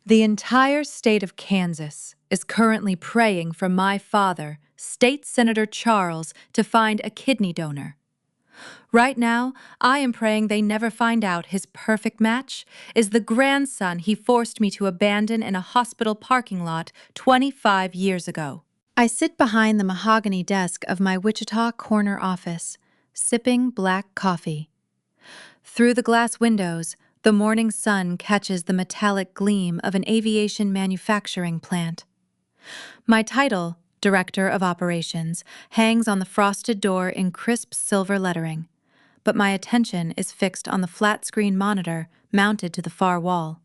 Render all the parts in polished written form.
The entire state of Kansas is currently praying for my father, State Senator Charles, to find a kidney donor. Right now, I am praying they never find out his perfect match is the grandson he forced me to abandon in a hospital parking lot 25 years ago. I sit behind the mahogany desk of my Wichita corner office, sipping black coffee. Through the glass windows, the morning sun catches the metallic gleam of an aviation manufacturing plant. My title, Director of Operations, hangs on the frosted door in crisp silver lettering, but my attention is fixed on the flat-screen monitor mounted to the far wall.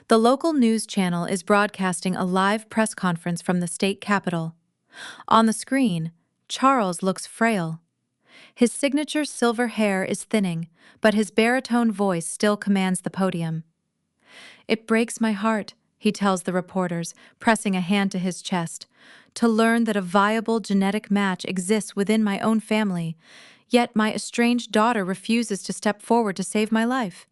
The local news channel is broadcasting a live press conference from the state capitol. On the screen, Charles looks frail. His signature silver hair is thinning, but his baritone voice still commands the podium. "It breaks my heart," he tells the reporters, pressing a hand to his chest, "to learn that a viable genetic match exists within my own family, yet my estranged daughter refuses to step forward to save my life.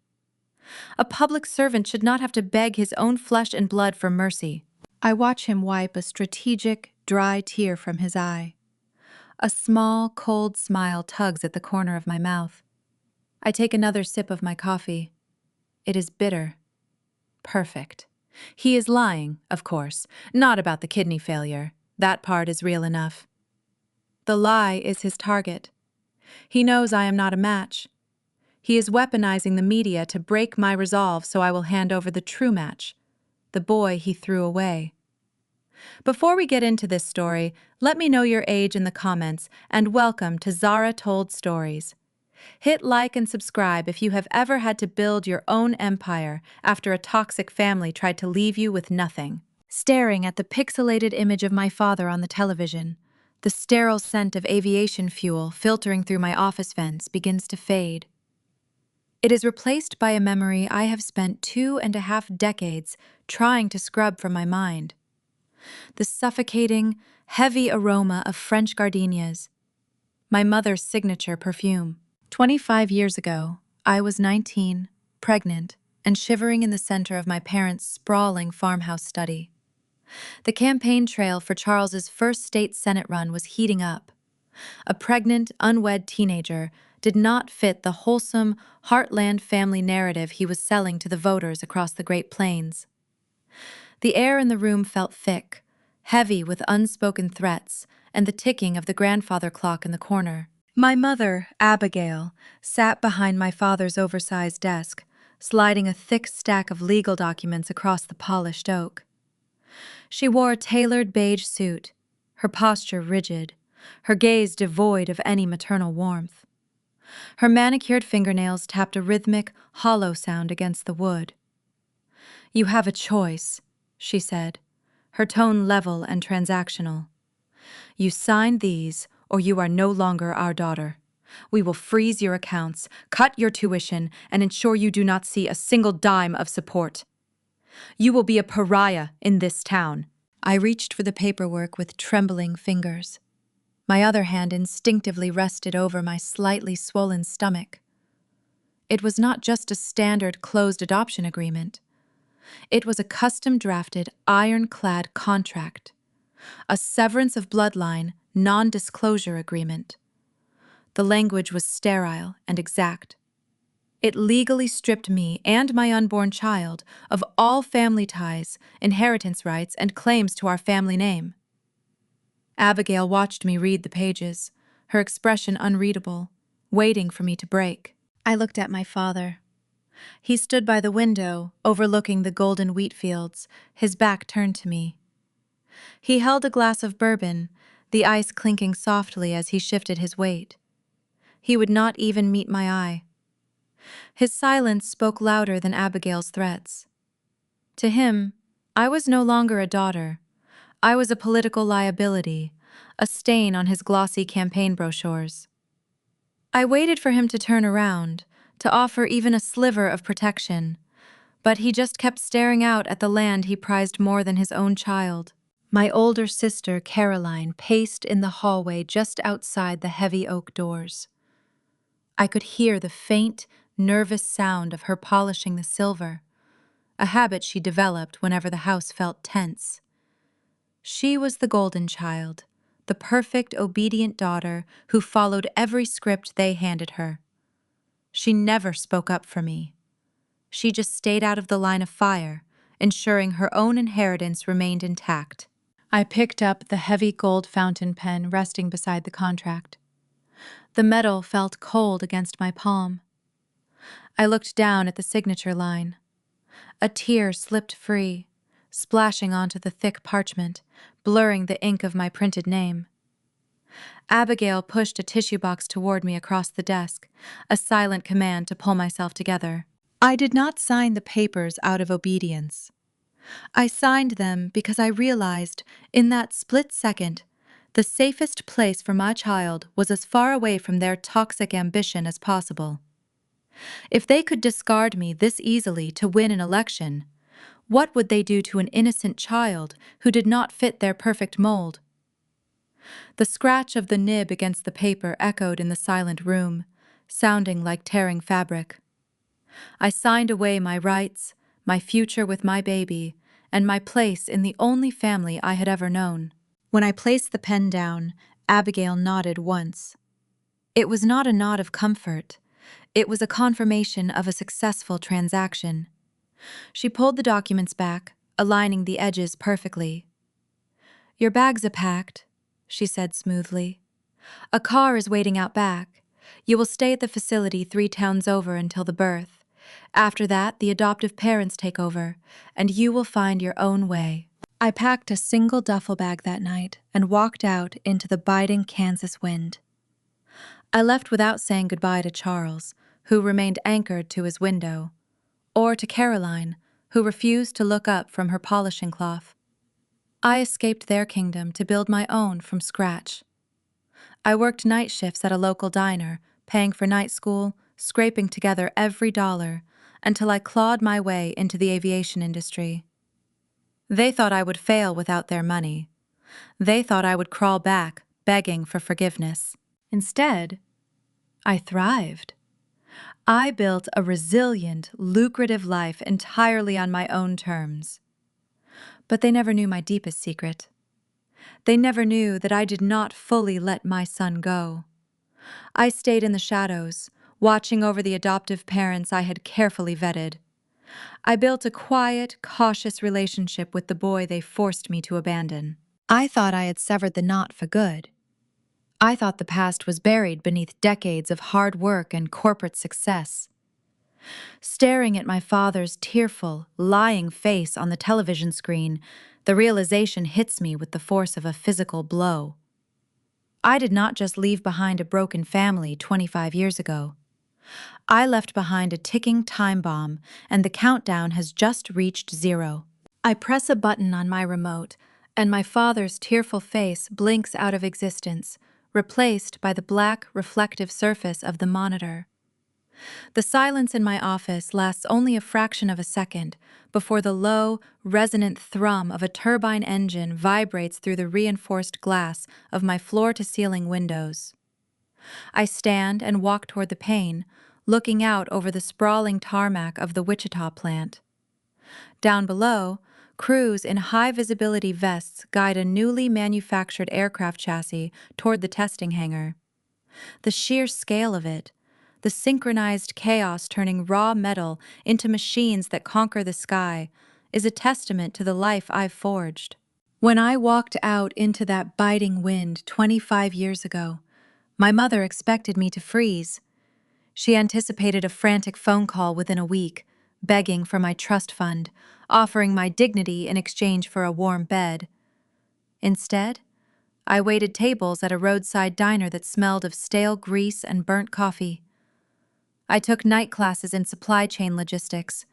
A public servant should not have to beg his own flesh and blood for mercy." I watch him wipe a strategic, dry tear from his eye. A small, cold smile tugs at the corner of my mouth. I take another sip of my coffee. It is bitter. Perfect. He is lying, of course, not about the kidney failure. That part is real enough. The lie is his target. He knows I am not a match. He is weaponizing the media to break my resolve so I will hand over the true match, the boy he threw away. Before we get into this story, let me know your age in the comments, and welcome to Zara Told Stories. Hit like and subscribe if you have ever had to build your own empire after a toxic family tried to leave you with nothing. Staring at the pixelated image of my father on the television, the sterile scent of aviation fuel filtering through my office vents begins to fade. It is replaced by a memory I have spent 2.5 decades trying to scrub from my mind. The suffocating, heavy aroma of French gardenias, my mother's signature perfume. 25 years ago, I was 19, pregnant, and shivering in the center of my parents' sprawling farmhouse study. The campaign trail for Charles's first state Senate run was heating up. A pregnant, unwed teenager did not fit the wholesome, heartland family narrative he was selling to the voters across the Great Plains. The air in the room felt thick, heavy with unspoken threats and the ticking of the grandfather clock in the corner. My mother, Abigail, sat behind my father's oversized desk, sliding a thick stack of legal documents across the polished oak. She wore a tailored beige suit, her posture rigid, her gaze devoid of any maternal warmth. Her manicured fingernails tapped a rhythmic, hollow sound against the wood. "You have a choice," she said, her tone level and transactional. "You sign these, or you are no longer our daughter. We will freeze your accounts, cut your tuition, and ensure you do not see a single dime of support. You will be a pariah in this town." I reached for the paperwork with trembling fingers. My other hand instinctively rested over my slightly swollen stomach. It was not just a standard closed adoption agreement. It was a custom-drafted, ironclad contract. A severance of bloodline, non-disclosure agreement. The language was sterile and exact. It legally stripped me and my unborn child of all family ties, inheritance rights, and claims to our family name. Abigail watched me read the pages, her expression unreadable, waiting for me to break. I looked at my father. He stood by the window, overlooking the golden wheat fields, his back turned to me. He held a glass of bourbon, the ice clinking softly as he shifted his weight. He would not even meet my eye. His silence spoke louder than Abigail's threats. To him, I was no longer a daughter. I was a political liability, a stain on his glossy campaign brochures. I waited for him to turn around, to offer even a sliver of protection, but he just kept staring out at the land he prized more than his own child. My older sister, Caroline, paced in the hallway just outside the heavy oak doors. I could hear the faint, nervous sound of her polishing the silver, a habit she developed whenever the house felt tense. She was the golden child, the perfect, obedient daughter who followed every script they handed her. She never spoke up for me. She just stayed out of the line of fire, ensuring her own inheritance remained intact. I picked up the heavy gold fountain pen resting beside the contract. The metal felt cold against my palm. I looked down at the signature line. A tear slipped free, splashing onto the thick parchment, blurring the ink of my printed name. Abigail pushed a tissue box toward me across the desk, a silent command to pull myself together. I did not sign the papers out of obedience. I signed them because I realized, in that split second, the safest place for my child was as far away from their toxic ambition as possible. If they could discard me this easily to win an election, what would they do to an innocent child who did not fit their perfect mold? The scratch of the nib against the paper echoed in the silent room, sounding like tearing fabric. I signed away my rights, my future with my baby, and my place in the only family I had ever known. When I placed the pen down, Abigail nodded once. It was not a nod of comfort. It was a confirmation of a successful transaction. She pulled the documents back, aligning the edges perfectly. "Your bags are packed," she said smoothly. "A car is waiting out back. You will stay at the facility 3 towns over until the birth. After that, the adoptive parents take over, and you will find your own way." I packed a single duffel bag that night and walked out into the biting Kansas wind. I left without saying goodbye to Charles, who remained anchored to his window, or to Caroline, who refused to look up from her polishing cloth. I escaped their kingdom to build my own from scratch. I worked night shifts at a local diner, paying for night school, scraping together every dollar, until I clawed my way into the aviation industry. They thought I would fail without their money. They thought I would crawl back, begging for forgiveness. Instead, I thrived. I built a resilient, lucrative life entirely on my own terms. But they never knew my deepest secret. They never knew that I did not fully let my son go. I stayed in the shadows, watching over the adoptive parents I had carefully vetted. I built a quiet, cautious relationship with the boy they forced me to abandon. I thought I had severed the knot for good. I thought the past was buried beneath decades of hard work and corporate success. Staring at my father's tearful, lying face on the television screen, the realization hits me with the force of a physical blow. I did not just leave behind a broken family 25 years ago. I left behind a ticking time bomb, and the countdown has just reached 0. I press a button on my remote, and my father's tearful face blinks out of existence, replaced by the black, reflective surface of the monitor. The silence in my office lasts only a fraction of a second before the low, resonant thrum of a turbine engine vibrates through the reinforced glass of my floor-to-ceiling windows. I stand and walk toward the pane, looking out over the sprawling tarmac of the Wichita plant. Down below, crews in high-visibility vests guide a newly manufactured aircraft chassis toward the testing hangar. The sheer scale of it, the synchronized chaos turning raw metal into machines that conquer the sky, is a testament to the life I've forged. When I walked out into that biting wind 25 years ago, my mother expected me to freeze. She anticipated a frantic phone call within a week, begging for my trust fund, offering my dignity in exchange for a warm bed. Instead, I waited tables at a roadside diner that smelled of stale grease and burnt coffee. I took night classes in supply chain logistics,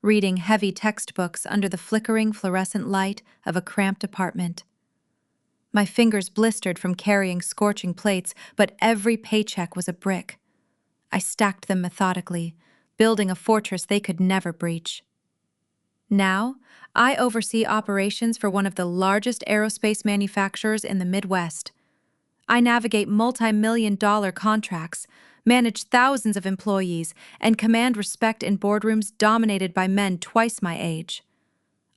reading heavy textbooks under the flickering fluorescent light of a cramped apartment. My fingers blistered from carrying scorching plates, but every paycheck was a brick. I stacked them methodically, building a fortress they could never breach. Now, I oversee operations for one of the largest aerospace manufacturers in the Midwest. I navigate multi-million-dollar contracts, manage thousands of employees, and command respect in boardrooms dominated by men twice my age.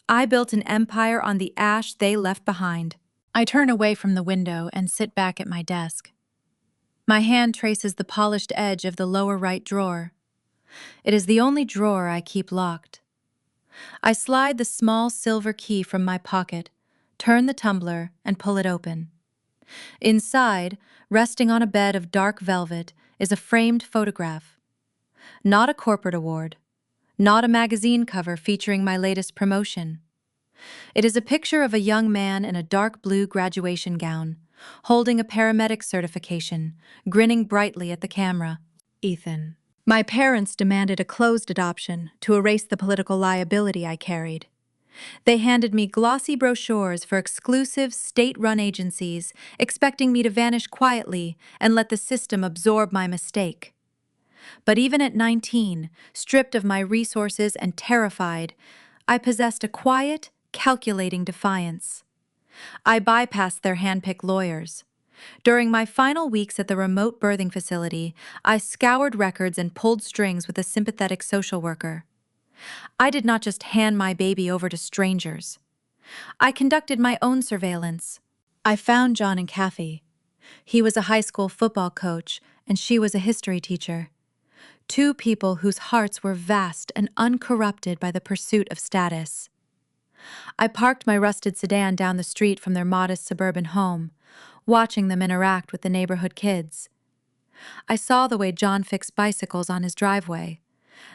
I built an empire on the ash they left behind. I turn away from the window and sit back at my desk. My hand traces the polished edge of the lower right drawer. It is the only drawer I keep locked. I slide the small silver key from my pocket, turn the tumbler, and pull it open. Inside, resting on a bed of dark velvet, is a framed photograph. Not a corporate award, not a magazine cover featuring my latest promotion. It is a picture of a young man in a dark blue graduation gown, holding a paramedic certification, grinning brightly at the camera. Ethan. My parents demanded a closed adoption to erase the political liability I carried. They handed me glossy brochures for exclusive state-run agencies, expecting me to vanish quietly and let the system absorb my mistake. But even at 19, stripped of my resources and terrified, I possessed a quiet, calculating defiance. I bypassed their hand-picked lawyers. During my final weeks at the remote birthing facility, I scoured records and pulled strings with a sympathetic social worker. I did not just hand my baby over to strangers. I conducted my own surveillance. I found John and Kathy. He was a high school football coach, and she was a history teacher. Two people whose hearts were vast and uncorrupted by the pursuit of status. I parked my rusted sedan down the street from their modest suburban home, watching them interact with the neighborhood kids. I saw the way John fixed bicycles on his driveway,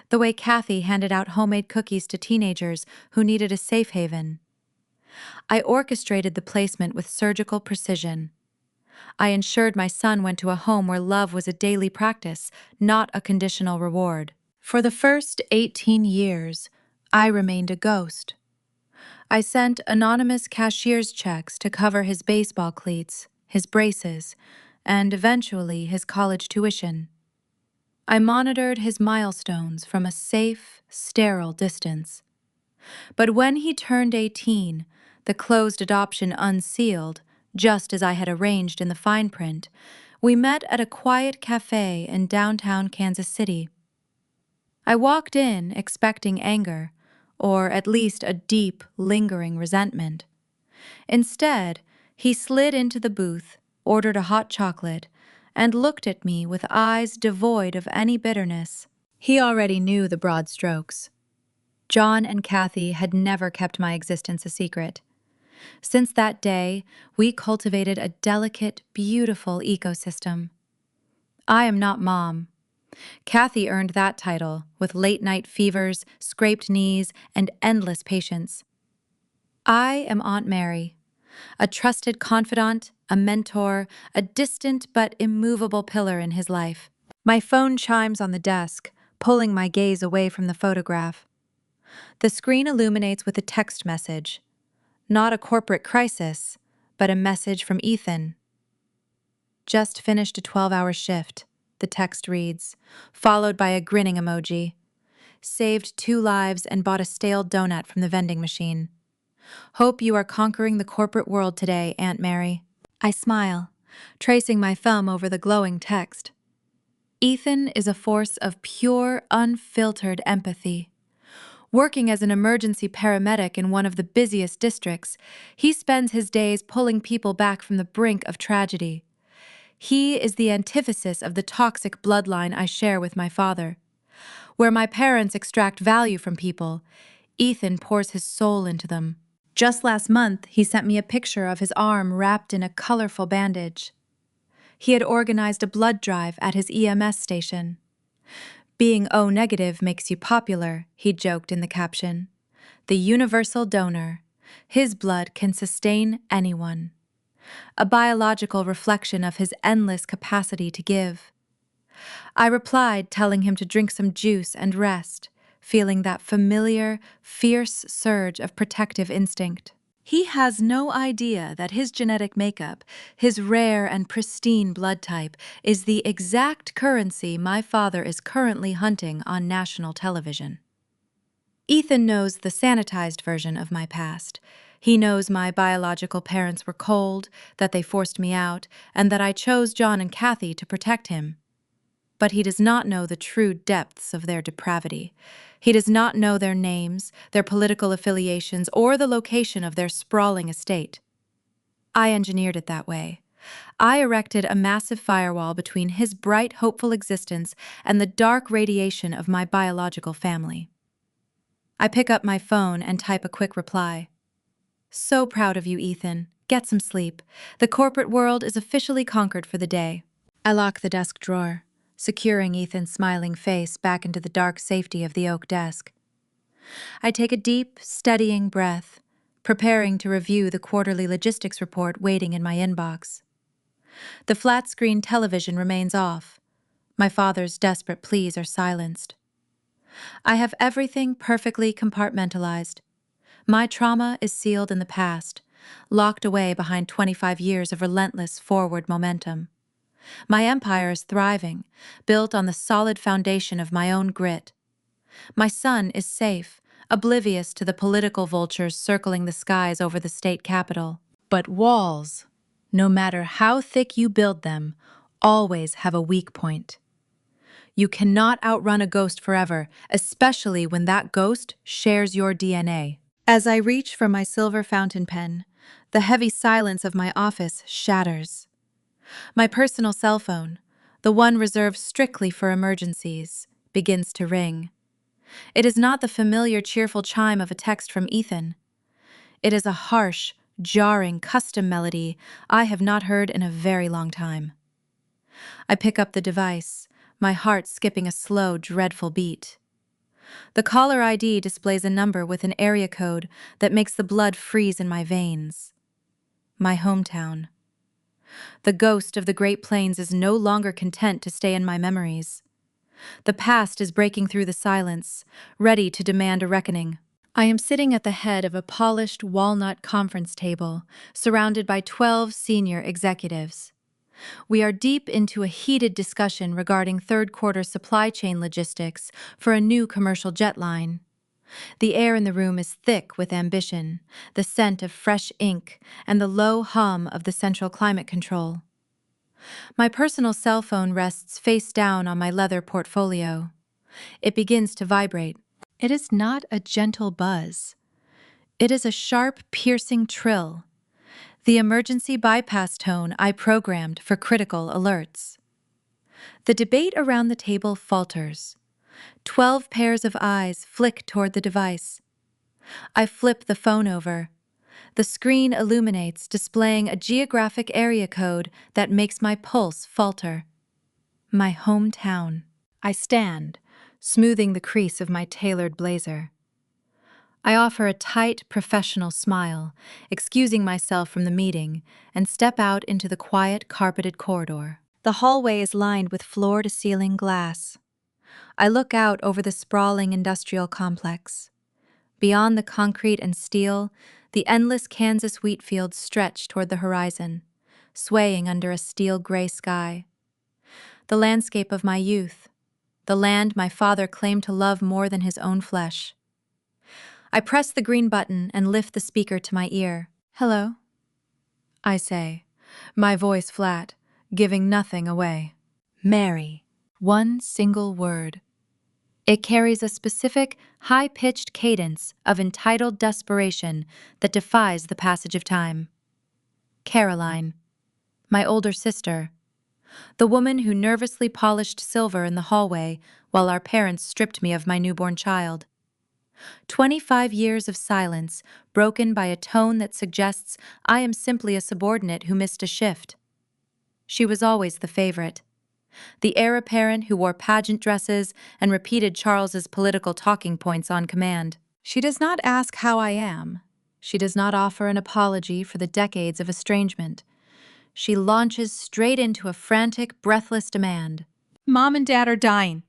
the way Kathy handed out homemade cookies to teenagers who needed a safe haven. I orchestrated the placement with surgical precision. I ensured my son went to a home where love was a daily practice, not a conditional reward. For the first 18 years, I remained a ghost. I sent anonymous cashier's checks to cover his baseball cleats, his braces, and eventually his college tuition. I monitored his milestones from a safe, sterile distance. But when he turned 18, the closed adoption unsealed, just as I had arranged in the fine print, we met at a quiet cafe in downtown Kansas City. I walked in expecting anger, or at least a deep, lingering resentment. Instead, he slid into the booth, ordered a hot chocolate, and looked at me with eyes devoid of any bitterness. He already knew the broad strokes. John and Kathy had never kept my existence a secret. Since that day, we cultivated a delicate, beautiful ecosystem. I am not Mom. Kathy earned that title with late-night fevers, scraped knees, and endless patience. I am Aunt Mary, a trusted confidant, a mentor, a distant but immovable pillar in his life. My phone chimes on the desk, pulling my gaze away from the photograph. The screen illuminates with a text message. Not a corporate crisis, but a message from Ethan. Just finished a 12-hour shift, the text reads, followed by a grinning emoji. Saved 2 lives and bought a stale donut from the vending machine. Hope you are conquering the corporate world today, Aunt Mary. I smile, tracing my thumb over the glowing text. Ethan is a force of pure, unfiltered empathy. Working as an emergency paramedic in one of the busiest districts, he spends his days pulling people back from the brink of tragedy. He is the antithesis of the toxic bloodline I share with my father. Where my parents extract value from people, Ethan pours his soul into them. Just last month, he sent me a picture of his arm wrapped in a colorful bandage. He had organized a blood drive at his EMS station. Being O-negative makes you popular, he joked in the caption. The universal donor. His blood can sustain anyone. A biological reflection of his endless capacity to give. I replied, telling him to drink some juice and rest, feeling that familiar, fierce surge of protective instinct. He has no idea that his genetic makeup, his rare and pristine blood type, is the exact currency my father is currently hunting on national television. Ethan knows the sanitized version of my past. He knows my biological parents were cold, that they forced me out, and that I chose John and Kathy to protect him. but he does not know the true depths of their depravity. He does not know their names, their political affiliations, or the location of their sprawling estate. I engineered it that way. I erected a massive firewall between his bright, hopeful existence and the dark radiation of my biological family. I pick up my phone and type a quick reply. So proud of you, Ethan. Get some sleep. The corporate world is officially conquered for the day. I lock the desk drawer, securing Ethan's smiling face back into the dark safety of the oak desk. I take a deep, steadying breath, preparing to review the quarterly logistics report waiting in my inbox. The flat-screen television remains off. My father's desperate pleas are silenced. I have everything perfectly compartmentalized. My trauma is sealed in the past, locked away behind 25 years of relentless forward momentum. My empire is thriving, built on the solid foundation of my own grit. My son is safe, oblivious to the political vultures circling the skies over the state capitol. But walls, no matter how thick you build them, always have a weak point. You cannot outrun a ghost forever, especially when that ghost shares your DNA. As I reach for my silver fountain pen, the heavy silence of my office shatters. My personal cell phone, the one reserved strictly for emergencies, begins to ring. It is not the familiar cheerful chime of a text from Ethan. It is a harsh, jarring custom melody I have not heard in a very long time. I pick up the device, my heart skipping a slow, dreadful beat. The caller ID displays a number with an area code that makes the blood freeze in my veins. My hometown. The ghost of the Great Plains is no longer content to stay in my memories. The past is breaking through the silence, ready to demand a reckoning. I am sitting at the head of a polished walnut conference table, surrounded by 12 senior executives. We are deep into a heated discussion regarding third-quarter supply chain logistics for a new commercial jet line. The air in the room is thick with ambition, the scent of fresh ink, and the low hum of the central climate control. My personal cell phone rests face down on my leather portfolio. It begins to vibrate. It is not a gentle buzz. It is a sharp, piercing trill, the emergency bypass tone I programmed for critical alerts. The debate around the table falters. 12 pairs of eyes flick toward the device. I flip the phone over. The screen illuminates, displaying a geographic area code that makes my pulse falter. My hometown. I stand, smoothing the crease of my tailored blazer. I offer a tight, professional smile, excusing myself from the meeting, and step out into the quiet, carpeted corridor. The hallway is lined with floor-to-ceiling glass. I look out over the sprawling industrial complex. Beyond the concrete and steel, the endless Kansas wheat fields stretch toward the horizon, swaying under a steel-gray sky. The landscape of my youth, the land my father claimed to love more than his own flesh. I press the green button and lift the speaker to my ear. "Hello?" I say, my voice flat, giving nothing away. Mary. One single word. It carries a specific, high-pitched cadence of entitled desperation that defies the passage of time. Caroline. My older sister. The woman who nervously polished silver in the hallway while our parents stripped me of my newborn child. 25 years of silence, broken by a tone that suggests I am simply a subordinate who missed a shift. She was always the favorite. The heir apparent who wore pageant dresses and repeated Charles's political talking points on command. She does not ask how I am. She does not offer an apology for the decades of estrangement. She launches straight into a frantic, breathless demand. "Mom and Dad are dying,"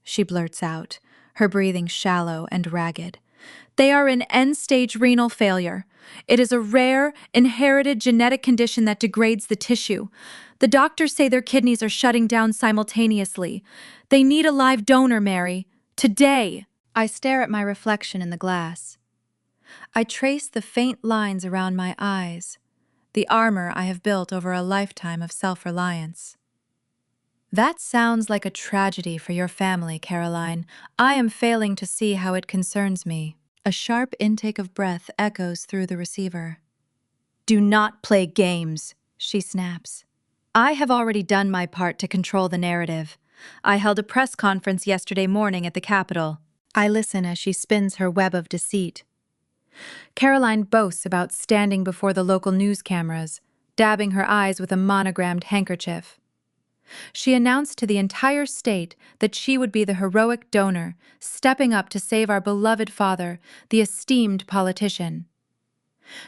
she blurts out, her breathing shallow and ragged. "They are in end-stage renal failure. It is a rare, inherited genetic condition that degrades the tissue. The doctors say their kidneys are shutting down simultaneously. They need a live donor, Mary. Today." I stare at my reflection in the glass. I trace the faint lines around my eyes, the armor I have built over a lifetime of self-reliance. That sounds like a tragedy for your family, Caroline. I am failing to see how it concerns me. A sharp intake of breath echoes through the receiver. Do not play games, she snaps. I have already done my part to control the narrative. I held a press conference yesterday morning at the Capitol. I listen as she spins her web of deceit. Caroline boasts about standing before the local news cameras, dabbing her eyes with a monogrammed handkerchief. She announced to the entire state that she would be the heroic donor, stepping up to save our beloved father, the esteemed politician.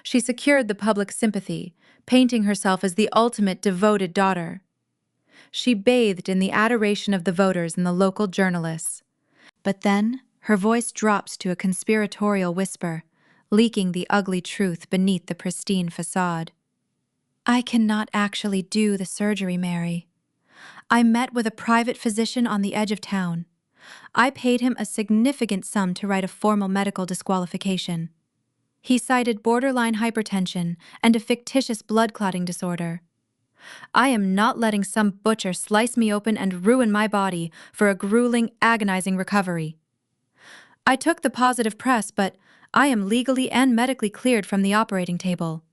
She secured the public sympathy, painting herself as the ultimate devoted daughter. She bathed in the adoration of the voters and the local journalists. But then, her voice drops to a conspiratorial whisper, leaking the ugly truth beneath the pristine facade. I cannot actually do the surgery, Mary. I met with a private physician on the edge of town. I paid him a significant sum to write a formal medical disqualification. He cited borderline hypertension and a fictitious blood clotting disorder. I am not letting some butcher slice me open and ruin my body for a grueling, agonizing recovery. I took the positive press, but I am legally and medically cleared from the operating table.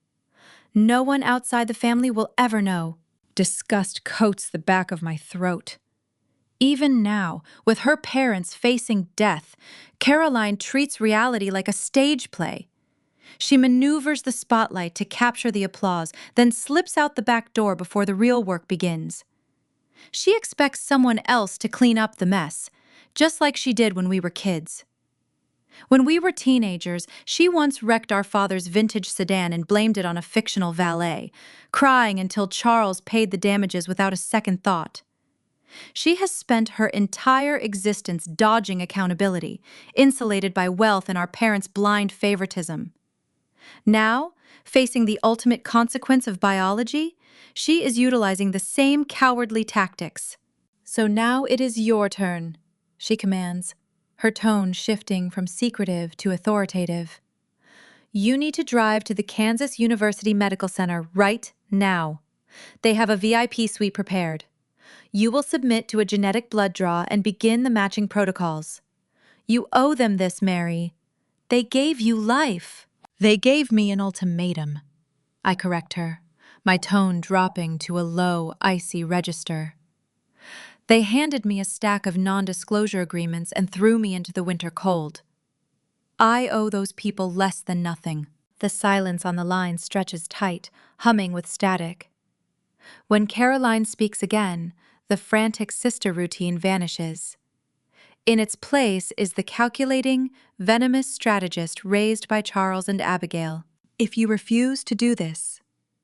No one outside the family will ever know. Disgust coats the back of my throat. Even now, with her parents facing death, Caroline treats reality like a stage play. She maneuvers the spotlight to capture the applause, then slips out the back door before the real work begins. She expects someone else to clean up the mess, just like she did when we were kids. When we were teenagers, she once wrecked our father's vintage sedan and blamed it on a fictional valet, crying until Charles paid the damages without a second thought. She has spent her entire existence dodging accountability, insulated by wealth and our parents' blind favoritism. Now, facing the ultimate consequence of biology, she is utilizing the same cowardly tactics. So now it is your turn, she commands, her tone shifting from secretive to authoritative. You need to drive to the Kansas University Medical Center right now. They have a VIP suite prepared. You will submit to a genetic blood draw and begin the matching protocols. You owe them this, Mary. They gave you life. They gave me an ultimatum. I correct her, my tone dropping to a low, icy register. They handed me a stack of non-disclosure agreements and threw me into the winter cold. I owe those people less than nothing. The silence on the line stretches tight, humming with static. When Caroline speaks again, the frantic sister routine vanishes. In its place is the calculating, venomous strategist raised by Charles and Abigail. If you refuse to do this,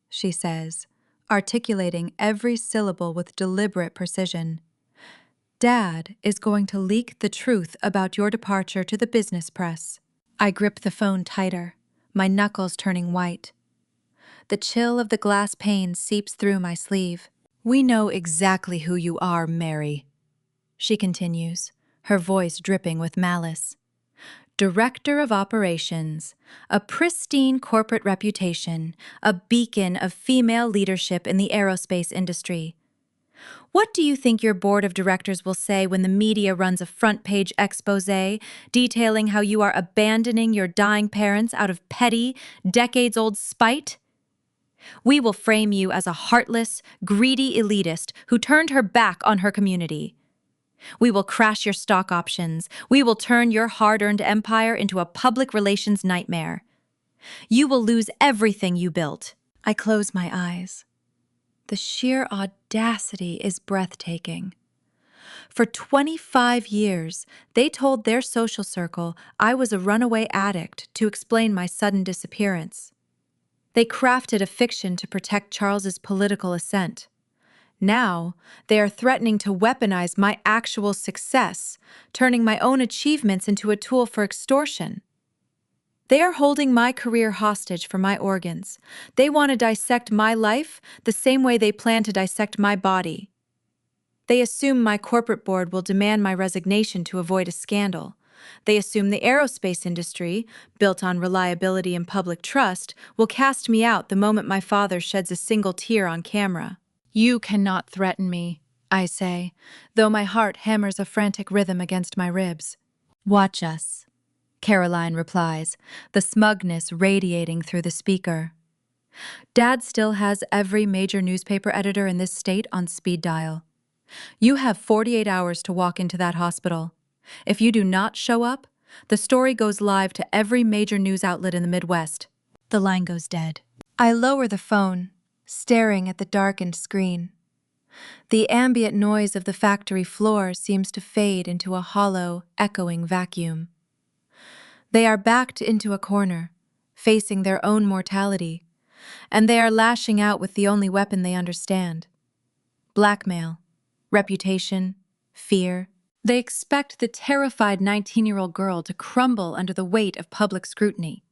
she says, articulating every syllable with deliberate precision, Dad is going to leak the truth about your departure to the business press. I grip the phone tighter, my knuckles turning white. The chill of the glass pane seeps through my sleeve. We know exactly who you are, Mary, she continues, her voice dripping with malice. Director of Operations, a pristine corporate reputation, a beacon of female leadership in the aerospace industry. What do you think your board of directors will say when the media runs a front-page exposé detailing how you are abandoning your dying parents out of petty, decades-old spite? We will frame you as a heartless, greedy elitist who turned her back on her community. We will crash your stock options. We will turn your hard-earned empire into a public relations nightmare. You will lose everything you built. I close my eyes. The sheer audacity is breathtaking. For 25 years, they told their social circle I was a runaway addict to explain my sudden disappearance. They crafted a fiction to protect Charles's political ascent. Now, they are threatening to weaponize my actual success, turning my own achievements into a tool for extortion. They are holding my career hostage for my organs. They want to dissect my life the same way they plan to dissect my body. They assume my corporate board will demand my resignation to avoid a scandal. They assume the aerospace industry, built on reliability and public trust, will cast me out the moment my father sheds a single tear on camera. You cannot threaten me. I say, though my heart hammers a frantic rhythm against my ribs. Watch us, Caroline replies, the smugness radiating through the speaker. Dad still has every major newspaper editor in this state on speed dial. You have 48 hours to walk into that hospital. If you do not show up, the story goes live to every major news outlet in the Midwest. The line goes dead. I lower the phone, staring at the darkened screen. The ambient noise of the factory floor seems to fade into a hollow, echoing vacuum. They are backed into a corner, facing their own mortality, and they are lashing out with the only weapon they understand: blackmail, reputation, fear. They expect the terrified 19-year-old girl to crumble under the weight of public scrutiny.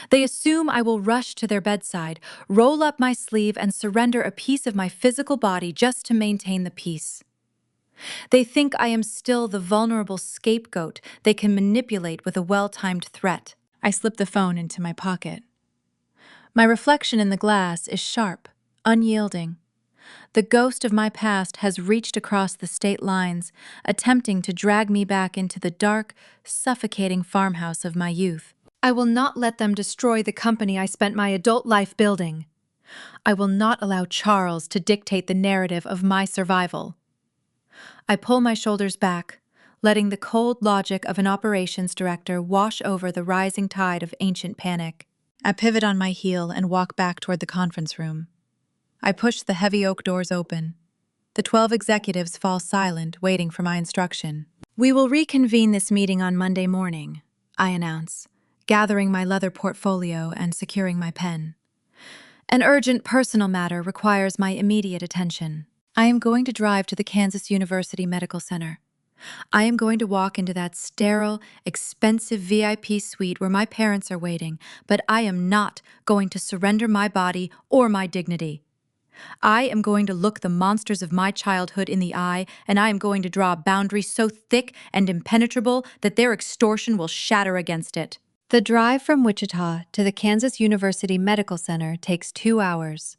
They assume I will rush to their bedside, roll up my sleeve, and surrender a piece of my physical body just to maintain the peace. They think I am still the vulnerable scapegoat they can manipulate with a well-timed threat. I slip the phone into my pocket. My reflection in the glass is sharp, unyielding. The ghost of my past has reached across the state lines, attempting to drag me back into the dark, suffocating farmhouse of my youth. I will not let them destroy the company I spent my adult life building. I will not allow Charles to dictate the narrative of my survival. I pull my shoulders back, letting the cold logic of an operations director wash over the rising tide of ancient panic. I pivot on my heel and walk back toward the conference room. I push the heavy oak doors open. The 12 executives fall silent, waiting for my instruction. We will reconvene this meeting on Monday morning, I announce, gathering my leather portfolio and securing my pen. An urgent personal matter requires my immediate attention. I am going to drive to the Kansas University Medical Center. I am going to walk into that sterile, expensive VIP suite where my parents are waiting, but I am not going to surrender my body or my dignity. I am going to look the monsters of my childhood in the eye, and I am going to draw a boundary so thick and impenetrable that their extortion will shatter against it. The drive from Wichita to the Kansas University Medical Center takes 2 hours.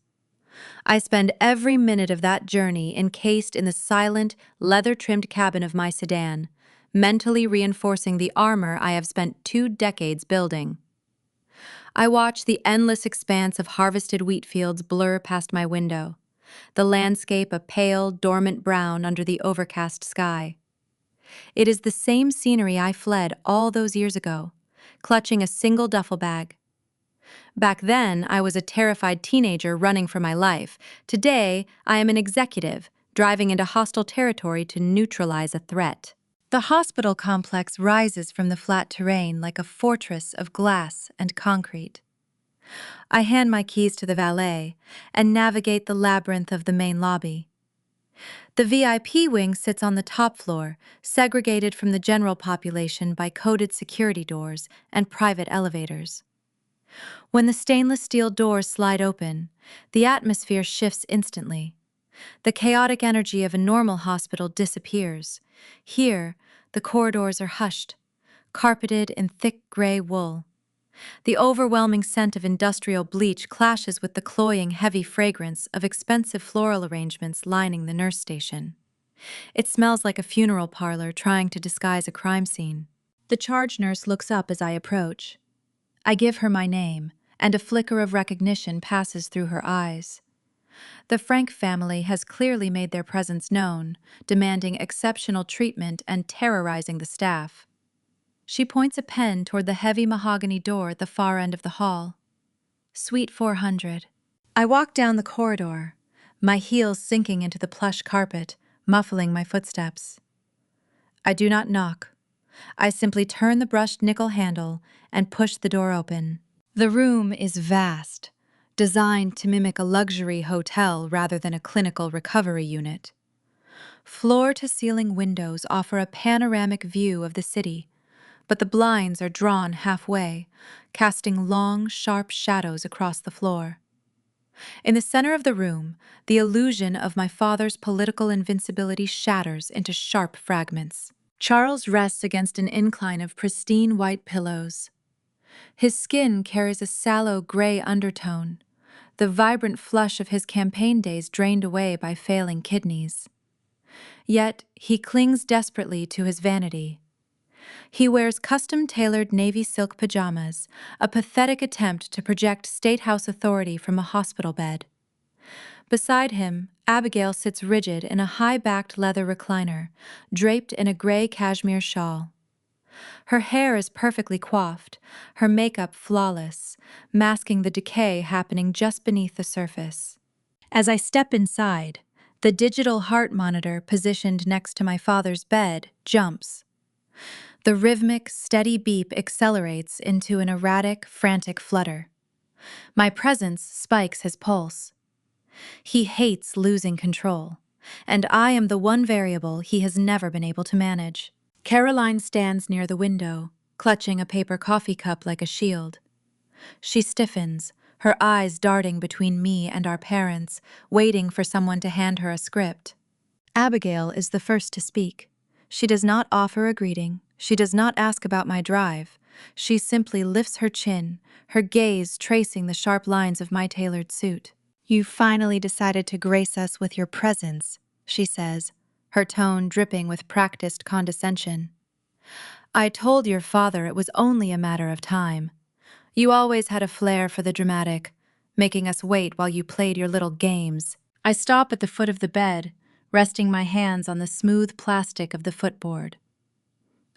I spend every minute of that journey encased in the silent, leather-trimmed cabin of my sedan, mentally reinforcing the armor I have spent 2 decades building. I watch the endless expanse of harvested wheat fields blur past my window, the landscape a pale, dormant brown under the overcast sky. It is the same scenery I fled all those years ago, clutching a single duffel bag. Back then, I was a terrified teenager running for my life. Today, I am an executive, driving into hostile territory to neutralize a threat. The hospital complex rises from the flat terrain like a fortress of glass and concrete. I hand my keys to the valet and navigate the labyrinth of the main lobby. The VIP wing sits on the top floor, segregated from the general population by coded security doors and private elevators. When the stainless steel doors slide open, the atmosphere shifts instantly. The chaotic energy of a normal hospital disappears. Here, the corridors are hushed, carpeted in thick gray wool. The overwhelming scent of industrial bleach clashes with the cloying, heavy fragrance of expensive floral arrangements lining the nurse station. It smells like a funeral parlor trying to disguise a crime scene. The charge nurse looks up as I approach. I give her my name, and a flicker of recognition passes through her eyes. The Frank family has clearly made their presence known, demanding exceptional treatment and terrorizing the staff. She points a pen toward the heavy mahogany door at the far end of the hall. Suite 400. I walk down the corridor, my heels sinking into the plush carpet, muffling my footsteps. I do not knock. I simply turn the brushed nickel handle and push the door open. The room is vast, designed to mimic a luxury hotel rather than a clinical recovery unit. Floor-to-ceiling windows offer a panoramic view of the city, but the blinds are drawn halfway, casting long, sharp shadows across the floor. In the center of the room, the illusion of my father's political invincibility shatters into sharp fragments. Charles rests against an incline of pristine white pillows. His skin carries a sallow gray undertone, the vibrant flush of his campaign days drained away by failing kidneys. Yet he clings desperately to his vanity. He wears custom-tailored navy silk pajamas, a pathetic attempt to project State House authority from a hospital bed. Beside him, Abigail sits rigid in a high-backed leather recliner, draped in a gray cashmere shawl. Her hair is perfectly coiffed, her makeup flawless, masking the decay happening just beneath the surface. As I step inside, the digital heart monitor positioned next to my father's bed jumps. The rhythmic, steady beep accelerates into an erratic, frantic flutter. My presence spikes his pulse. He hates losing control, and I am the one variable he has never been able to manage. Caroline stands near the window, clutching a paper coffee cup like a shield. She stiffens, her eyes darting between me and our parents, waiting for someone to hand her a script. Abigail is the first to speak. She does not offer a greeting. She does not ask about my drive. She simply lifts her chin, her gaze tracing the sharp lines of my tailored suit. "You finally decided to grace us with your presence," she says, her tone dripping with practiced condescension. "I told your father it was only a matter of time. You always had a flair for the dramatic, making us wait while you played your little games." I stop at the foot of the bed, resting my hands on the smooth plastic of the footboard.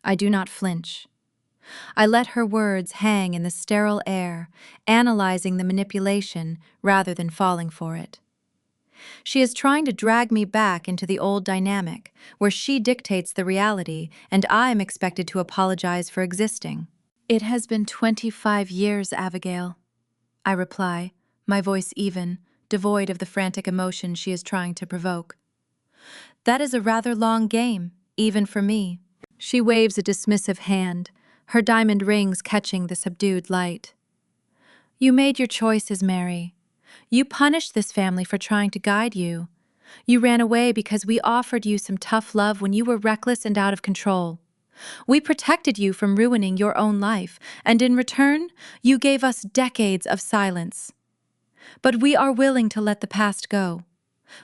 I do not flinch. I let her words hang in the sterile air, analyzing the manipulation rather than falling for it. She is trying to drag me back into the old dynamic, where she dictates the reality and I am expected to apologize for existing. "It has been 25 years, Abigail," I reply, my voice even, devoid of the frantic emotion she is trying to provoke. "That is a rather long game, even for me." She waves a dismissive hand, her diamond rings catching the subdued light. "You made your choices, Mary. You punished this family for trying to guide you. You ran away because we offered you some tough love when you were reckless and out of control. We protected you from ruining your own life, and in return, you gave us decades of silence. But we are willing to let the past go.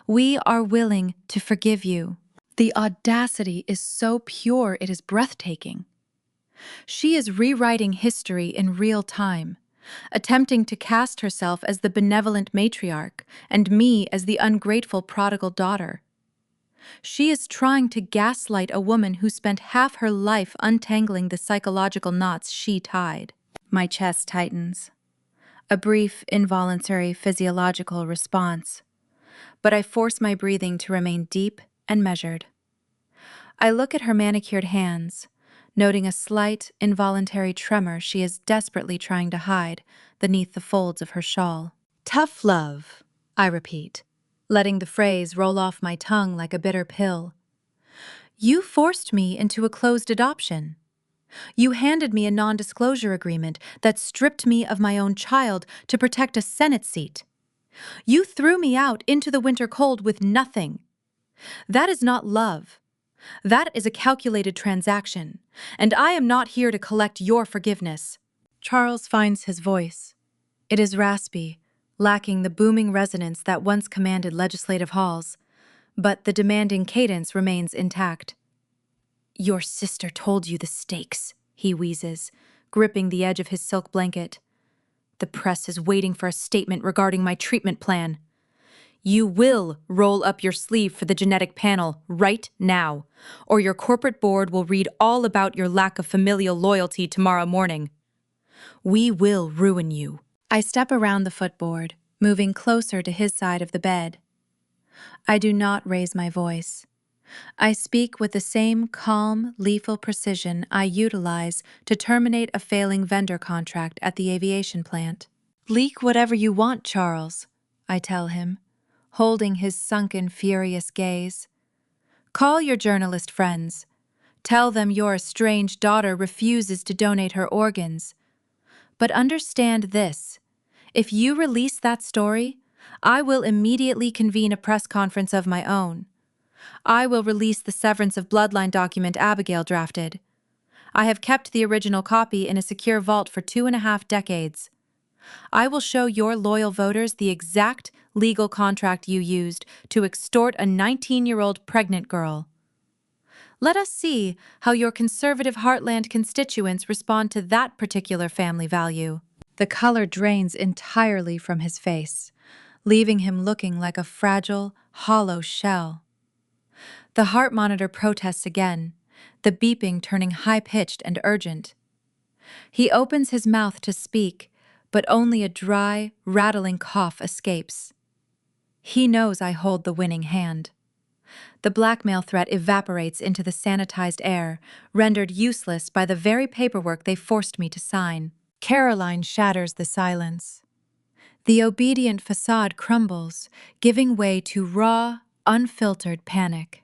We are willing to forgive you." The audacity is so pure it is breathtaking. She is rewriting history in real time, attempting to cast herself as the benevolent matriarch and me as the ungrateful prodigal daughter. She is trying to gaslight a woman who spent half her life untangling the psychological knots she tied. My chest tightens. A brief, involuntary physiological response. But I force my breathing to remain deep and measured. I look at her manicured hands, noting a slight, involuntary tremor she is desperately trying to hide beneath the folds of her shawl. "Tough love," I repeat, letting the phrase roll off my tongue like a bitter pill. "You forced me into a closed adoption. You handed me a non-disclosure agreement that stripped me of my own child to protect a Senate seat. You threw me out into the winter cold with nothing. That is not love. That is a calculated transaction, and I am not here to collect your forgiveness." Charles finds his voice. It is raspy, lacking the booming resonance that once commanded legislative halls, but the demanding cadence remains intact. "Your sister told you the stakes," he wheezes, gripping the edge of his silk blanket. "The press is waiting for a statement regarding my treatment plan. You will roll up your sleeve for the genetic panel right now, or your corporate board will read all about your lack of familial loyalty tomorrow morning. We will ruin you." I step around the footboard, moving closer to his side of the bed. I do not raise my voice. I speak with the same calm, lethal precision I utilize to terminate a failing vendor contract at the aviation plant. "Leak whatever you want, Charles," I tell him, holding his sunken, furious gaze. "Call your journalist friends. Tell them your estranged daughter refuses to donate her organs. But understand this. If you release that story, I will immediately convene a press conference of my own. I will release the severance of bloodline document Abigail drafted. I have kept the original copy in a secure vault for 2.5 decades. I will show your loyal voters the exact legal contract you used to extort a 19-year-old pregnant girl. Let us see how your conservative heartland constituents respond to that particular family value. The color drains entirely from his face, leaving him looking like a fragile, hollow shell. The heart monitor protests again, the beeping turning high-pitched and urgent. He opens his mouth to speak, but only a dry, rattling cough escapes. He knows I hold the winning hand. The blackmail threat evaporates into the sanitized air, rendered useless by the very paperwork they forced me to sign. Caroline shatters the silence. The obedient facade crumbles, giving way to raw, unfiltered panic.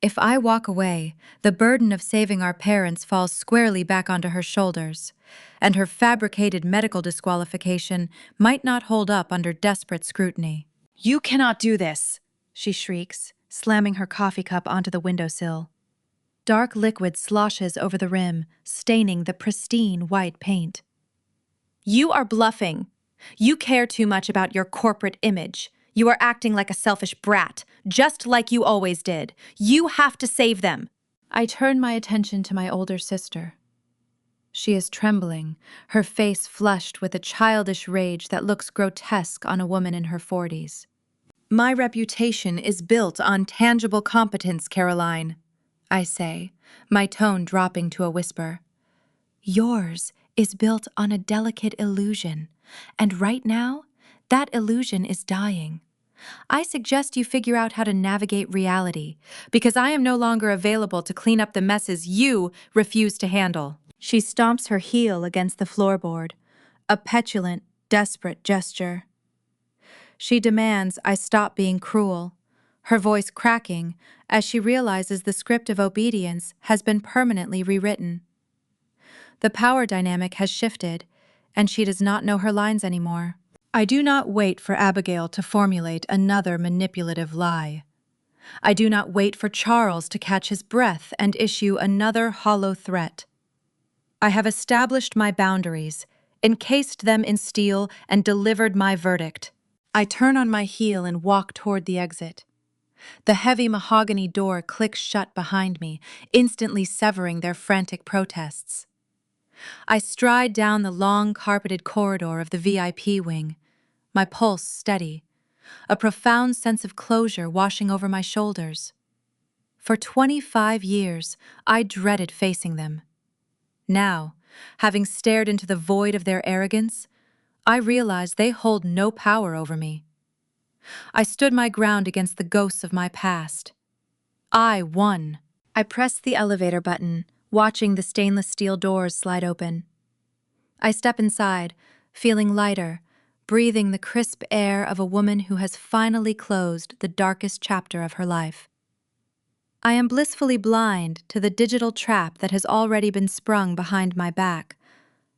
If I walk away, the burden of saving our parents falls squarely back onto her shoulders, and her fabricated medical disqualification might not hold up under desperate scrutiny. "You cannot do this," she shrieks, slamming her coffee cup onto the windowsill. Dark liquid sloshes over the rim, staining the pristine white paint. "You are bluffing. You care too much about your corporate image. You are acting like a selfish brat, just like you always did. You have to save them." I turn my attention to my older sister. She is trembling, her face flushed with a childish rage that looks grotesque on a woman in her 40s. "My reputation is built on tangible competence, Caroline," I say, my tone dropping to a whisper. "Yours is built on a delicate illusion, and right now, that illusion is dying. I suggest you figure out how to navigate reality, because I am no longer available to clean up the messes you refuse to handle." She stomps her heel against the floorboard, a petulant, desperate gesture. She demands I stop being cruel, her voice cracking as she realizes the script of obedience has been permanently rewritten. The power dynamic has shifted, and she does not know her lines anymore. I do not wait for Abigail to formulate another manipulative lie. I do not wait for Charles to catch his breath and issue another hollow threat. I have established my boundaries, encased them in steel, and delivered my verdict. I turn on my heel and walk toward the exit. The heavy mahogany door clicks shut behind me, instantly severing their frantic protests. I stride down the long carpeted corridor of the VIP wing, my pulse steady, a profound sense of closure washing over my shoulders. For 25 years, I dreaded facing them. Now, having stared into the void of their arrogance, I realize they hold no power over me. I stood my ground against the ghosts of my past. I won. I pressed the elevator button, watching the stainless steel doors slide open. I step inside, feeling lighter, breathing the crisp air of a woman who has finally closed the darkest chapter of her life. I am blissfully blind to the digital trap that has already been sprung behind my back,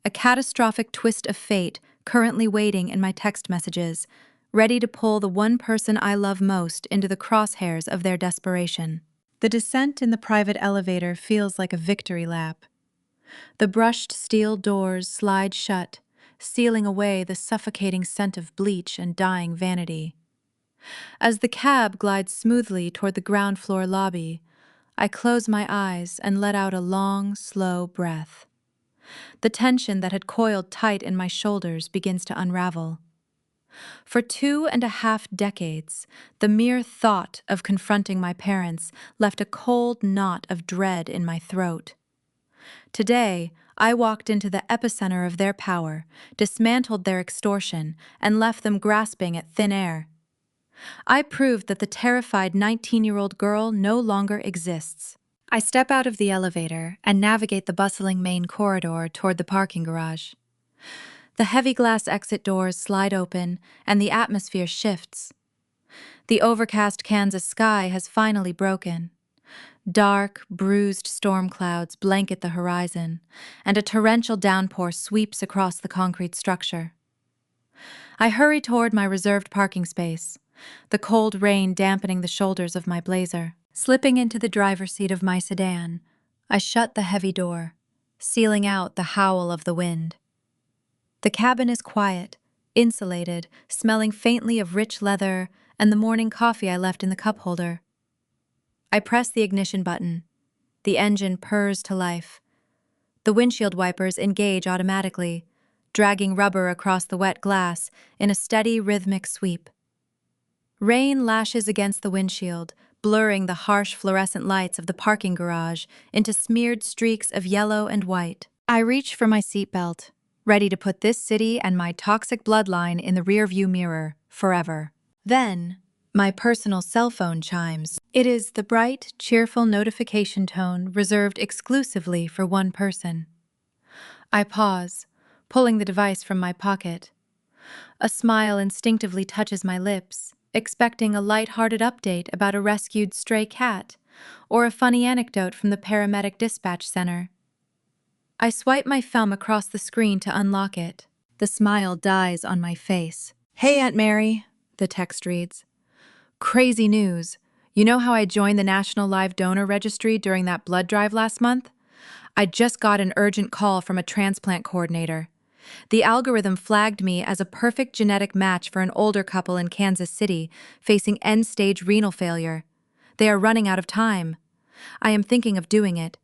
a catastrophic twist of fate currently waiting in my text messages, ready to pull the one person I love most into the crosshairs of their desperation. The descent in the private elevator feels like a victory lap. The brushed steel doors slide shut, sealing away the suffocating scent of bleach and dying vanity. As the cab glides smoothly toward the ground floor lobby, I close my eyes and let out a long, slow breath. The tension that had coiled tight in my shoulders begins to unravel. For 2.5 decades, the mere thought of confronting my parents left a cold knot of dread in my throat. Today, I walked into the epicenter of their power, dismantled their extortion, and left them grasping at thin air. I proved that the terrified 19-year-old girl no longer exists. I step out of the elevator and navigate the bustling main corridor toward the parking garage. The heavy glass exit doors slide open, and the atmosphere shifts. The overcast Kansas sky has finally broken. Dark, bruised storm clouds blanket the horizon, and a torrential downpour sweeps across the concrete structure. I hurry toward my reserved parking space, the cold rain dampening the shoulders of my blazer. Slipping into the driver's seat of my sedan, I shut the heavy door, sealing out the howl of the wind. The cabin is quiet, insulated, smelling faintly of rich leather and the morning coffee I left in the cup holder. I press the ignition button. The engine purrs to life. The windshield wipers engage automatically, dragging rubber across the wet glass in a steady, rhythmic sweep. Rain lashes against the windshield, blurring the harsh fluorescent lights of the parking garage into smeared streaks of yellow and white. I reach for my seatbelt, ready to put this city and my toxic bloodline in the rearview mirror forever. Then, my personal cell phone chimes. It is the bright, cheerful notification tone reserved exclusively for one person. I pause, pulling the device from my pocket. A smile instinctively touches my lips, expecting a light-hearted update about a rescued stray cat or a funny anecdote from the paramedic dispatch center. I swipe my thumb across the screen to unlock it. The smile dies on my face. "Hey, Aunt Mary," the text reads. "Crazy news. You know how I joined the National Live Donor Registry during that blood drive last month? I just got an urgent call from a transplant coordinator. The algorithm flagged me as a perfect genetic match for an older couple in Kansas City facing end-stage renal failure. They are running out of time. I am thinking of doing it.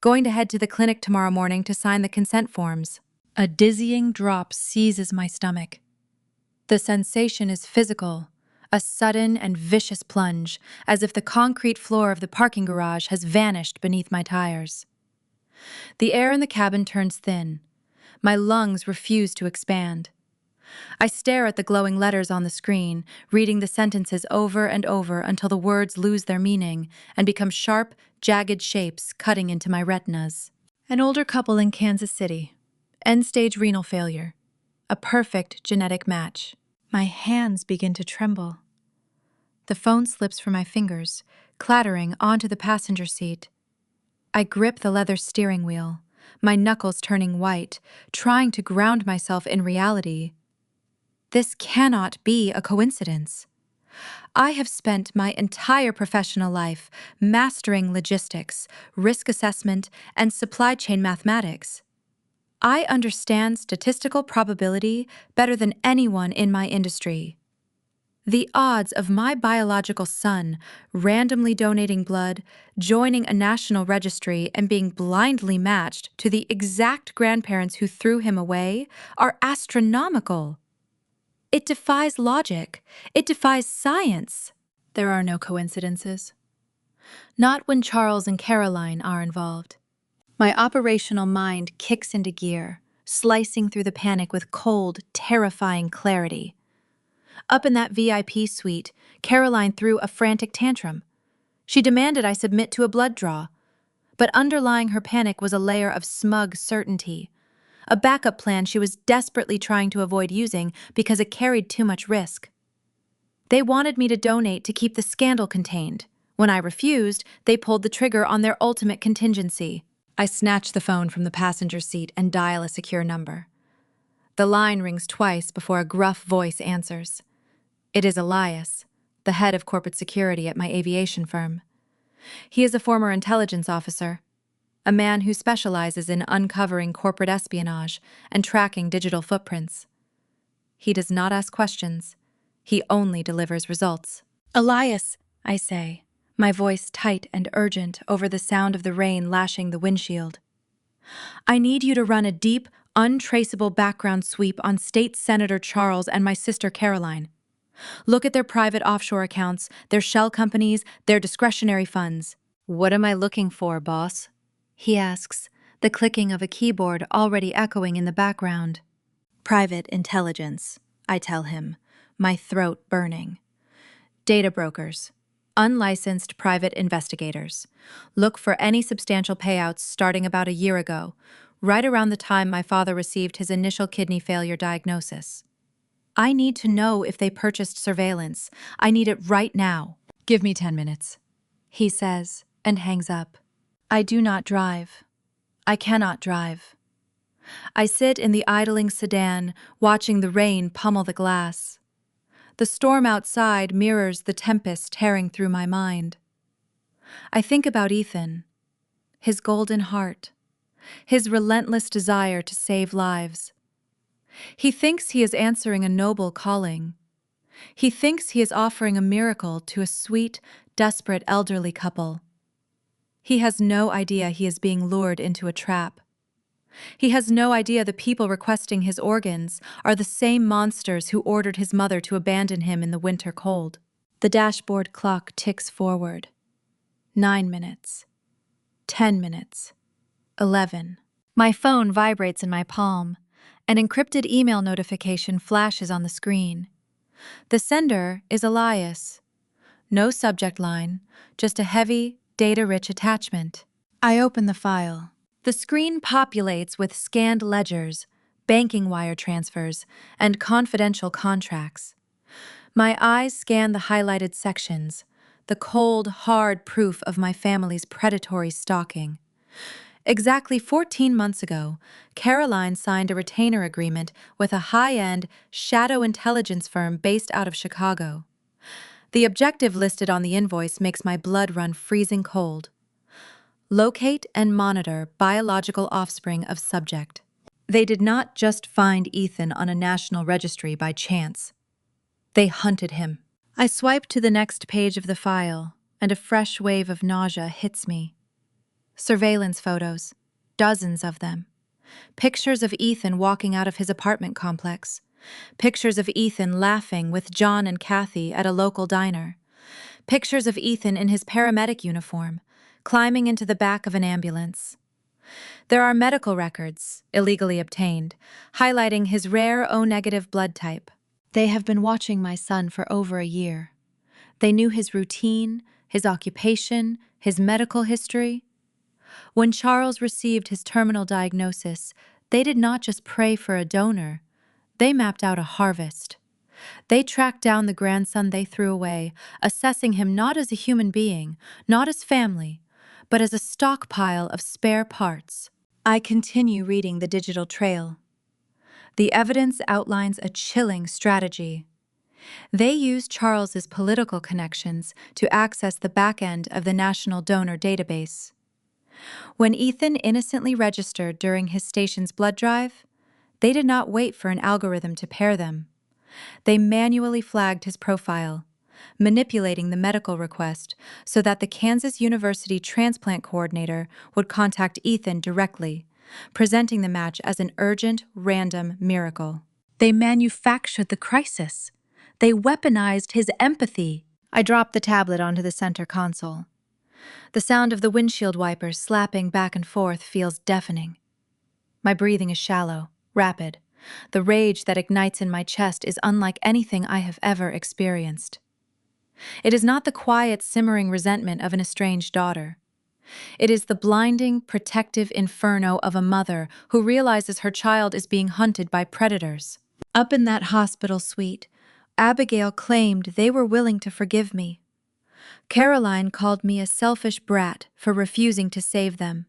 Going to head to the clinic tomorrow morning to sign the consent forms." A dizzying drop seizes my stomach. The sensation is physical, a sudden and vicious plunge, as if the concrete floor of the parking garage has vanished beneath my tires. The air in the cabin turns thin. My lungs refuse to expand. I stare at the glowing letters on the screen, reading the sentences over and over until the words lose their meaning and become sharp, jagged shapes cutting into my retinas. An older couple in Kansas City. End-stage renal failure. A perfect genetic match. My hands begin to tremble. The phone slips from my fingers, clattering onto the passenger seat. I grip the leather steering wheel, my knuckles turning white, trying to ground myself in reality. This cannot be a coincidence. I have spent my entire professional life mastering logistics, risk assessment, and supply chain mathematics. I understand statistical probability better than anyone in my industry. The odds of my biological son randomly donating blood, joining a national registry, and being blindly matched to the exact grandparents who threw him away are astronomical. It defies logic. It defies science. There are no coincidences. Not when Charles and Caroline are involved. My operational mind kicks into gear, slicing through the panic with cold, terrifying clarity. Up in that VIP suite, Caroline threw a frantic tantrum. She demanded I submit to a blood draw. But underlying her panic was a layer of smug certainty. A backup plan she was desperately trying to avoid using because it carried too much risk. They wanted me to donate to keep the scandal contained. When I refused, they pulled the trigger on their ultimate contingency. I snatch the phone from the passenger seat and dial a secure number. The line rings twice before a gruff voice answers. It is Elias, the head of corporate security at my aviation firm. He is a former intelligence officer, a man who specializes in uncovering corporate espionage and tracking digital footprints. He does not ask questions. He only delivers results. "Elias," I say, my voice tight and urgent over the sound of the rain lashing the windshield. "I need you to run a deep, untraceable background sweep on State Senator Charles and my sister Caroline. Look at their private offshore accounts, their shell companies, their discretionary funds." "What am I looking for, boss?" he asks, the clicking of a keyboard already echoing in the background. "Private intelligence," I tell him, my throat burning. "Data brokers. Unlicensed private investigators. Look for any substantial payouts starting about a year ago, right around the time my father received his initial kidney failure diagnosis. I need to know if they purchased surveillance. I need it right now." "Give me 10 minutes," he says, and hangs up. I do not drive. I cannot drive. I sit in the idling sedan, watching the rain pummel the glass. The storm outside mirrors the tempest tearing through my mind. I think about Ethan, his golden heart, his relentless desire to save lives. He thinks he is answering a noble calling. He thinks he is offering a miracle to a sweet, desperate elderly couple. He has no idea he is being lured into a trap. He has no idea the people requesting his organs are the same monsters who ordered his mother to abandon him in the winter cold. The dashboard clock ticks forward. 9 minutes. 10 minutes. 11. My phone vibrates in my palm. An encrypted email notification flashes on the screen. The sender is Elias. No subject line, just a heavy, data-rich attachment. I open the file. The screen populates with scanned ledgers, banking wire transfers, and confidential contracts. My eyes scan the highlighted sections, the cold, hard proof of my family's predatory stalking. Exactly 14 months ago, Caroline signed a retainer agreement with a high-end shadow intelligence firm based out of Chicago. The objective listed on the invoice makes my blood run freezing cold. Locate and monitor biological offspring of subject. They did not just find Ethan on a national registry by chance. They hunted him. I swipe to the next page of the file, and a fresh wave of nausea hits me. Surveillance photos, dozens of them. Pictures of Ethan walking out of his apartment complex. Pictures of Ethan laughing with John and Kathy at a local diner. Pictures of Ethan in his paramedic uniform, climbing into the back of an ambulance. There are medical records, illegally obtained, highlighting his rare O-negative blood type. They have been watching my son for over a year. They knew his routine, his occupation, his medical history. When Charles received his terminal diagnosis, they did not just pray for a donor. They mapped out a harvest. They tracked down the grandson they threw away, assessing him not as a human being, not as family, but as a stockpile of spare parts. I continue reading the digital trail. The evidence outlines a chilling strategy. They used Charles's political connections to access the back end of the National Donor Database. When Ethan innocently registered during his station's blood drive, they did not wait for an algorithm to pair them. They manually flagged his profile, manipulating the medical request so that the Kansas University transplant coordinator would contact Ethan directly, presenting the match as an urgent, random miracle. They manufactured the crisis. They weaponized his empathy. I dropped the tablet onto the center console. The sound of the windshield wipers slapping back and forth feels deafening. My breathing is shallow, rapid. The rage that ignites in my chest is unlike anything I have ever experienced. It is not the quiet, simmering resentment of an estranged daughter. It is the blinding, protective inferno of a mother who realizes her child is being hunted by predators. Up in that hospital suite, Abigail claimed they were willing to forgive me. Caroline called me a selfish brat for refusing to save them,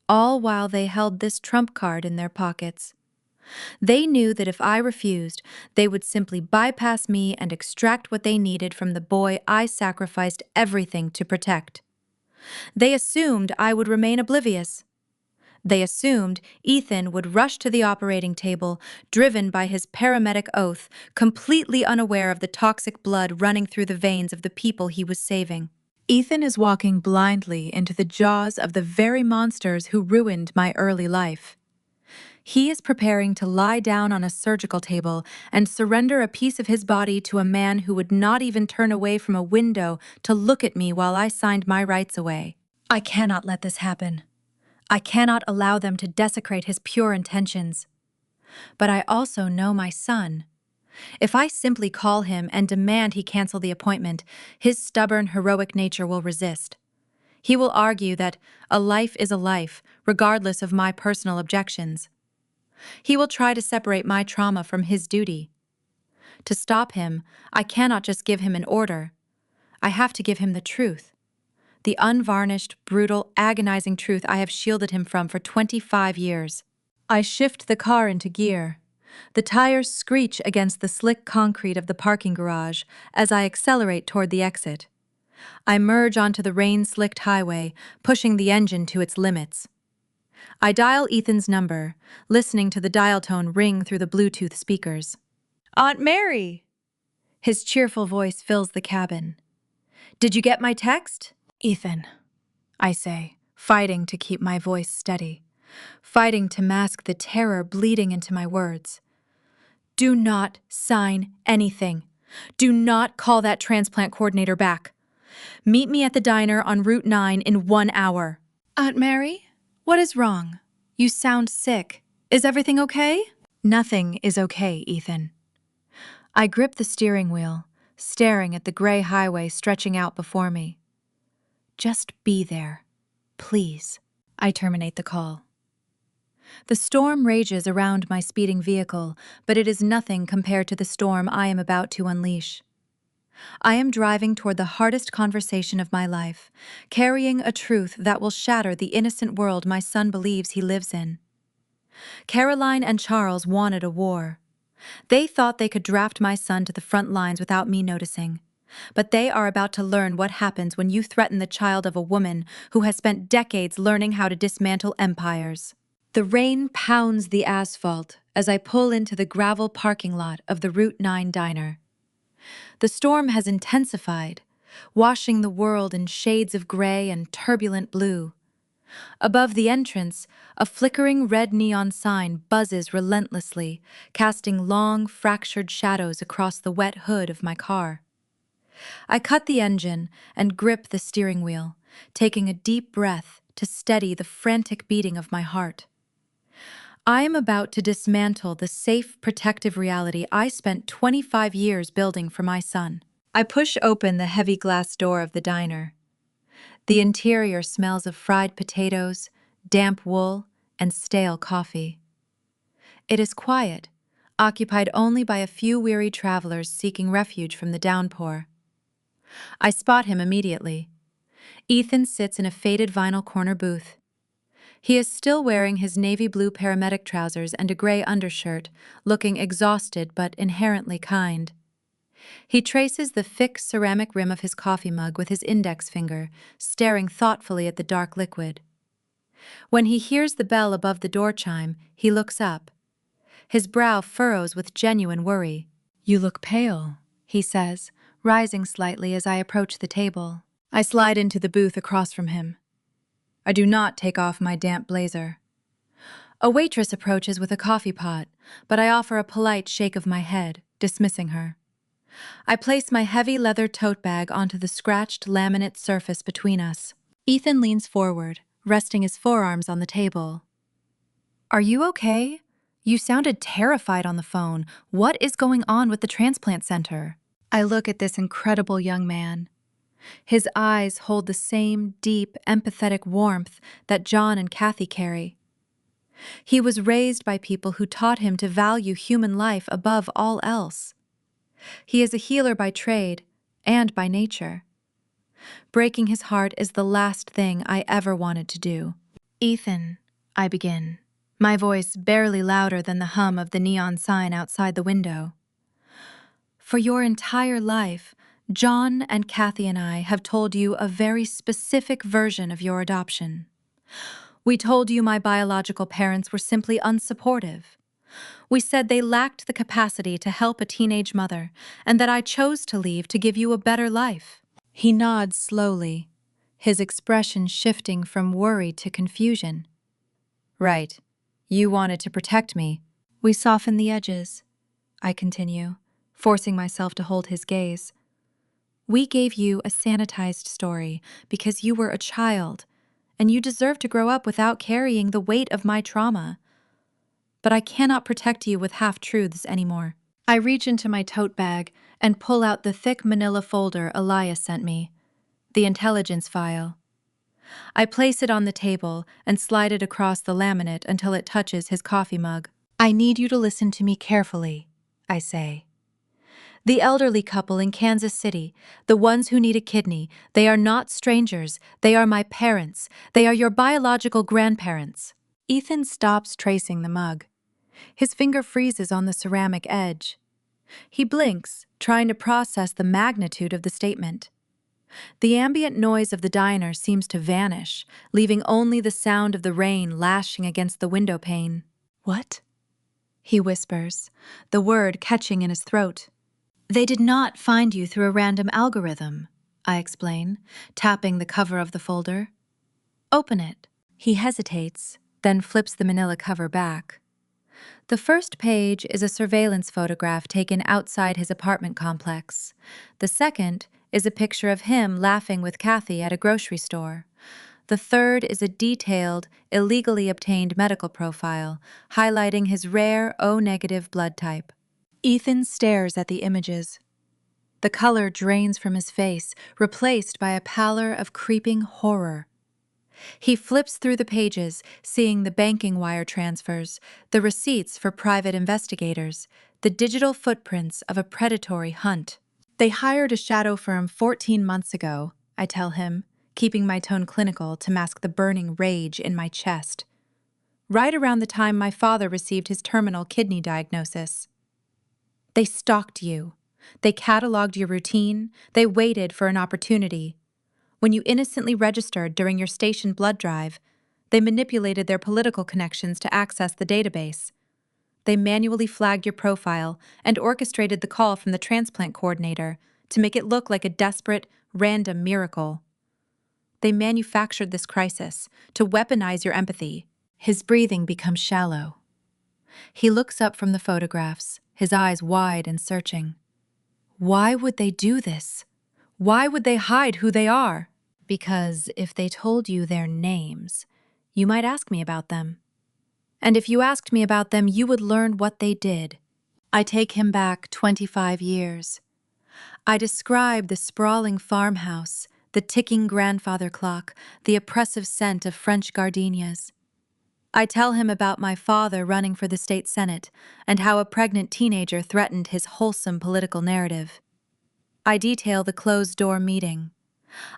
all while they held this trump card in their pockets. They knew that if I refused, they would simply bypass me and extract what they needed from the boy I sacrificed everything to protect. They assumed I would remain oblivious. They assumed Ethan would rush to the operating table, driven by his paramedic oath, completely unaware of the toxic blood running through the veins of the people he was saving. Ethan is walking blindly into the jaws of the very monsters who ruined my early life. He is preparing to lie down on a surgical table and surrender a piece of his body to a man who would not even turn away from a window to look at me while I signed my rights away. I cannot let this happen. I cannot allow them to desecrate his pure intentions. But I also know my son. If I simply call him and demand he cancel the appointment, his stubborn, heroic nature will resist. He will argue that a life is a life, regardless of my personal objections. He will try to separate my trauma from his duty. To stop him, I cannot just give him an order. I have to give him the truth. The unvarnished, brutal, agonizing truth I have shielded him from for 25 years. I shift the car into gear. The tires screech against the slick concrete of the parking garage as I accelerate toward the exit. I merge onto the rain-slicked highway, pushing the engine to its limits. I dial Ethan's number, listening to the dial tone ring through the Bluetooth speakers. Aunt Mary! His cheerful voice fills the cabin. Did you get my text? Ethan, I say, fighting to keep my voice steady, fighting to mask the terror bleeding into my words. Do not sign anything. Do not call that transplant coordinator back. Meet me at the diner on Route 9 in 1 hour. Aunt Mary, what is wrong? You sound sick. Is everything okay? Nothing is okay, Ethan. I grip the steering wheel, staring at the gray highway stretching out before me. Just be there, please. I terminate the call. The storm rages around my speeding vehicle, but it is nothing compared to the storm I am about to unleash. I am driving toward the hardest conversation of my life, carrying a truth that will shatter the innocent world my son believes he lives in. Caroline and Charles wanted a war. They thought they could draft my son to the front lines without me noticing. But they are about to learn what happens when you threaten the child of a woman who has spent decades learning how to dismantle empires. The rain pounds the asphalt as I pull into the gravel parking lot of the Route 9 diner. The storm has intensified, washing the world in shades of gray and turbulent blue. Above the entrance, a flickering red neon sign buzzes relentlessly, casting long, fractured shadows across the wet hood of my car. I cut the engine and grip the steering wheel, taking a deep breath to steady the frantic beating of my heart. I am about to dismantle the safe, protective reality I spent 25 years building for my son. I push open the heavy glass door of the diner. The interior smells of fried potatoes, damp wool, and stale coffee. It is quiet, occupied only by a few weary travelers seeking refuge from the downpour. I spot him immediately. Ethan sits in a faded vinyl corner booth. He is still wearing his navy blue paramedic trousers and a gray undershirt, looking exhausted but inherently kind. He traces the thick ceramic rim of his coffee mug with his index finger, staring thoughtfully at the dark liquid. When he hears the bell above the door chime, he looks up. His brow furrows with genuine worry. "You look pale," he says, rising slightly as I approach the table. I slide into the booth across from him. I do not take off my damp blazer. A waitress approaches with a coffee pot, but I offer a polite shake of my head, dismissing her. I place my heavy leather tote bag onto the scratched laminate surface between us. Ethan leans forward, resting his forearms on the table. "Are you okay? You sounded terrified on the phone. What is going on with the transplant center?" I look at this incredible young man. His eyes hold the same deep, empathetic warmth that John and Kathy carry. He was raised by people who taught him to value human life above all else. He is a healer by trade and by nature. Breaking his heart is the last thing I ever wanted to do. "Ethan," I begin, my voice barely louder than the hum of the neon sign outside the window. "For your entire life, John and Kathy and I have told you a very specific version of your adoption. We told you my biological parents were simply unsupportive. We said they lacked the capacity to help a teenage mother, and that I chose to leave to give you a better life." He nods slowly, his expression shifting from worry to confusion. "Right. You wanted to protect me." "We soften the edges," I continue, forcing myself to hold his gaze. "We gave you a sanitized story because you were a child, and you deserve to grow up without carrying the weight of my trauma. But I cannot protect you with half-truths anymore." I reach into my tote bag and pull out the thick manila folder Elias sent me, the intelligence file. I place it on the table and slide it across the laminate until it touches his coffee mug. "I need you to listen to me carefully," I say. "The elderly couple in Kansas City, the ones who need a kidney, they are not strangers. They are my parents. They are your biological grandparents." Ethan stops tracing the mug. His finger freezes on the ceramic edge. He blinks, trying to process the magnitude of the statement. The ambient noise of the diner seems to vanish, leaving only the sound of the rain lashing against the window pane. "What?" he whispers, the word catching in his throat. "They did not find you through a random algorithm," I explain, tapping the cover of the folder. "Open it." He hesitates, then flips the manila cover back. The first page is a surveillance photograph taken outside his apartment complex. The second is a picture of him laughing with Kathy at a grocery store. The third is a detailed, illegally obtained medical profile, highlighting his rare O-negative blood type. Ethan stares at the images. The color drains from his face, replaced by a pallor of creeping horror. He flips through the pages, seeing the banking wire transfers, the receipts for private investigators, the digital footprints of a predatory hunt. "They hired a shadow firm 14 months ago," I tell him, keeping my tone clinical to mask the burning rage in my chest. "Right around the time my father received his terminal kidney diagnosis. They stalked you. They cataloged your routine. They waited for an opportunity. When you innocently registered during your station blood drive, they manipulated their political connections to access the database. They manually flagged your profile and orchestrated the call from the transplant coordinator to make it look like a desperate, random miracle. They manufactured this crisis to weaponize your empathy." His breathing becomes shallow. He looks up from the photographs, his eyes wide and searching. "Why would they do this? Why would they hide who they are?" "Because if they told you their names, you might ask me about them. And if you asked me about them, you would learn what they did." I take him back 25 years. I describe the sprawling farmhouse, the ticking grandfather clock, the oppressive scent of French gardenias. I tell him about my father running for the state senate and how a pregnant teenager threatened his wholesome political narrative. I detail the closed-door meeting.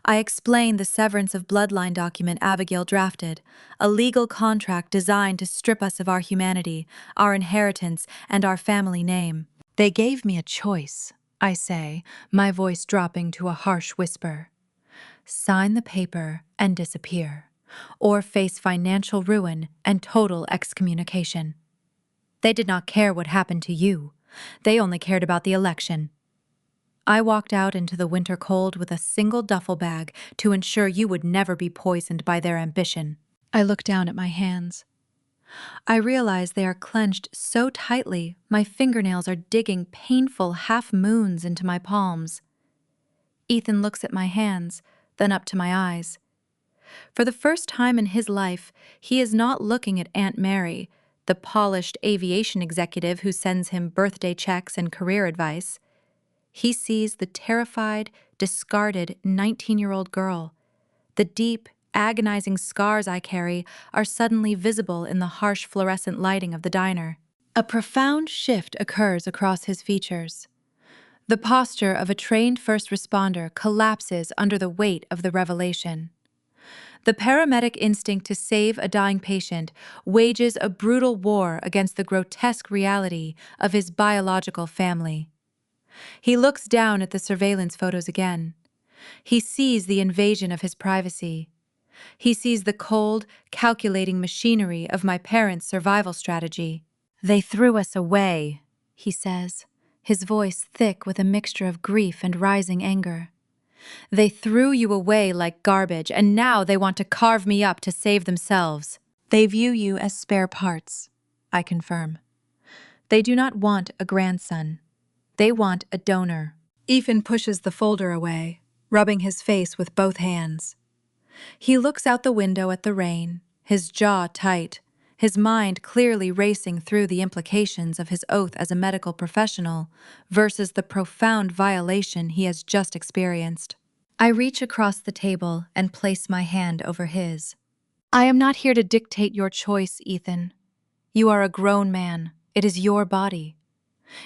I explain the severance of bloodline document Abigail drafted, a legal contract designed to strip us of our humanity, our inheritance, and our family name. "They gave me a choice," I say, my voice dropping to a harsh whisper. "Sign the paper and disappear, or face financial ruin and total excommunication. They did not care what happened to you. They only cared about the election. I walked out into the winter cold with a single duffel bag to ensure you would never be poisoned by their ambition." I look down at my hands. I realize they are clenched so tightly my fingernails are digging painful half-moons into my palms. Ethan looks at my hands, then up to my eyes. For the first time in his life, he is not looking at Aunt Mary, the polished aviation executive who sends him birthday checks and career advice. He sees the terrified, discarded 19-year-old girl. The deep, agonizing scars I carry are suddenly visible in the harsh fluorescent lighting of the diner. A profound shift occurs across his features. The posture of a trained first responder collapses under the weight of the revelation. The paramedic instinct to save a dying patient wages a brutal war against the grotesque reality of his biological family. He looks down at the surveillance photos again. He sees the invasion of his privacy. He sees the cold, calculating machinery of my parents' survival strategy. "They threw us away," he says, his voice thick with a mixture of grief and rising anger. "They threw you away like garbage, and now they want to carve me up to save themselves." "They view you as spare parts," I confirm. "They do not want a grandson. They want a donor." Ethan pushes the folder away, rubbing his face with both hands. He looks out the window at the rain, his jaw tight, his mind clearly racing through the implications of his oath as a medical professional versus the profound violation he has just experienced. I reach across the table and place my hand over his. "I am not here to dictate your choice, Ethan. You are a grown man. It is your body.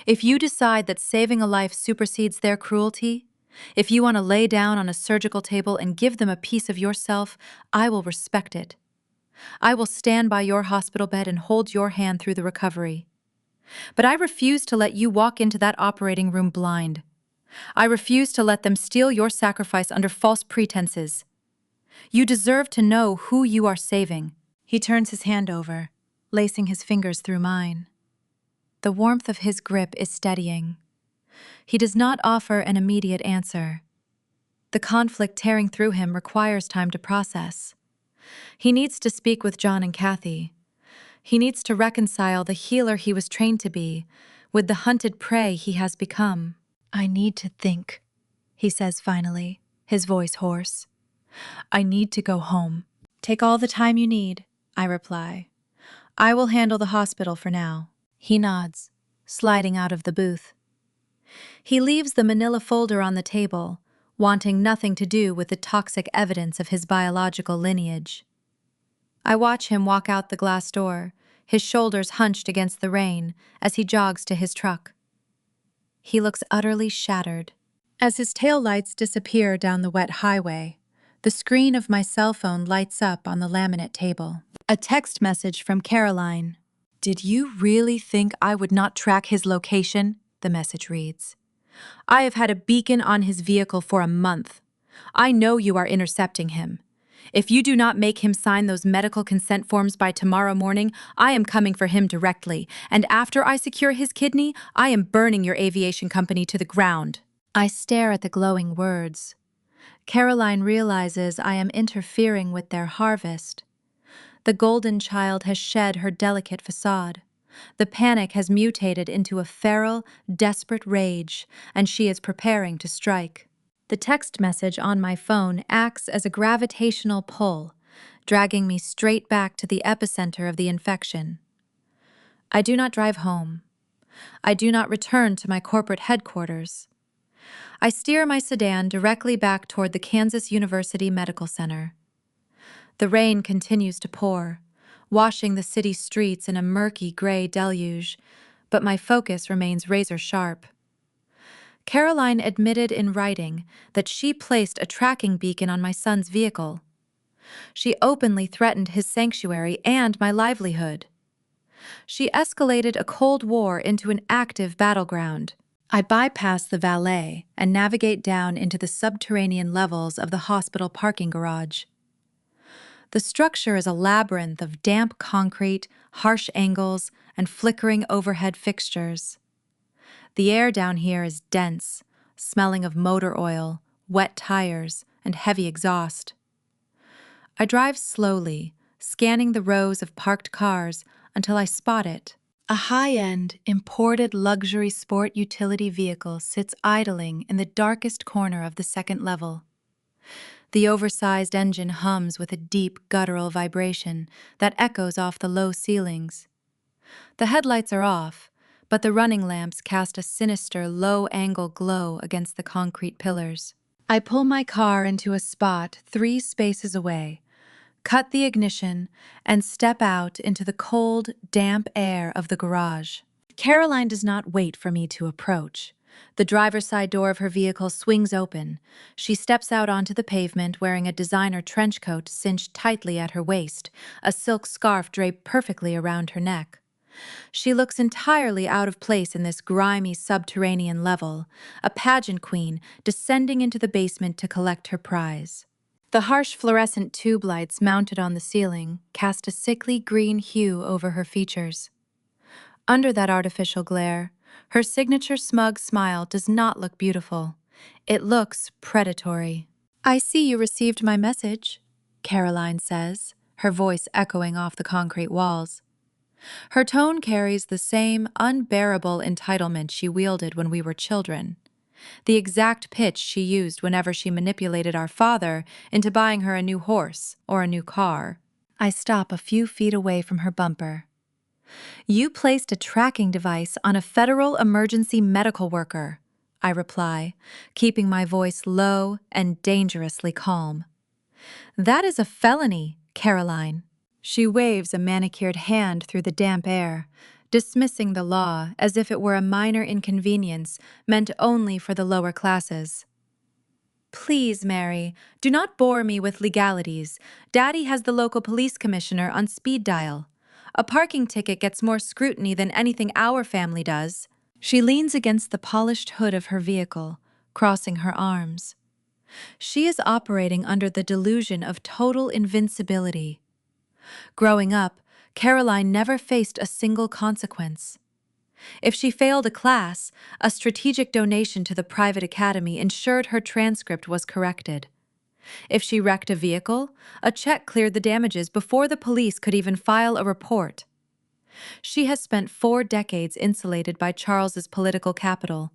If you decide that saving a life supersedes their cruelty, if you want to lay down on a surgical table and give them a piece of yourself, I will respect it. I will stand by your hospital bed and hold your hand through the recovery. But I refuse to let you walk into that operating room blind. I refuse to let them steal your sacrifice under false pretenses. You deserve to know who you are saving. He turns his hand over, lacing his fingers through mine. The warmth of his grip is steadying. He does not offer an immediate answer. The conflict tearing through him requires time to process. He needs to speak with John and Kathy. He needs to reconcile the healer he was trained to be with the hunted prey he has become. I need to think, he says finally, his voice hoarse. I need to go home. Take all the time you need, I reply. I will handle the hospital for now. He nods, sliding out of the booth. He leaves the manila folder on the table, wanting nothing to do with the toxic evidence of his biological lineage. I watch him walk out the glass door, his shoulders hunched against the rain as he jogs to his truck. He looks utterly shattered. As his taillights disappear down the wet highway, the screen of my cell phone lights up on the laminate table. A text message from Caroline. Did you really think I would not track his location? The message reads. I have had a beacon on his vehicle for a month. I know you are intercepting him. If you do not make him sign those medical consent forms by tomorrow morning, I am coming for him directly, and after I secure his kidney, I am burning your aviation company to the ground. I stare at the glowing words. Caroline realizes I am interfering with their harvest. The golden child has shed her delicate facade. The panic has mutated into a feral, desperate rage, and she is preparing to strike. The text message on my phone acts as a gravitational pull, dragging me straight back to the epicenter of the infection. I do not drive home. I do not return to my corporate headquarters. I steer my sedan directly back toward the Kansas University Medical Center. The rain continues to pour, washing the city streets in a murky gray deluge, but my focus remains razor sharp. Caroline admitted in writing that she placed a tracking beacon on my son's vehicle. She openly threatened his sanctuary and my livelihood. She escalated a cold war into an active battleground. I bypass the valet and navigate down into the subterranean levels of the hospital parking garage. The structure is a labyrinth of damp concrete, harsh angles, and flickering overhead fixtures. The air down here is dense, smelling of motor oil, wet tires, and heavy exhaust. I drive slowly, scanning the rows of parked cars until I spot it. A high-end, imported luxury sport utility vehicle sits idling in the darkest corner of the second level. The oversized engine hums with a deep, guttural vibration that echoes off the low ceilings. The headlights are off, but the running lamps cast a sinister, low-angle glow against the concrete pillars. I pull my car into a spot 3 spaces away, cut the ignition, and step out into the cold, damp air of the garage. Caroline does not wait for me to approach. The driver's side door of her vehicle swings open. She steps out onto the pavement wearing a designer trench coat cinched tightly at her waist, a silk scarf draped perfectly around her neck. She looks entirely out of place in this grimy subterranean level, a pageant queen descending into the basement to collect her prize. The harsh fluorescent tube lights mounted on the ceiling cast a sickly green hue over her features. Under that artificial glare, her signature smug smile does not look beautiful. It looks predatory. I see you received my message, Caroline says, her voice echoing off the concrete walls. Her tone carries the same unbearable entitlement she wielded when we were children, the exact pitch she used whenever she manipulated our father into buying her a new horse or a new car. I stop a few feet away from her bumper. You placed a tracking device on a federal emergency medical worker, I reply, keeping my voice low and dangerously calm. That is a felony, Caroline. She waves a manicured hand through the damp air, dismissing the law as if it were a minor inconvenience meant only for the lower classes. Please, Mary, do not bore me with legalities. Daddy has the local police commissioner on speed dial. A parking ticket gets more scrutiny than anything our family does. She leans against the polished hood of her vehicle, crossing her arms. She is operating under the delusion of total invincibility. Growing up, Caroline never faced a single consequence. If she failed a class, a strategic donation to the private academy ensured her transcript was corrected. If she wrecked a vehicle, a check cleared the damages before the police could even file a report. She has spent 4 decades insulated by Charles's political capital,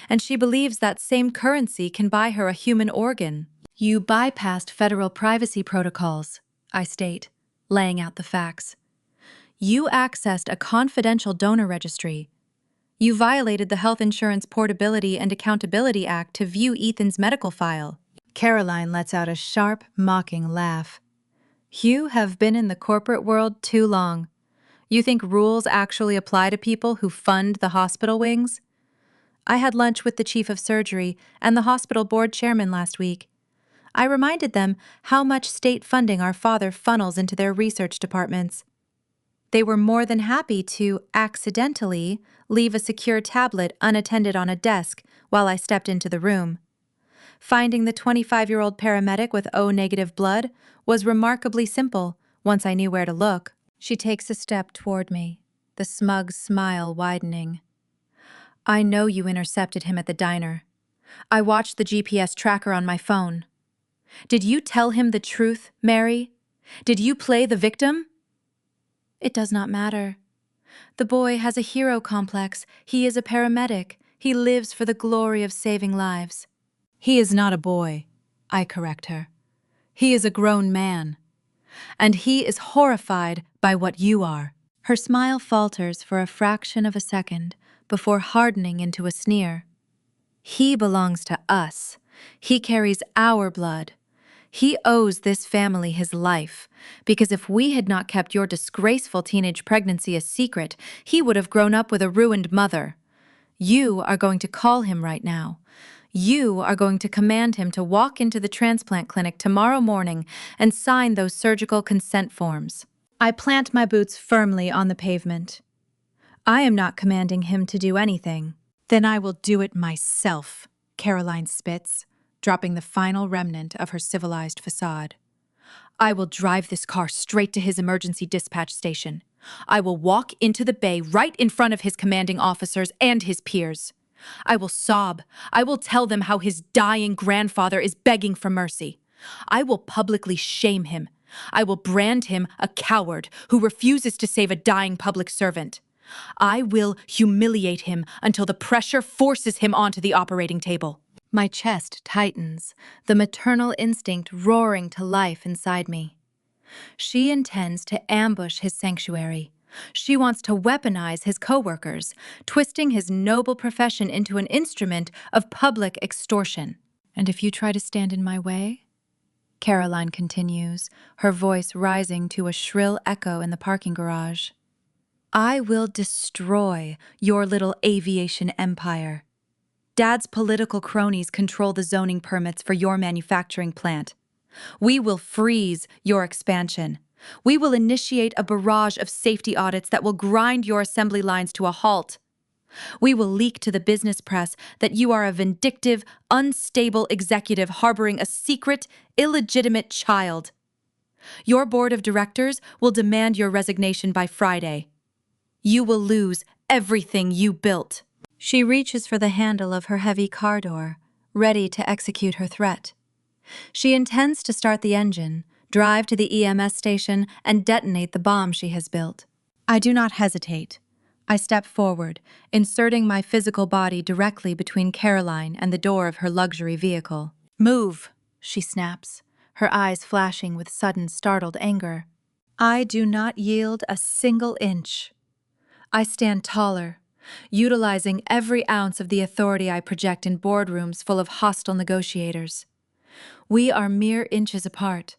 and she believes that same currency can buy her a human organ. You bypassed federal privacy protocols, I state, laying out the facts. You accessed a confidential donor registry. You violated the Health Insurance Portability and Accountability Act to view Ethan's medical file. Caroline lets out a sharp, mocking laugh. You have been in the corporate world too long. You think rules actually apply to people who fund the hospital wings? I had lunch with the chief of surgery and the hospital board chairman last week. I reminded them how much state funding our father funnels into their research departments. They were more than happy to accidentally leave a secure tablet unattended on a desk while I stepped into the room. Finding the 25-year-old paramedic with O-negative blood was remarkably simple once I knew where to look. She takes a step toward me, the smug smile widening. I know you intercepted him at the diner. I watched the GPS tracker on my phone. Did you tell him the truth, Mary? Did you play the victim? It does not matter. The boy has a hero complex. He is a paramedic. He lives for the glory of saving lives. He is not a boy, I correct her. He is a grown man. And he is horrified by what you are. Her smile falters for a fraction of a second before hardening into a sneer. He belongs to us. He carries our blood. He owes this family his life, because if we had not kept your disgraceful teenage pregnancy a secret, he would have grown up with a ruined mother. You are going to call him right now. You are going to command him to walk into the transplant clinic tomorrow morning and sign those surgical consent forms. I plant my boots firmly on the pavement. I am not commanding him to do anything. Then I will do it myself, Caroline spits, dropping the final remnant of her civilized facade. I will drive this car straight to his emergency dispatch station. I will walk into the bay right in front of his commanding officers and his peers. I will sob. I will tell them how his dying grandfather is begging for mercy. I will publicly shame him. I will brand him a coward who refuses to save a dying public servant. I will humiliate him until the pressure forces him onto the operating table. My chest tightens, the maternal instinct roaring to life inside me. She intends to ambush his sanctuary. She wants to weaponize his coworkers, twisting his noble profession into an instrument of public extortion. And if you try to stand in my way, Caroline continues, her voice rising to a shrill echo in the parking garage, I will destroy your little aviation empire. Dad's political cronies control the zoning permits for your manufacturing plant. We will freeze your expansion. We will initiate a barrage of safety audits that will grind your assembly lines to a halt. We will leak to the business press that you are a vindictive, unstable executive harboring a secret, illegitimate child. Your board of directors will demand your resignation by Friday. You will lose everything you built. She reaches for the handle of her heavy car door, ready to execute her threat. She intends to start the engine, drive to the EMS station, and detonate the bomb she has built. I do not hesitate. I step forward, inserting my physical body directly between Caroline and the door of her luxury vehicle. Move, she snaps, her eyes flashing with sudden startled anger. I do not yield a single inch. I stand taller, utilizing every ounce of the authority I project in boardrooms full of hostile negotiators. We are mere inches apart.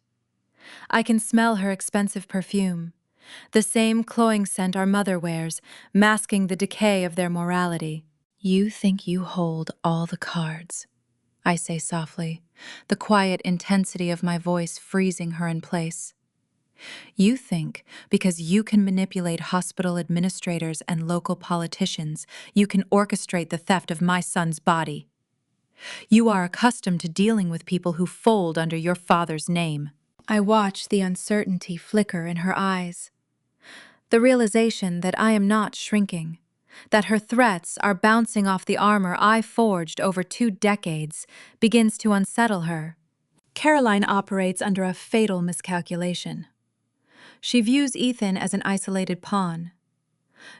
I can smell her expensive perfume, the same cloying scent our mother wears, masking the decay of their morality. You think you hold all the cards, I say softly, the quiet intensity of my voice freezing her in place. You think because you can manipulate hospital administrators and local politicians, you can orchestrate the theft of my son's body. You are accustomed to dealing with people who fold under your father's name. I watch the uncertainty flicker in her eyes. The realization that I am not shrinking, that her threats are bouncing off the armor I forged over 2 decades, begins to unsettle her. Caroline operates under a fatal miscalculation. She views Ethan as an isolated pawn.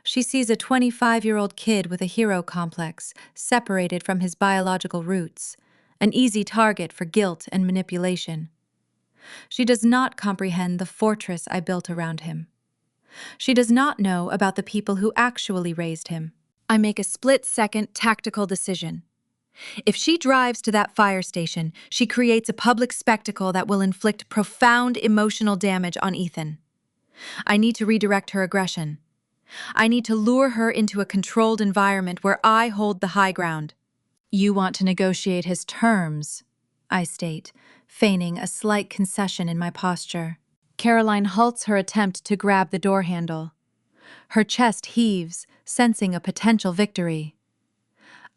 She sees a 25-year-old kid with a hero complex, separated from his biological roots, an easy target for guilt and manipulation. She does not comprehend the fortress I built around him. She does not know about the people who actually raised him. I make a split-second tactical decision. If she drives to that fire station, she creates a public spectacle that will inflict profound emotional damage on Ethan. I need to redirect her aggression. I need to lure her into a controlled environment where I hold the high ground. You want to negotiate his terms, I state, feigning a slight concession in my posture. Caroline halts her attempt to grab the door handle. Her chest heaves, sensing a potential victory.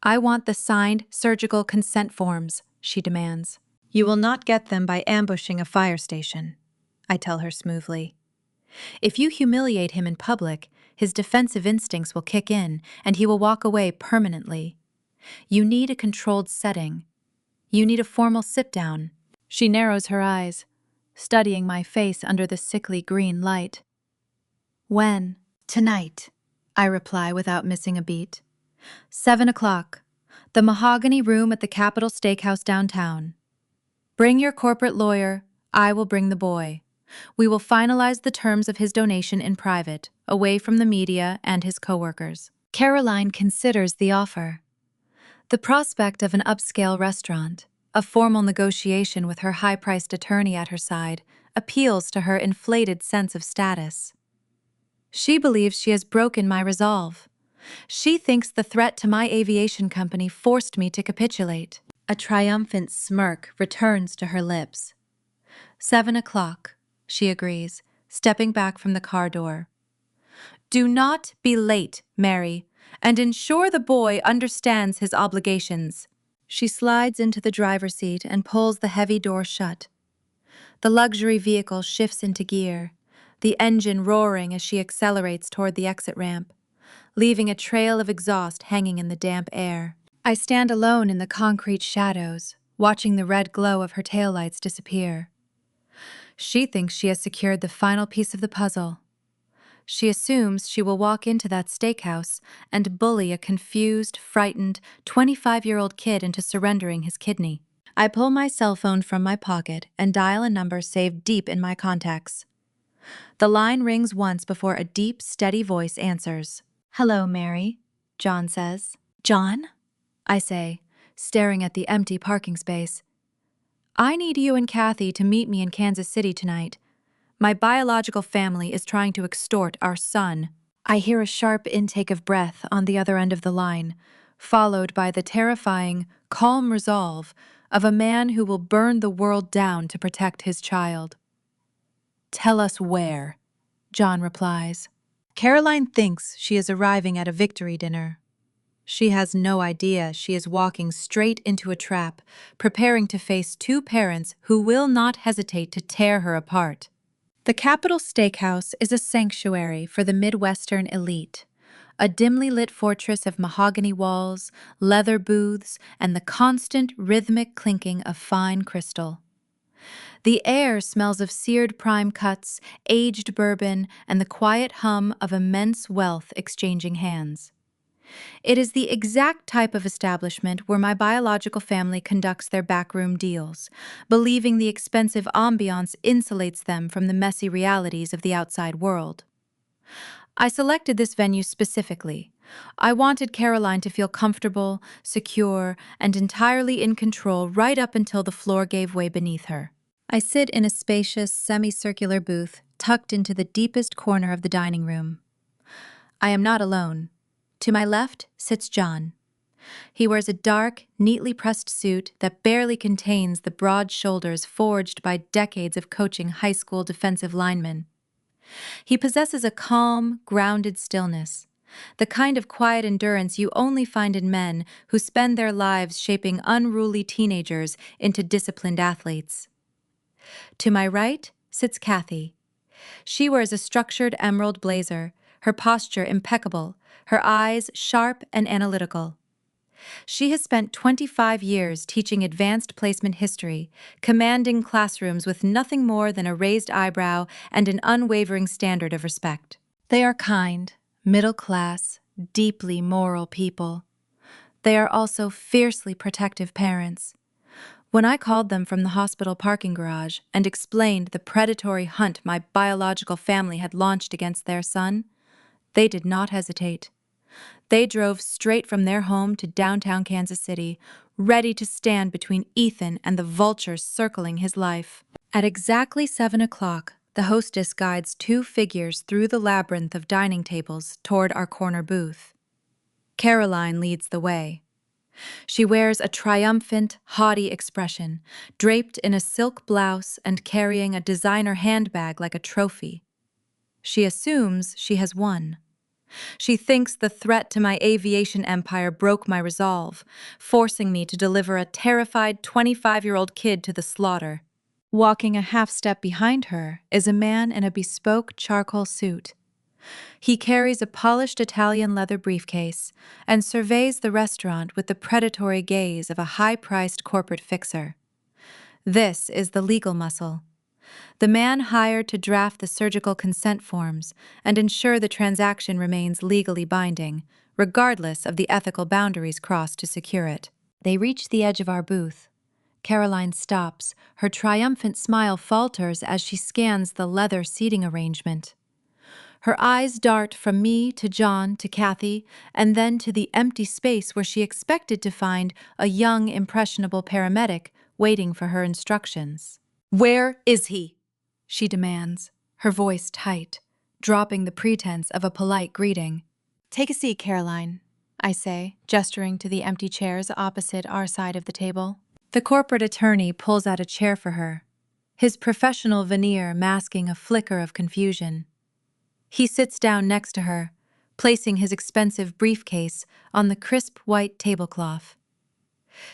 I want the signed surgical consent forms, she demands. You will not get them by ambushing a fire station, I tell her smoothly. If you humiliate him in public, his defensive instincts will kick in and he will walk away permanently. You need a controlled setting. You need a formal sit-down. She narrows her eyes, studying my face under the sickly green light. When? Tonight, I reply without missing a beat. 7 o'clock. The mahogany room at the Capitol Steakhouse downtown. Bring your corporate lawyer. I will bring the boy. We will finalize the terms of his donation in private, away from the media and his coworkers. Caroline considers the offer. The prospect of an upscale restaurant, a formal negotiation with her high-priced attorney at her side, appeals to her inflated sense of status. She believes she has broken my resolve. She thinks the threat to my aviation company forced me to capitulate. A triumphant smirk returns to her lips. 7 o'clock, she agrees, stepping back from the car door. Do not be late, Mary, and ensure the boy understands his obligations. She slides into the driver's seat and pulls the heavy door shut. The luxury vehicle shifts into gear, the engine roaring as she accelerates toward the exit ramp, leaving a trail of exhaust hanging in the damp air. I stand alone in the concrete shadows, watching the red glow of her taillights disappear. She thinks she has secured the final piece of the puzzle. She assumes she will walk into that steakhouse and bully a confused, frightened, 25-year-old kid into surrendering his kidney. I pull my cell phone from my pocket and dial a number saved deep in my contacts. The line rings once before a deep, steady voice answers. Hello, Mary, John says. John? I say, staring at the empty parking space. I need you and Kathy to meet me in Kansas City tonight. My biological family is trying to extort our son. I hear a sharp intake of breath on the other end of the line, followed by the terrifying, calm resolve of a man who will burn the world down to protect his child. Tell us where, John replies. Caroline thinks she is arriving at a victory dinner. She has no idea she is walking straight into a trap, preparing to face 2 parents who will not hesitate to tear her apart. The Capitol Steakhouse is a sanctuary for the Midwestern elite, a dimly lit fortress of mahogany walls, leather booths, and the constant rhythmic clinking of fine crystal. The air smells of seared prime cuts, aged bourbon, and the quiet hum of immense wealth exchanging hands. It is the exact type of establishment where my biological family conducts their backroom deals, believing the expensive ambiance insulates them from the messy realities of the outside world. I selected this venue specifically. I wanted Caroline to feel comfortable, secure, and entirely in control right up until the floor gave way beneath her. I sit in a spacious, semicircular booth tucked into the deepest corner of the dining room. I am not alone. To my left sits John. He wears a dark, neatly pressed suit that barely contains the broad shoulders forged by decades of coaching high school defensive linemen. He possesses a calm, grounded stillness, the kind of quiet endurance you only find in men who spend their lives shaping unruly teenagers into disciplined athletes. To my right sits Kathy. She wears a structured emerald blazer, her posture impeccable, her eyes sharp and analytical. She has spent 25 years teaching advanced placement history, commanding classrooms with nothing more than a raised eyebrow and an unwavering standard of respect. They are kind, middle-class, deeply moral people. They are also fiercely protective parents. When I called them from the hospital parking garage and explained the predatory hunt my biological family had launched against their son, they did not hesitate. They drove straight from their home to downtown Kansas City, ready to stand between Ethan and the vultures circling his life. At exactly 7 o'clock, the hostess guides two figures through the labyrinth of dining tables toward our corner booth. Caroline leads the way. She wears a triumphant, haughty expression, draped in a silk blouse and carrying a designer handbag like a trophy. She assumes she has won. She thinks the threat to my aviation empire broke my resolve, forcing me to deliver a terrified 25-year-old kid to the slaughter. Walking a half step behind her is a man in a bespoke charcoal suit. He carries a polished Italian leather briefcase and surveys the restaurant with the predatory gaze of a high-priced corporate fixer. This is the legal muscle. The man hired to draft the surgical consent forms and ensure the transaction remains legally binding, regardless of the ethical boundaries crossed to secure it. They reach the edge of our booth. Caroline stops. Her triumphant smile falters as she scans the leather seating arrangement. Her eyes dart from me to John to Kathy, and then to the empty space where she expected to find a young, impressionable paramedic waiting for her instructions. "Where is he?" she demands, her voice tight, dropping the pretense of a polite greeting. "Take a seat, Caroline," I say, gesturing to the empty chairs opposite our side of the table. The corporate attorney pulls out a chair for her, his professional veneer masking a flicker of confusion. He sits down next to her, placing his expensive briefcase on the crisp white tablecloth.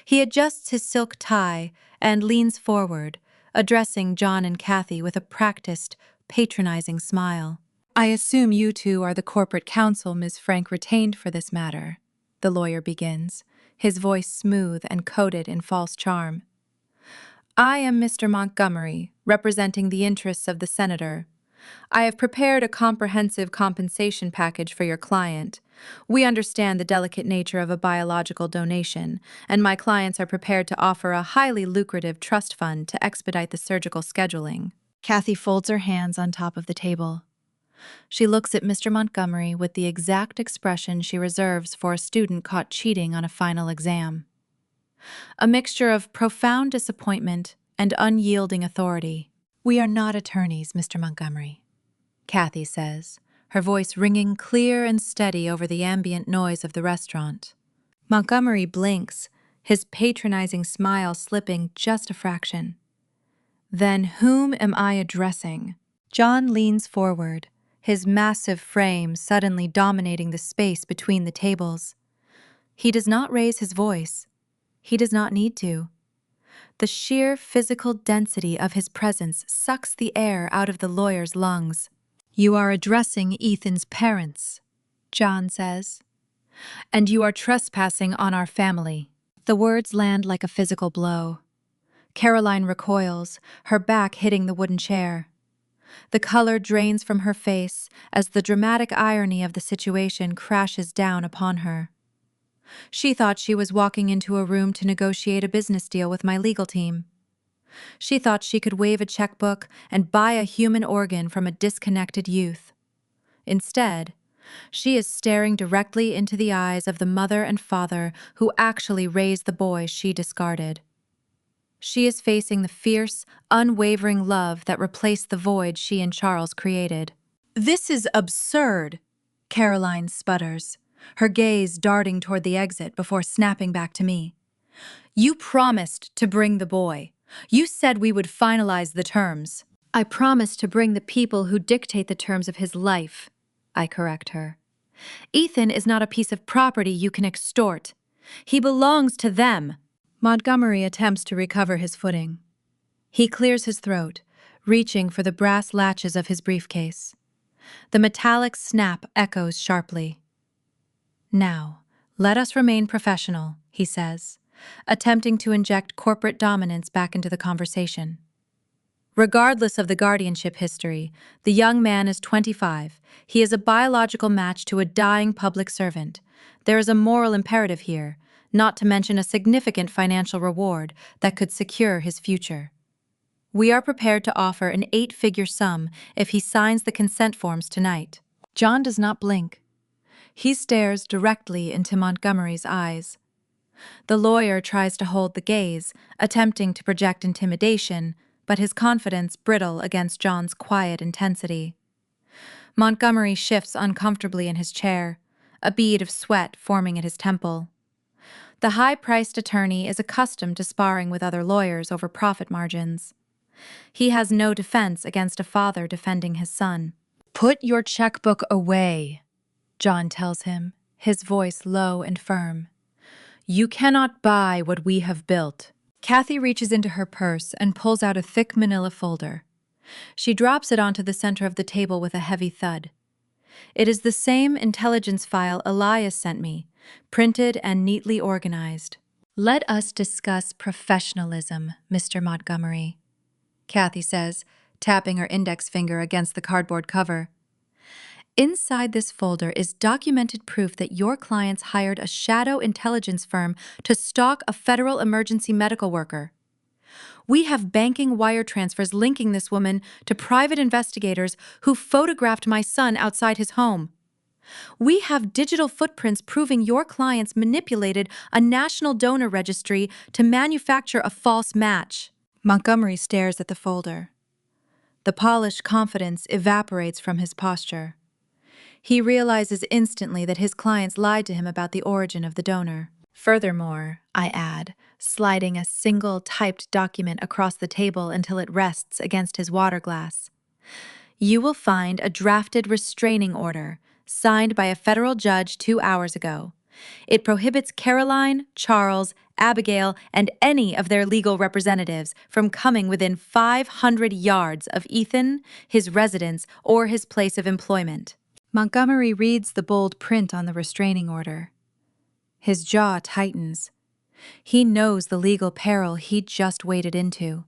He adjusts his silk tie and leans forward, addressing John and Kathy with a practiced, patronizing smile. "I assume you two are the corporate counsel Ms. Frank retained for this matter," the lawyer begins, his voice smooth and coated in false charm. "I am Mr. Montgomery, representing the interests of the senator. I have prepared a comprehensive compensation package for your client. We understand the delicate nature of a biological donation, and my clients are prepared to offer a highly lucrative trust fund to expedite the surgical scheduling." Kathy folds her hands on top of the table. She looks at Mr. Montgomery with the exact expression she reserves for a student caught cheating on a final exam. A mixture of profound disappointment and unyielding authority. "We are not attorneys, Mr. Montgomery," Kathy says, her voice ringing clear and steady over the ambient noise of the restaurant. Montgomery blinks, his patronizing smile slipping just a fraction. "Then whom am I addressing?" John leans forward, his massive frame suddenly dominating the space between the tables. He does not raise his voice. He does not need to. The sheer physical density of his presence sucks the air out of the lawyer's lungs. "You are addressing Ethan's parents," John says, "and you are trespassing on our family." The words land like a physical blow. Caroline recoils, her back hitting the wooden chair. The color drains from her face as the dramatic irony of the situation crashes down upon her. She thought she was walking into a room to negotiate a business deal with my legal team. She thought she could wave a checkbook and buy a human organ from a disconnected youth. Instead, she is staring directly into the eyes of the mother and father who actually raised the boy she discarded. She is facing the fierce, unwavering love that replaced the void she and Charles created. "This is absurd," Caroline sputters, her gaze darting toward the exit before snapping back to me. "You promised to bring the boy. You said we would finalize the terms." "I promised to bring the people who dictate the terms of his life," I correct her. Ethan is not a piece of property you can extort. He belongs to them. Montgomery attempts to recover his footing. He clears his throat, reaching for the brass latches of his briefcase. The metallic snap echoes sharply. Now, let us remain professional, he says, attempting to inject corporate dominance back into the conversation. Regardless of the guardianship history, the young man is 25. He is a biological match to a dying public servant. There is a moral imperative here, not to mention a significant financial reward that could secure his future. We are prepared to offer an 8-figure sum if he signs the consent forms tonight. John does not blink. He stares directly into Montgomery's eyes. The lawyer tries to hold the gaze, attempting to project intimidation, but his confidence brittle against John's quiet intensity. Montgomery shifts uncomfortably in his chair, a bead of sweat forming at his temple. The high-priced attorney is accustomed to sparring with other lawyers over profit margins. He has no defense against a father defending his son. "Put your checkbook away," John tells him, his voice low and firm. "You cannot buy what we have built." Kathy reaches into her purse and pulls out a thick manila folder. She drops it onto the center of the table with a heavy thud. It is the same intelligence file Elias sent me, printed and neatly organized. "Let us discuss professionalism, Mr. Montgomery," Kathy says, tapping her index finger against the cardboard cover. "Inside this folder is documented proof that your clients hired a shadow intelligence firm to stalk a federal emergency medical worker. We have banking wire transfers linking this woman to private investigators who photographed my son outside his home. We have digital footprints proving your clients manipulated a national donor registry to manufacture a false match." Montgomery stares at the folder. The polished confidence evaporates from his posture. He realizes instantly that his clients lied to him about the origin of the donor. "Furthermore," I add, sliding a single typed document across the table until it rests against his water glass, "you will find a drafted restraining order signed by a federal judge 2 hours ago. It prohibits Caroline, Charles, Abigail, and any of their legal representatives from coming within 500 yards of Ethan, his residence, or his place of employment." Montgomery reads the bold print on the restraining order. His jaw tightens. He knows the legal peril he'd just waded into.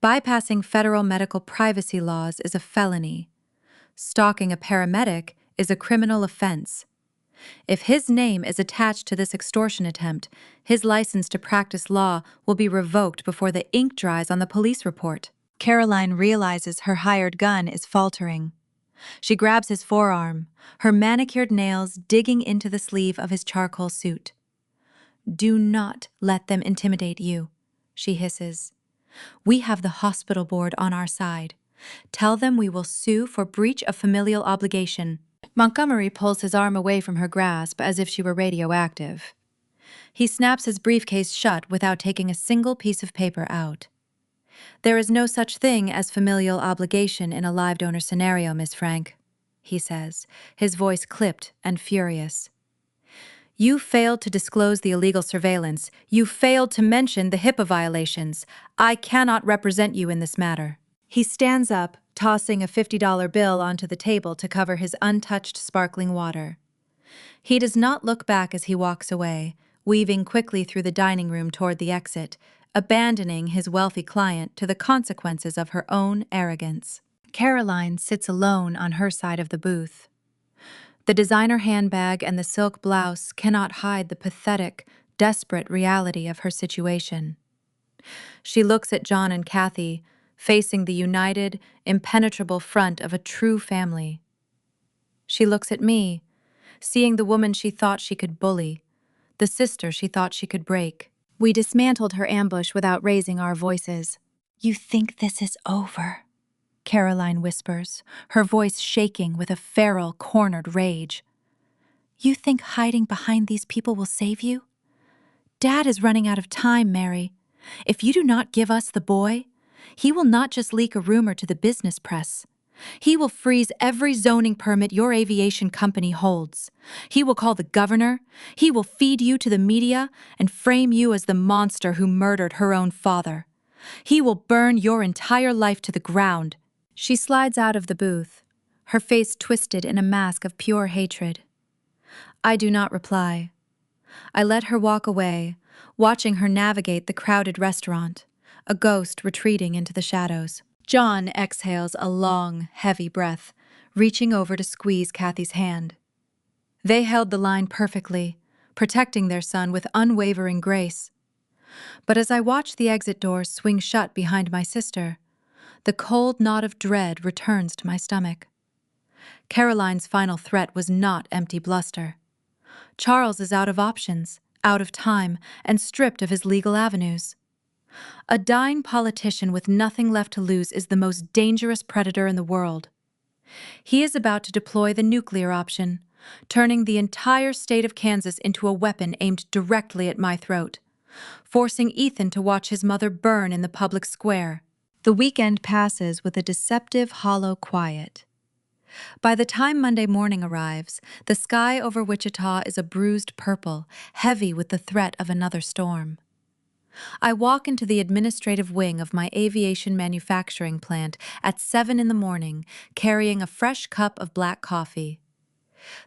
Bypassing federal medical privacy laws is a felony. Stalking a paramedic is a criminal offense. If his name is attached to this extortion attempt, his license to practice law will be revoked before the ink dries on the police report. Caroline realizes her hired gun is faltering. She grabs his forearm, her manicured nails digging into the sleeve of his charcoal suit. "Do not let them intimidate you," she hisses. "We have the hospital board on our side. Tell them we will sue for breach of familial obligation." Montgomery pulls his arm away from her grasp as if she were radioactive. He snaps his briefcase shut without taking a single piece of paper out. "There is no such thing as familial obligation in a live donor scenario, Miss Frank," he says, his voice clipped and furious. "You failed to disclose the illegal surveillance. You failed to mention the HIPAA violations. I cannot represent you in this matter." He stands up, tossing a $50 bill onto the table to cover his untouched sparkling water. He does not look back as he walks away, weaving quickly through the dining room toward the exit, abandoning his wealthy client to the consequences of her own arrogance. Caroline sits alone on her side of the booth. The designer handbag and the silk blouse cannot hide the pathetic, desperate reality of her situation. She looks at John and Kathy, facing the united, impenetrable front of a true family. She looks at me, seeing the woman she thought she could bully, the sister she thought she could break. We dismantled her ambush without raising our voices. "You think this is over?" Caroline whispers, her voice shaking with a feral, cornered rage. "You think hiding behind these people will save you? Dad is running out of time, Mary. If you do not give us the boy, he will not just leak a rumor to the business press. He will freeze every zoning permit your aviation company holds. He will call the governor. He will feed you to the media and frame you as the monster who murdered her own father. He will burn your entire life to the ground. She slides out of the booth, her face twisted in a mask of pure hatred. I do not reply. I let her walk away, watching her navigate the crowded restaurant, a ghost retreating into the shadows. John exhales a long, heavy breath, reaching over to squeeze Kathy's hand. They held the line perfectly, protecting their son with unwavering grace. But as I watch the exit doors swing shut behind my sister, the cold knot of dread returns to my stomach. Caroline's final threat was not empty bluster. Charles is out of options, out of time, and stripped of his legal avenues. A dying politician with nothing left to lose is the most dangerous predator in the world. He is about to deploy the nuclear option, turning the entire state of Kansas into a weapon aimed directly at my throat, forcing Ethan to watch his mother burn in the public square. The weekend passes with a deceptive, hollow quiet. By the time Monday morning arrives, the sky over Wichita is a bruised purple, heavy with the threat of another storm. I walk into the administrative wing of my aviation manufacturing plant at 7 in the morning, carrying a fresh cup of black coffee.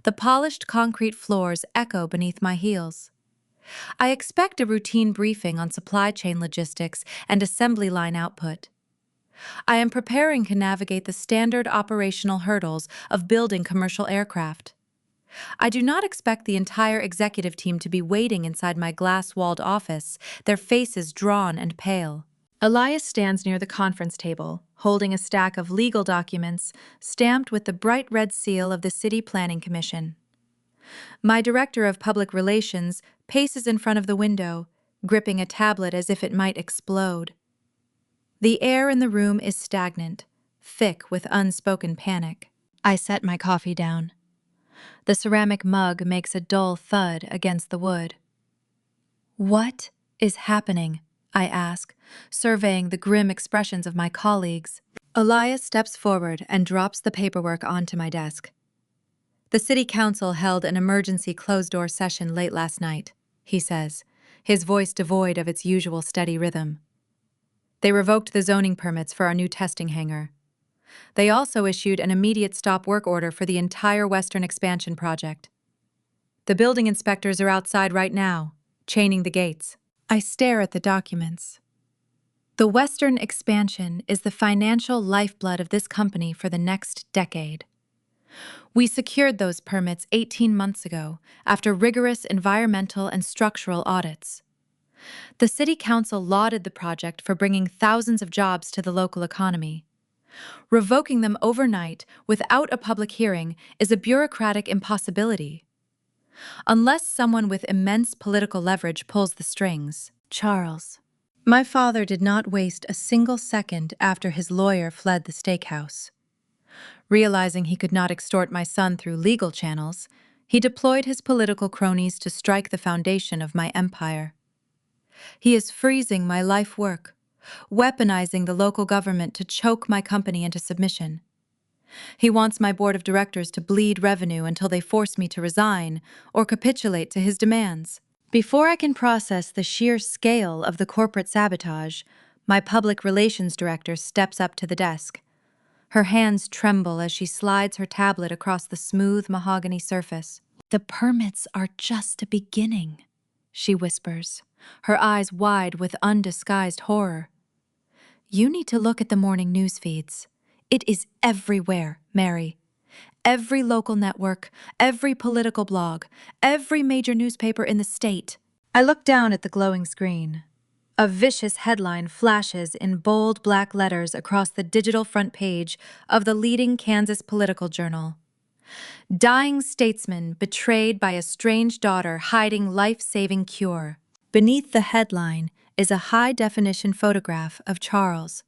The polished concrete floors echo beneath my heels. I expect a routine briefing on supply chain logistics and assembly line output. I am preparing to navigate the standard operational hurdles of building commercial aircraft. I do not expect the entire executive team to be waiting inside my glass-walled office, their faces drawn and pale. Elias stands near the conference table, holding a stack of legal documents stamped with the bright red seal of the City Planning Commission. My director of public relations paces in front of the window, gripping a tablet as if it might explode. The air in the room is stagnant, thick with unspoken panic. I set my coffee down. The ceramic mug makes a dull thud against the wood. What is happening? I ask, surveying the grim expressions of my colleagues. Elias steps forward and drops the paperwork onto my desk. The city council held an emergency closed-door session late last night, he says, his voice devoid of its usual steady rhythm. They revoked the zoning permits for our new testing hangar. They also issued an immediate stop work order for the entire Western expansion project. The building inspectors are outside right now, chaining the gates. I stare at the documents. The Western expansion is the financial lifeblood of this company for the next decade. We secured those permits 18 months ago after rigorous environmental and structural audits. The City Council lauded the project for bringing thousands of jobs to the local economy. Revoking them overnight without a public hearing is a bureaucratic impossibility. Unless someone with immense political leverage pulls the strings. Charles. My father did not waste a single second after his lawyer fled the steakhouse. Realizing he could not extort my son through legal channels, he deployed his political cronies to strike the foundation of my empire. He is freezing my life work, weaponizing the local government to choke my company into submission. He wants my board of directors to bleed revenue until they force me to resign or capitulate to his demands. Before I can process the sheer scale of the corporate sabotage, my public relations director steps up to the desk. Her hands tremble as she slides her tablet across the smooth mahogany surface. "The permits are just a beginning," she whispers, her eyes wide with undisguised horror. "You need to look at the morning news feeds. It is everywhere, Mary. Every local network, every political blog, every major newspaper in the state." I look down at the glowing screen. A vicious headline flashes in bold black letters across the digital front page of the leading Kansas political journal. "Dying statesman betrayed by a strange daughter hiding life-saving cure." Beneath the headline is a high-definition photograph of Charles.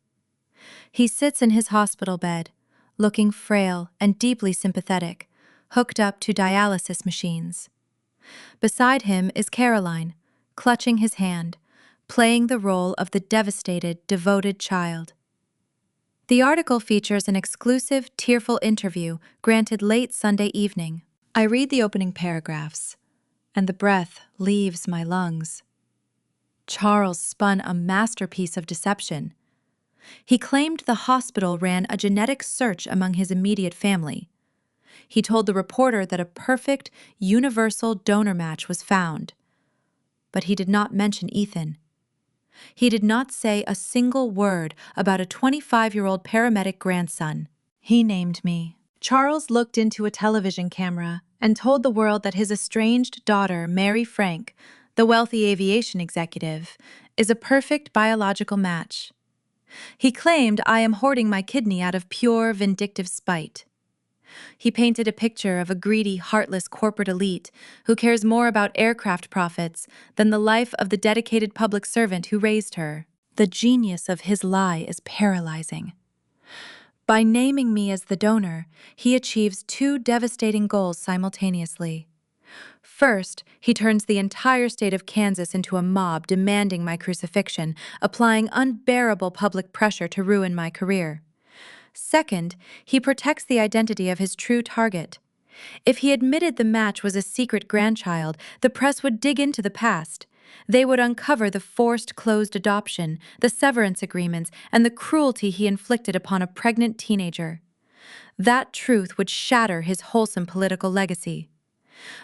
He sits in his hospital bed, looking frail and deeply sympathetic, hooked up to dialysis machines. Beside him is Caroline, clutching his hand, playing the role of the devastated, devoted child. The article features an exclusive, tearful interview granted late Sunday evening. I read the opening paragraphs, and the breath leaves my lungs. Charles spun a masterpiece of deception. He claimed the hospital ran a genetic search among his immediate family. He told the reporter that a perfect, universal donor match was found. But he did not mention Ethan. He did not say a single word about a 25-year-old paramedic grandson. He named me. Charles looked into a television camera and told the world that his estranged daughter, Mary Frank, the wealthy aviation executive, is a perfect biological match. He claimed I am hoarding my kidney out of pure, vindictive spite. He painted a picture of a greedy, heartless corporate elite who cares more about aircraft profits than the life of the dedicated public servant who raised her. The genius of his lie is paralyzing. By naming me as the donor, he achieves two devastating goals simultaneously. First, he turns the entire state of Kansas into a mob demanding my crucifixion, applying unbearable public pressure to ruin my career. Second, he protects the identity of his true target. If he admitted the match was a secret grandchild, the press would dig into the past. They would uncover the forced closed adoption, the severance agreements, and the cruelty he inflicted upon a pregnant teenager. That truth would shatter his wholesome political legacy.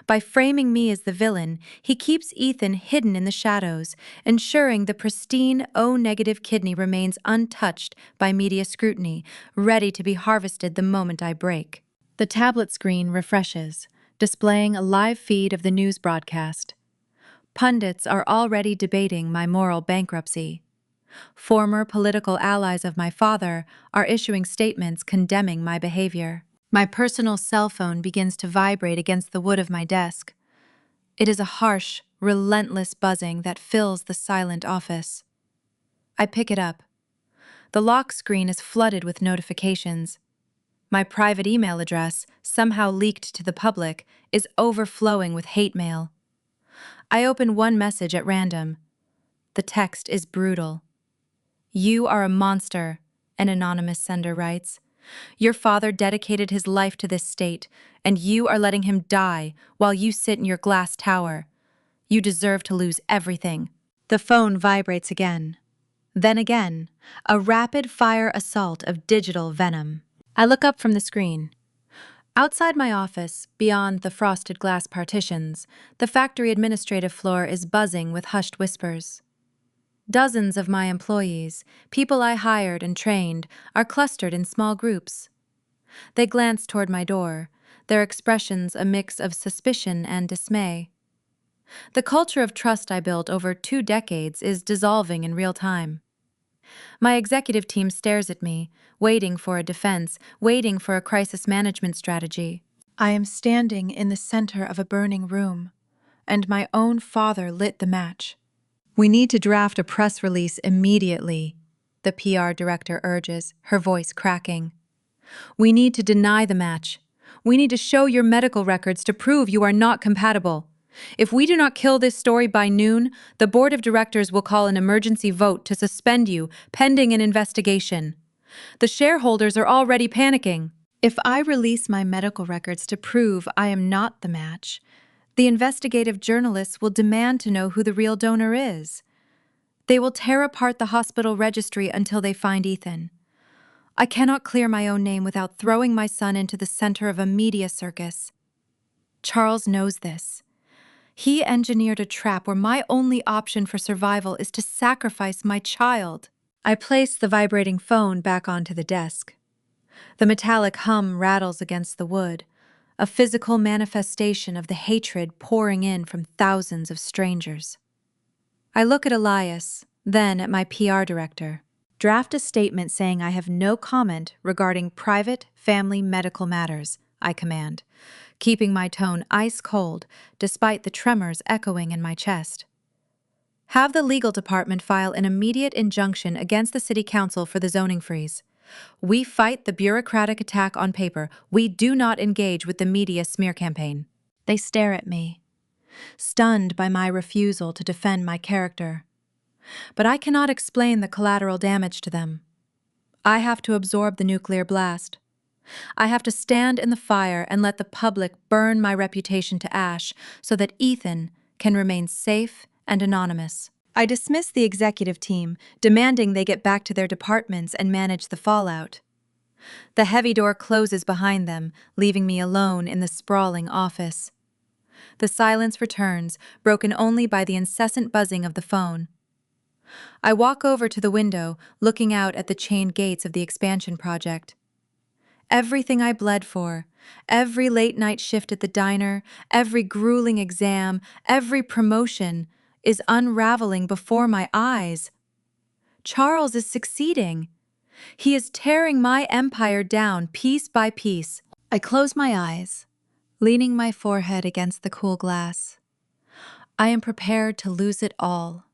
By framing me as the villain, he keeps Ethan hidden in the shadows, ensuring the pristine O-negative kidney remains untouched by media scrutiny, ready to be harvested the moment I break. The tablet screen refreshes, displaying a live feed of the news broadcast. Pundits are already debating my moral bankruptcy. Former political allies of my father are issuing statements condemning my behavior. My personal cell phone begins to vibrate against the wood of my desk. It is a harsh, relentless buzzing that fills the silent office. I pick it up. The lock screen is flooded with notifications. My private email address, somehow leaked to the public, is overflowing with hate mail. I open one message at random. The text is brutal. "You are a monster," an anonymous sender writes. "Your father dedicated his life to this state, and you are letting him die while you sit in your glass tower. You deserve to lose everything." The phone vibrates again. Then again, a rapid-fire assault of digital venom. I look up from the screen. Outside my office, beyond the frosted glass partitions, the factory administrative floor is buzzing with hushed whispers. Dozens of my employees, people I hired and trained, are clustered in small groups. They glance toward my door, their expressions a mix of suspicion and dismay. The culture of trust I built over 2 decades is dissolving in real time. My executive team stares at me, waiting for a defense, waiting for a crisis management strategy. I am standing in the center of a burning room, and my own father lit the match. "We need to draft a press release immediately," the PR director urges, her voice cracking. "We need to deny the match. We need to show your medical records to prove you are not compatible. If we do not kill this story by noon, the board of directors will call an emergency vote to suspend you, pending an investigation. The shareholders are already panicking. If I release my medical records to prove I am not the match, the investigative journalists will demand to know who the real donor is. They will tear apart the hospital registry until they find Ethan. I cannot clear my own name without throwing my son into the center of a media circus. Charles knows this. He engineered a trap where my only option for survival is to sacrifice my child." I place the vibrating phone back onto the desk. The metallic hum rattles against the wood, a physical manifestation of the hatred pouring in from thousands of strangers. I look at Elias, then at my PR director. "Draft a statement saying I have no comment regarding private family medical matters," I command, keeping my tone ice cold despite the tremors echoing in my chest. "Have the legal department file an immediate injunction against the city council for the zoning freeze. We fight the bureaucratic attack on paper. We do not engage with the media smear campaign." They stare at me, stunned by my refusal to defend my character. But I cannot explain the collateral damage to them. I have to absorb the nuclear blast. I have to stand in the fire and let the public burn my reputation to ash so that Ethan can remain safe and anonymous. I dismiss the executive team, demanding they get back to their departments and manage the fallout. The heavy door closes behind them, leaving me alone in the sprawling office. The silence returns, broken only by the incessant buzzing of the phone. I walk over to the window, looking out at the chained gates of the expansion project. Everything I bled for, every late-night shift at the diner, every grueling exam, every promotion, is unraveling before my eyes. Charles is succeeding. He is tearing my empire down piece by piece. I close my eyes, leaning my forehead against the cool glass. I am prepared to lose it all.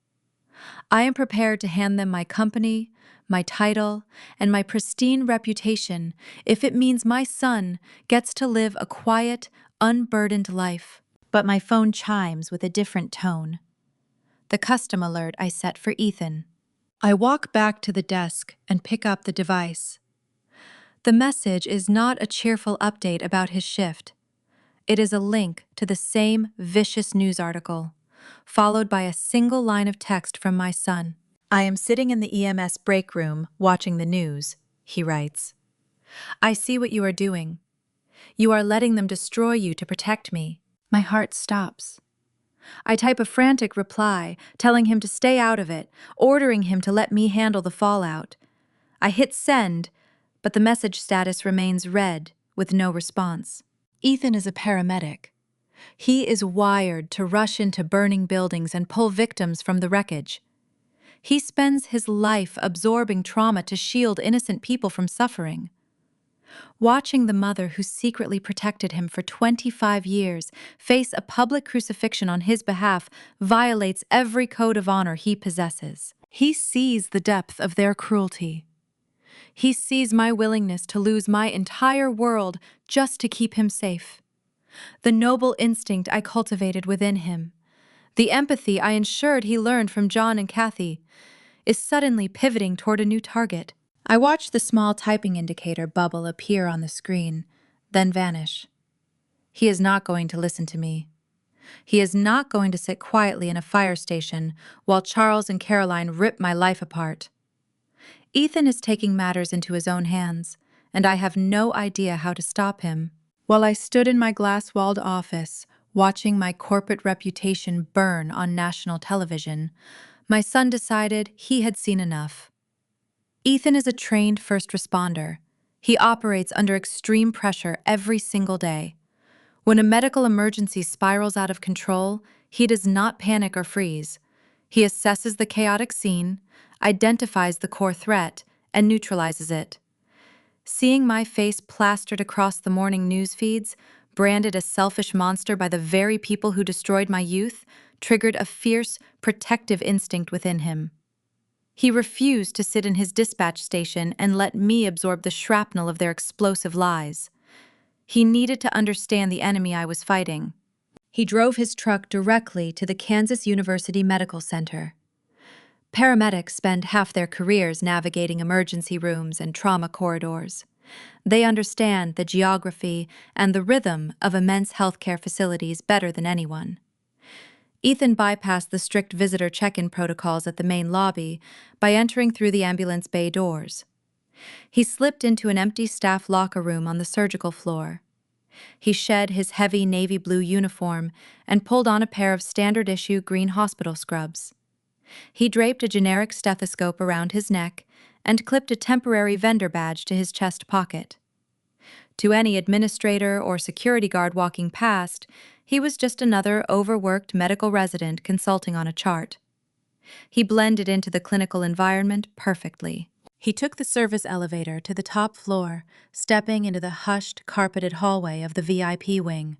I am prepared to hand them my company, my title, and my pristine reputation if it means my son gets to live a quiet, unburdened life. But my phone chimes with a different tone. The custom alert I set for Ethan. I walk back to the desk and pick up the device. The message is not a cheerful update about his shift. It is a link to the same vicious news article, followed by a single line of text from my son. I am sitting in the EMS break room watching the news, he writes. I see what you are doing. You are letting them destroy you to protect me. My heart stops. I type a frantic reply, telling him to stay out of it, ordering him to let me handle the fallout. I hit send, but the message status remains red, with no response. Ethan is a paramedic. He is wired to rush into burning buildings and pull victims from the wreckage. He spends his life absorbing trauma to shield innocent people from suffering. Watching the mother who secretly protected him for 25 years face a public crucifixion on his behalf violates every code of honor he possesses. He sees the depth of their cruelty. He sees my willingness to lose my entire world just to keep him safe. The noble instinct I cultivated within him, the empathy I ensured he learned from John and Kathy, is suddenly pivoting toward a new target. I watch the small typing indicator bubble appear on the screen, then vanish. He is not going to listen to me. He is not going to sit quietly in a fire station while Charles and Caroline rip my life apart. Ethan is taking matters into his own hands, and I have no idea how to stop him. While I stood in my glass-walled office, watching my corporate reputation burn on national television, my son decided he had seen enough. Ethan is a trained first responder. He operates under extreme pressure every single day. When a medical emergency spirals out of control, he does not panic or freeze. He assesses the chaotic scene, identifies the core threat, and neutralizes it. Seeing my face plastered across the morning news feeds, branded a selfish monster by the very people who destroyed my youth, triggered a fierce, protective instinct within him. He refused to sit in his dispatch station and let me absorb the shrapnel of their explosive lies. He needed to understand the enemy I was fighting. He drove his truck directly to the Kansas University Medical Center. Paramedics spend half their careers navigating emergency rooms and trauma corridors. They understand the geography and the rhythm of immense healthcare facilities better than anyone. Ethan bypassed the strict visitor check-in protocols at the main lobby by entering through the ambulance bay doors. He slipped into an empty staff locker room on the surgical floor. He shed his heavy navy blue uniform and pulled on a pair of standard-issue green hospital scrubs. He draped a generic stethoscope around his neck and clipped a temporary vendor badge to his chest pocket. To any administrator or security guard walking past, he was just another overworked medical resident consulting on a chart. He blended into the clinical environment perfectly. He took the service elevator to the top floor, stepping into the hushed, carpeted hallway of the VIP wing.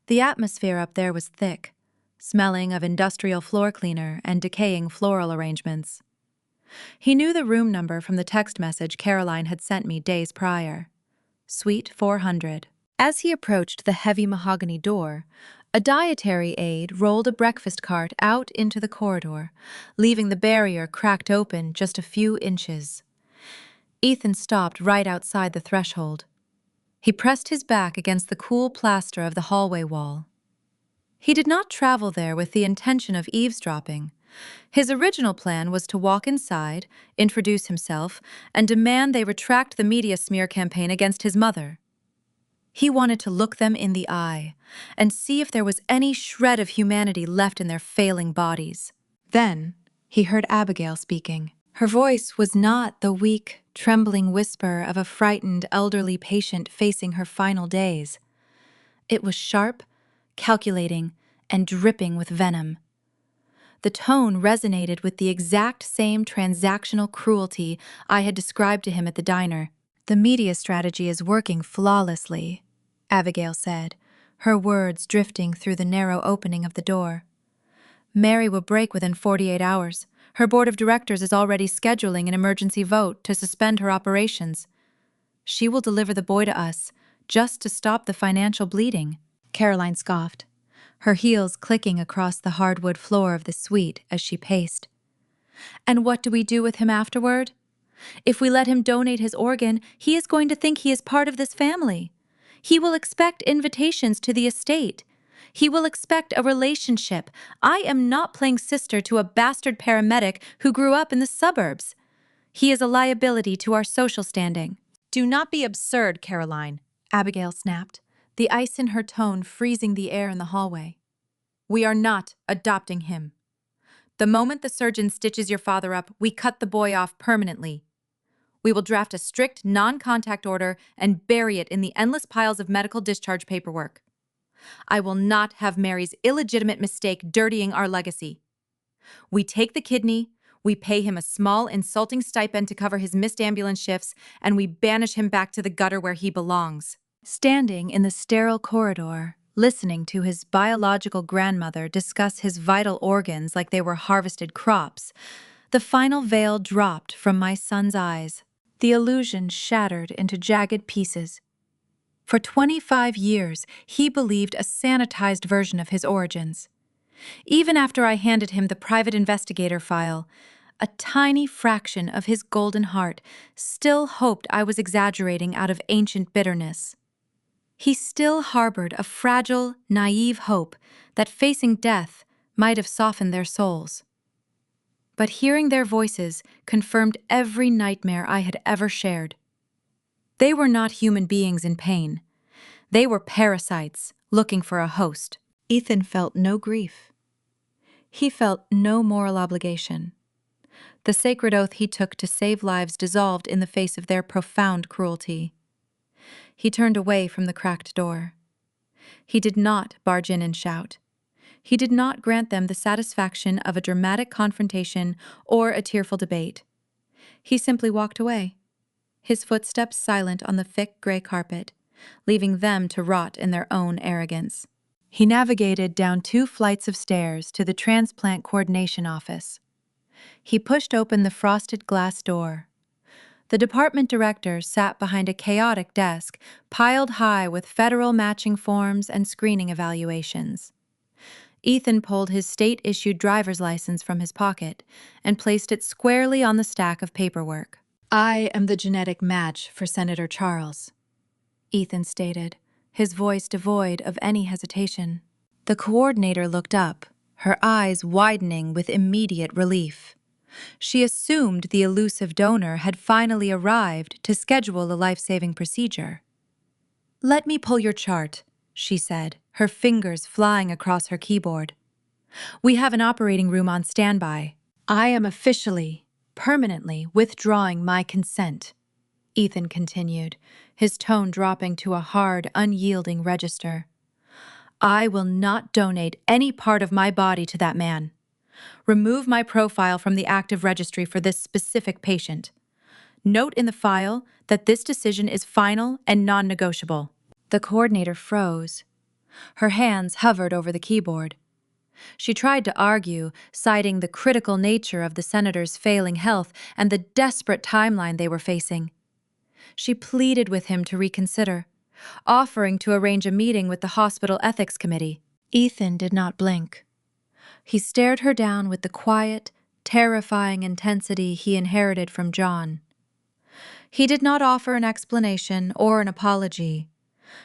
The atmosphere up there was thick, smelling of industrial floor cleaner and decaying floral arrangements. He knew the room number from the text message Caroline had sent me days prior. Suite 400. As he approached the heavy mahogany door, a dietary aide rolled a breakfast cart out into the corridor, leaving the barrier cracked open just a few inches. Ethan stopped right outside the threshold. He pressed his back against the cool plaster of the hallway wall. He did not travel there with the intention of eavesdropping. His original plan was to walk inside, introduce himself, and demand they retract the media smear campaign against his mother. He wanted to look them in the eye and see if there was any shred of humanity left in their failing bodies. Then he heard Abigail speaking. Her voice was not the weak, trembling whisper of a frightened elderly patient facing her final days. It was sharp, calculating, and dripping with venom. The tone resonated with the exact same transactional cruelty I had described to him at the diner. "The media strategy is working flawlessly," Abigail said, her words drifting through the narrow opening of the door. "Mary will break within 48 hours. Her board of directors is already scheduling an emergency vote to suspend her operations. She will deliver the boy to us, just to stop the financial bleeding." Caroline scoffed, her heels clicking across the hardwood floor of the suite as she paced. "And what do we do with him afterward? If we let him donate his organ, he is going to think he is part of this family. He will expect invitations to the estate. He will expect a relationship. I am not playing sister to a bastard paramedic who grew up in the suburbs. He is a liability to our social standing." "Do not be absurd, Caroline," Abigail snapped, the ice in her tone freezing the air in the hallway. "We are not adopting him. The moment the surgeon stitches your father up, we cut the boy off permanently. We will draft a strict non-contact order and bury it in the endless piles of medical discharge paperwork. I will not have Mary's illegitimate mistake dirtying our legacy. We take the kidney, we pay him a small, insulting stipend to cover his missed ambulance shifts, and we banish him back to the gutter where he belongs." Standing in the sterile corridor, listening to his biological grandmother discuss his vital organs like they were harvested crops, the final veil dropped from my son's eyes. The illusion shattered into jagged pieces. For 25 years, he believed a sanitized version of his origins. Even after I handed him the private investigator file, a tiny fraction of his golden heart still hoped I was exaggerating out of ancient bitterness. He still harbored a fragile, naive hope that facing death might have softened their souls. But hearing their voices confirmed every nightmare I had ever shared. They were not human beings in pain. They were parasites looking for a host. Ethan felt no grief. He felt no moral obligation. The sacred oath he took to save lives dissolved in the face of their profound cruelty. He turned away from the cracked door. He did not barge in and shout. He did not grant them the satisfaction of a dramatic confrontation or a tearful debate. He simply walked away, his footsteps silent on the thick gray carpet, leaving them to rot in their own arrogance. He navigated down 2 flights of stairs to the transplant coordination office. He pushed open the frosted glass door. The department director sat behind a chaotic desk piled high with federal matching forms and screening evaluations. Ethan pulled his state-issued driver's license from his pocket and placed it squarely on the stack of paperwork. "I am the genetic match for Senator Charles," Ethan stated, his voice devoid of any hesitation. The coordinator looked up, her eyes widening with immediate relief. She assumed the elusive donor had finally arrived to schedule a life-saving procedure. "Let me pull your chart," she said, her fingers flying across her keyboard. "We have an operating room on standby. I am officially, permanently withdrawing my consent," Ethan continued, his tone dropping to a hard, unyielding register. "I will not donate any part of my body to that man. Remove my profile from the active registry for this specific patient. Note in the file that this decision is final and non-negotiable." The coordinator froze. Her hands hovered over the keyboard. She tried to argue, citing the critical nature of the senator's failing health and the desperate timeline they were facing. She pleaded with him to reconsider, offering to arrange a meeting with the hospital ethics committee. Ethan did not blink. He stared her down with the quiet, terrifying intensity he inherited from John. He did not offer an explanation or an apology.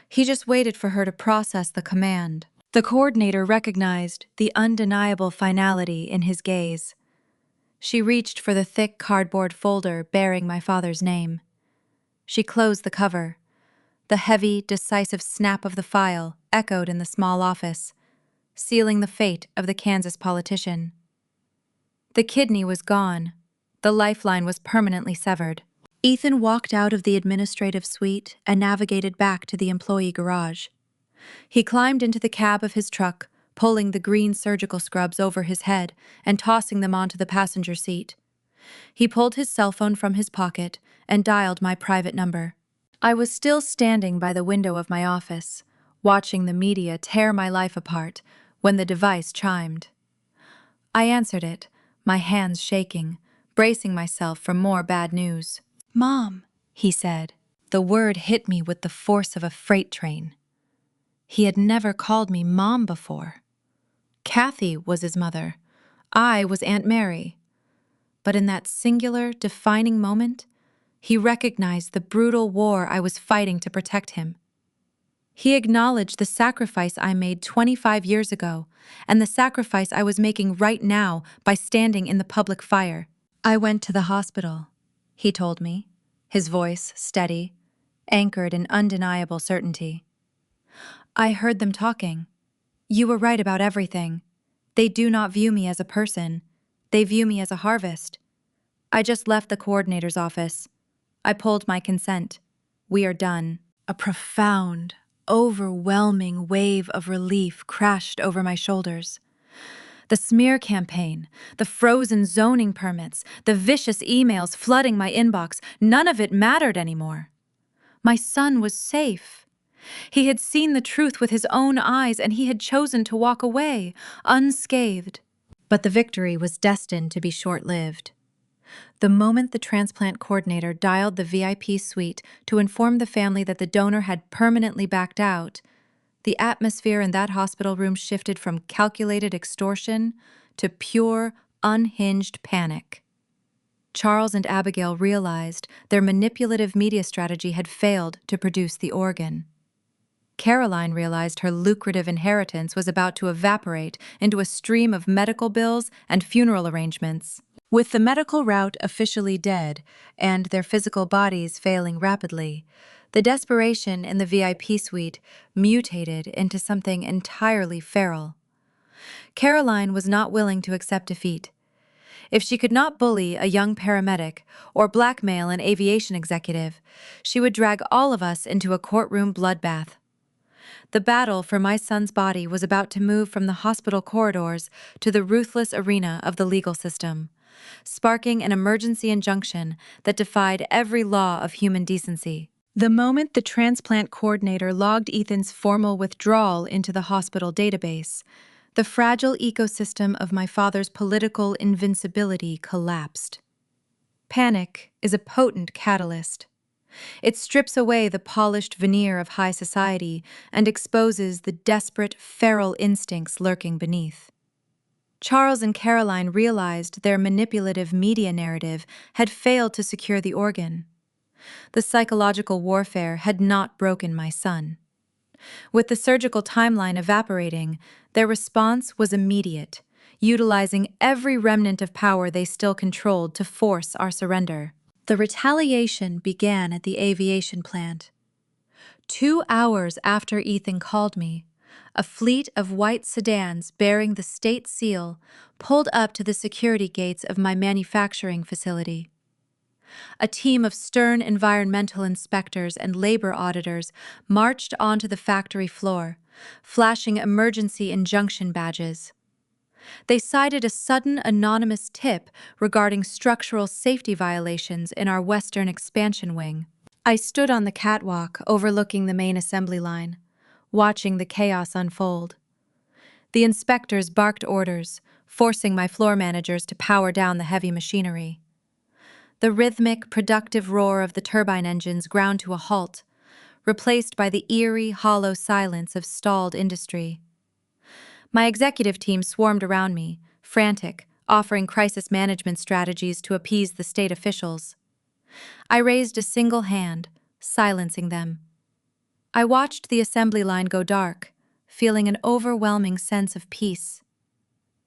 He just waited for her to process the command. The coordinator recognized the undeniable finality in his gaze. She reached for the thick cardboard folder bearing my father's name. She closed the cover. The heavy, decisive snap of the file echoed in the small office, sealing the fate of the Kansas politician. The kidney was gone. The lifeline was permanently severed. Ethan walked out of the administrative suite and navigated back to the employee garage. He climbed into the cab of his truck, pulling the green surgical scrubs over his head and tossing them onto the passenger seat. He pulled his cell phone from his pocket and dialed my private number. I was still standing by the window of my office, watching the media tear my life apart, when the device chimed. I answered it, my hands shaking, bracing myself for more bad news. "Mom," he said. The word hit me with the force of a freight train. He had never called me Mom before. Kathy was his mother. I was Aunt Mary. But in that singular, defining moment, he recognized the brutal war I was fighting to protect him. He acknowledged the sacrifice I made 25 years ago and the sacrifice I was making right now by standing in the public fire. "I went to the hospital," he told me, his voice steady, anchored in undeniable certainty. "I heard them talking. You were right about everything. They do not view me as a person. They view me as a harvest. I just left the coordinator's office. I pulled my consent. We are done." A profound, overwhelming wave of relief crashed over my shoulders. The smear campaign, the frozen zoning permits, the vicious emails flooding my inbox, none of it mattered anymore. My son was safe. He had seen the truth with his own eyes, and he had chosen to walk away, unscathed. But the victory was destined to be short-lived. The moment the transplant coordinator dialed the VIP suite to inform the family that the donor had permanently backed out, the atmosphere in that hospital room shifted from calculated extortion to pure, unhinged panic. Charles and Abigail realized their manipulative media strategy had failed to produce the organ. Caroline realized her lucrative inheritance was about to evaporate into a stream of medical bills and funeral arrangements. With the medical route officially dead and their physical bodies failing rapidly, the desperation in the VIP suite mutated into something entirely feral. Caroline was not willing to accept defeat. If she could not bully a young paramedic or blackmail an aviation executive, she would drag all of us into a courtroom bloodbath. The battle for my son's body was about to move from the hospital corridors to the ruthless arena of the legal system, sparking an emergency injunction that defied every law of human decency. The moment the transplant coordinator logged Ethan's formal withdrawal into the hospital database, the fragile ecosystem of my father's political invincibility collapsed. Panic is a potent catalyst. It strips away the polished veneer of high society and exposes the desperate, feral instincts lurking beneath. Charles and Caroline realized their manipulative media narrative had failed to secure the organ. The psychological warfare had not broken my son. With the surgical timeline evaporating, their response was immediate, utilizing every remnant of power they still controlled to force our surrender. The retaliation began at the aviation plant. 2 hours after Ethan called me, a fleet of white sedans bearing the state seal pulled up to the security gates of my manufacturing facility. A team of stern environmental inspectors and labor auditors marched onto the factory floor, flashing emergency injunction badges. They cited a sudden anonymous tip regarding structural safety violations in our western expansion wing. I stood on the catwalk overlooking the main assembly line, watching the chaos unfold. The inspectors barked orders, forcing my floor managers to power down the heavy machinery. The rhythmic, productive roar of the turbine engines ground to a halt, replaced by the eerie, hollow silence of stalled industry. My executive team swarmed around me, frantic, offering crisis management strategies to appease the state officials. I raised a single hand, silencing them. I watched the assembly line go dark, feeling an overwhelming sense of peace.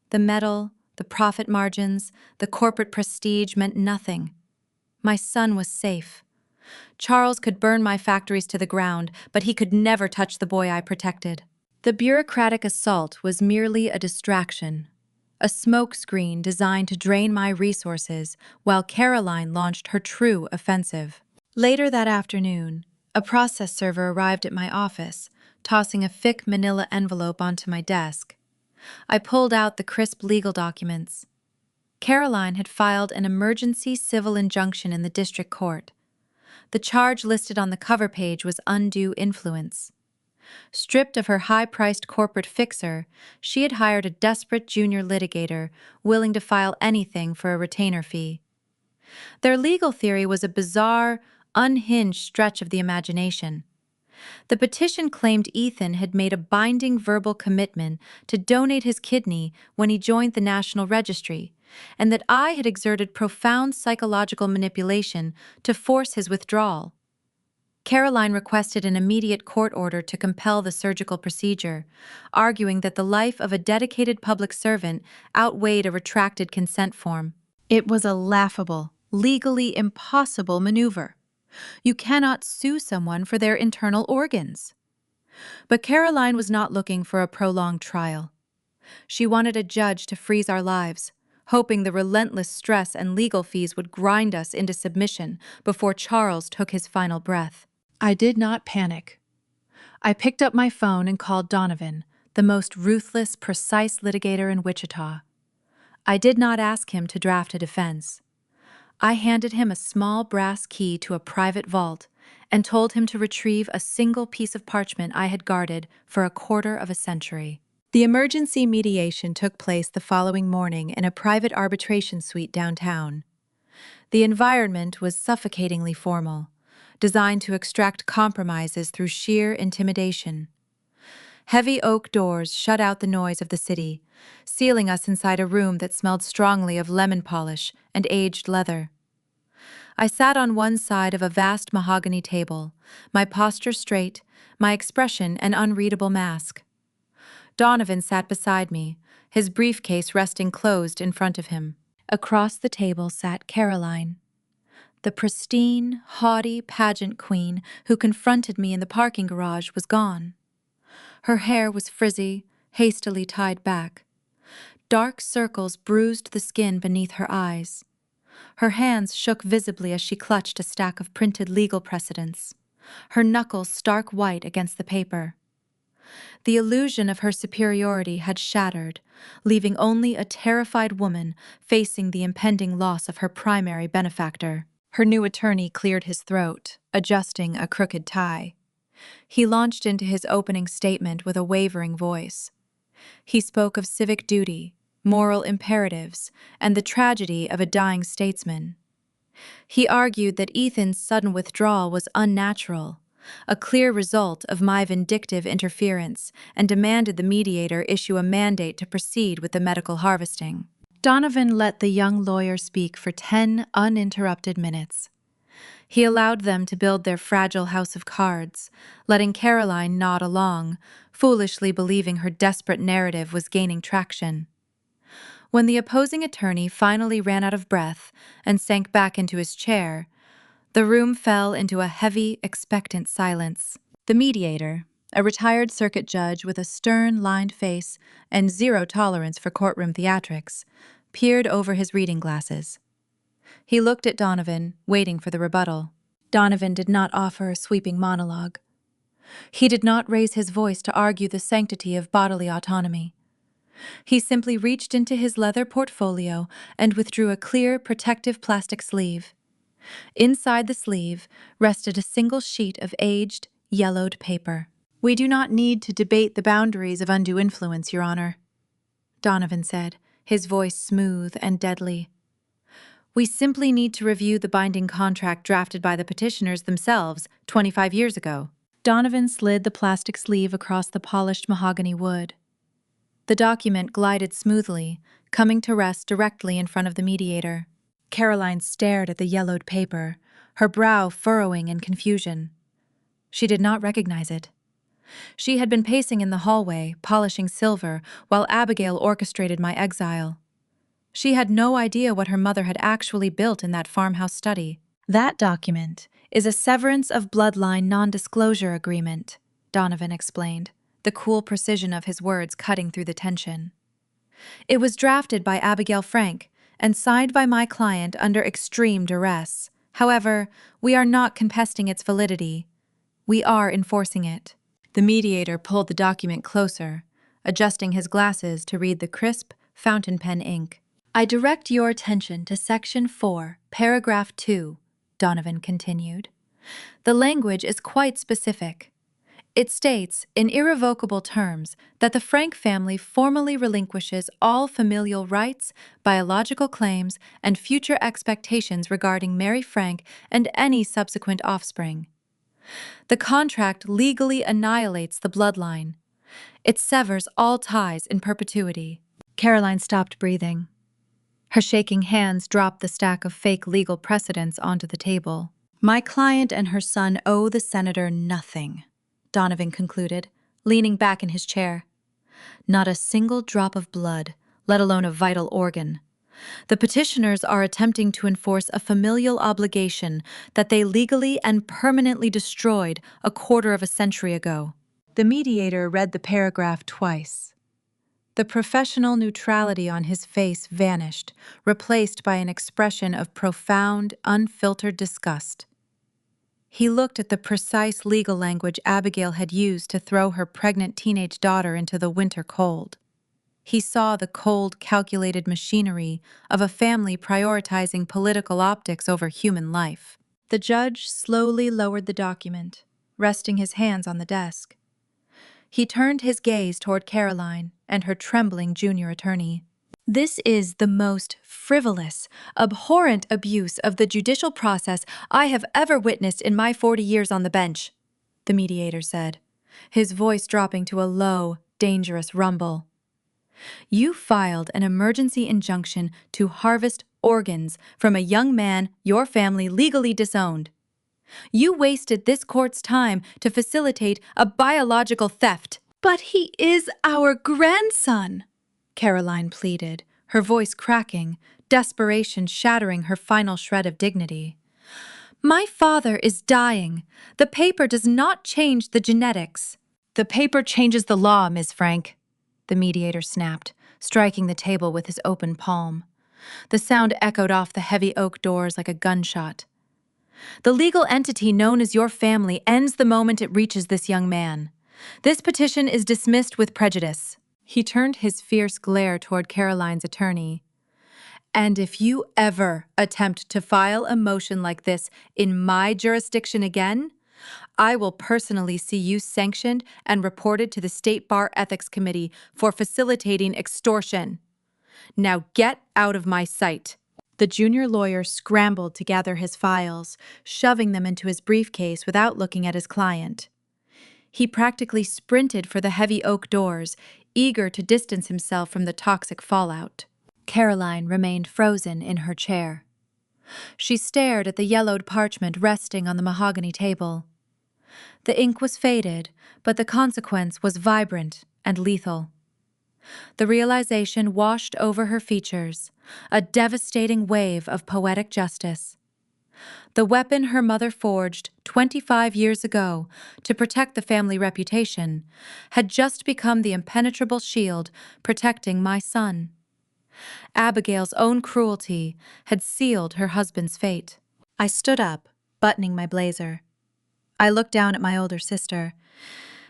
The medal, the profit margins, the corporate prestige meant nothing. My son was safe. Charles could burn my factories to the ground, but he could never touch the boy I protected. The bureaucratic assault was merely a distraction, a smokescreen designed to drain my resources while Caroline launched her true offensive. Later that afternoon, a process server arrived at my office, tossing a thick manila envelope onto my desk. I pulled out the crisp legal documents. Caroline had filed an emergency civil injunction in the district court. The charge listed on the cover page was undue influence. Stripped of her high-priced corporate fixer, she had hired a desperate junior litigator willing to file anything for a retainer fee. Their legal theory was a bizarre, unhinged stretch of the imagination. The petition claimed Ethan had made a binding verbal commitment to donate his kidney when he joined the National Registry, and that I had exerted profound psychological manipulation to force his withdrawal. Caroline requested an immediate court order to compel the surgical procedure, arguing that the life of a dedicated public servant outweighed a retracted consent form. It was a laughable, legally impossible maneuver. You cannot sue someone for their internal organs. But Caroline was not looking for a prolonged trial. She wanted a judge to freeze our lives, hoping the relentless stress and legal fees would grind us into submission before Charles took his final breath. I did not panic. I picked up my phone and called Donovan, the most ruthless, precise litigator in Wichita. I did not ask him to draft a defense. I handed him a small brass key to a private vault and told him to retrieve a single piece of parchment I had guarded for a quarter of a century. The emergency mediation took place the following morning in a private arbitration suite downtown. The environment was suffocatingly formal, designed to extract compromises through sheer intimidation. Heavy oak doors shut out the noise of the city, sealing us inside a room that smelled strongly of lemon polish and aged leather. I sat on one side of a vast mahogany table, my posture straight, my expression an unreadable mask. Donovan sat beside me, his briefcase resting closed in front of him. Across the table sat Caroline, the pristine, haughty pageant queen who confronted me in the parking garage was gone. Her hair was frizzy, hastily tied back. Dark circles bruised the skin beneath her eyes. Her hands shook visibly as she clutched a stack of printed legal precedents, her knuckles stark white against the paper. The illusion of her superiority had shattered, leaving only a terrified woman facing the impending loss of her primary benefactor. Her new attorney cleared his throat, adjusting a crooked tie. He launched into his opening statement with a wavering voice. He spoke of civic duty, moral imperatives, and the tragedy of a dying statesman. He argued that Ethan's sudden withdrawal was unnatural, a clear result of my vindictive interference, and demanded the mediator issue a mandate to proceed with the medical harvesting. Donovan let the young lawyer speak for 10 uninterrupted minutes. He allowed them to build their fragile house of cards, letting Caroline nod along, foolishly believing her desperate narrative was gaining traction. When the opposing attorney finally ran out of breath and sank back into his chair, the room fell into a heavy, expectant silence. The mediator, a retired circuit judge with a stern, lined face and zero tolerance for courtroom theatrics, peered over his reading glasses. He looked at Donovan, waiting for the rebuttal. Donovan did not offer a sweeping monologue. He did not raise his voice to argue the sanctity of bodily autonomy. He simply reached into his leather portfolio and withdrew a clear, protective plastic sleeve. Inside the sleeve rested a single sheet of aged, yellowed paper. "We do not need to debate the boundaries of undue influence, Your Honor," Donovan said, his voice smooth and deadly. "We simply need to review the binding contract drafted by the petitioners themselves 25 years ago." Donovan slid the plastic sleeve across the polished mahogany wood. The document glided smoothly, coming to rest directly in front of the mediator. Caroline stared at the yellowed paper, her brow furrowing in confusion. She did not recognize it. She had been pacing in the hallway, polishing silver, while Abigail orchestrated my exile. She had no idea what her mother had actually built in that farmhouse study. "That document is a severance of bloodline non-disclosure agreement," Donovan explained, the cool precision of his words cutting through the tension. "It was drafted by Abigail Frank and signed by my client under extreme duress. However, we are not contesting its validity. We are enforcing it." The mediator pulled the document closer, adjusting his glasses to read the crisp, fountain pen ink. "I direct your attention to Section 4, Paragraph 2, Donovan continued. "The language is quite specific. It states, in irrevocable terms, that the Frank family formally relinquishes all familial rights, biological claims, and future expectations regarding Mary Frank and any subsequent offspring. The contract legally annihilates the bloodline. It severs all ties in perpetuity." Caroline stopped breathing. Her shaking hands dropped the stack of fake legal precedents onto the table. "My client and her son owe the senator nothing," Donovan concluded, leaning back in his chair. "Not a single drop of blood, let alone a vital organ. The petitioners are attempting to enforce a familial obligation that they legally and permanently destroyed a quarter of a century ago." The mediator read the paragraph twice. The professional neutrality on his face vanished, replaced by an expression of profound, unfiltered disgust. He looked at the precise legal language Abigail had used to throw her pregnant teenage daughter into the winter cold. He saw the cold, calculated machinery of a family prioritizing political optics over human life. The judge slowly lowered the document, resting his hands on the desk. He turned his gaze toward Caroline and her trembling junior attorney. "This is the most frivolous, abhorrent abuse of the judicial process I have ever witnessed in my 40 years on the bench," the mediator said, his voice dropping to a low, dangerous rumble. "You filed an emergency injunction to harvest organs from a young man your family legally disowned. You wasted this court's time to facilitate a biological theft." "But he is our grandson," Caroline pleaded, her voice cracking, desperation shattering her final shred of dignity. "My father is dying. The paper does not change the genetics." "The paper changes the law, Ms. Frank," the mediator snapped, striking the table with his open palm. The sound echoed off the heavy oak doors like a gunshot. "The legal entity known as your family ends the moment it reaches this young man. This petition is dismissed with prejudice." He turned his fierce glare toward Caroline's attorney. "And if you ever attempt to file a motion like this in my jurisdiction again, I will personally see you sanctioned and reported to the State Bar Ethics Committee for facilitating extortion. Now get out of my sight." The junior lawyer scrambled to gather his files, shoving them into his briefcase without looking at his client. He practically sprinted for the heavy oak doors, eager to distance himself from the toxic fallout. Caroline remained frozen in her chair. She stared at the yellowed parchment resting on the mahogany table. The ink was faded, but the consequence was vibrant and lethal. The realization washed over her features, a devastating wave of poetic justice. The weapon her mother forged 25 years ago to protect the family reputation had just become the impenetrable shield protecting my son. Abigail's own cruelty had sealed her husband's fate. I stood up, buttoning my blazer. I looked down at my older sister.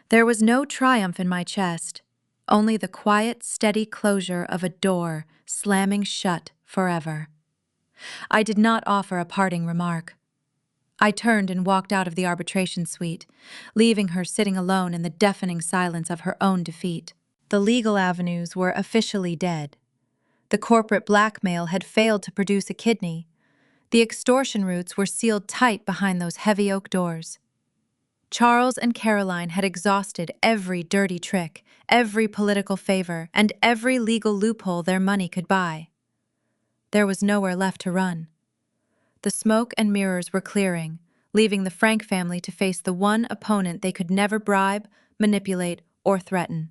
There was no triumph in my chest, only the quiet, steady closure of a door slamming shut forever. I did not offer a parting remark. I turned and walked out of the arbitration suite, leaving her sitting alone in the deafening silence of her own defeat. The legal avenues were officially dead. The corporate blackmail had failed to produce a kidney. The extortion routes were sealed tight behind those heavy oak doors. Charles and Caroline had exhausted every dirty trick, every political favor, and every legal loophole their money could buy. There was nowhere left to run. The smoke and mirrors were clearing, leaving the Frank family to face the one opponent they could never bribe, manipulate, or threaten.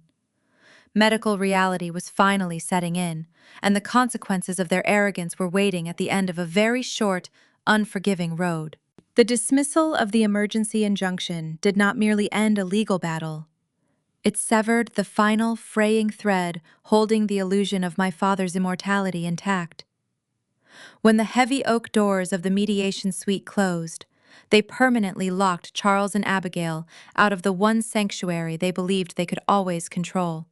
Medical reality was finally setting in, and the consequences of their arrogance were waiting at the end of a very short, unforgiving road. The dismissal of the emergency injunction did not merely end a legal battle. It severed the final fraying thread holding the illusion of my father's immortality intact. When the heavy oak doors of the mediation suite closed, they permanently locked Charles and Abigail out of the one sanctuary they believed they could always control.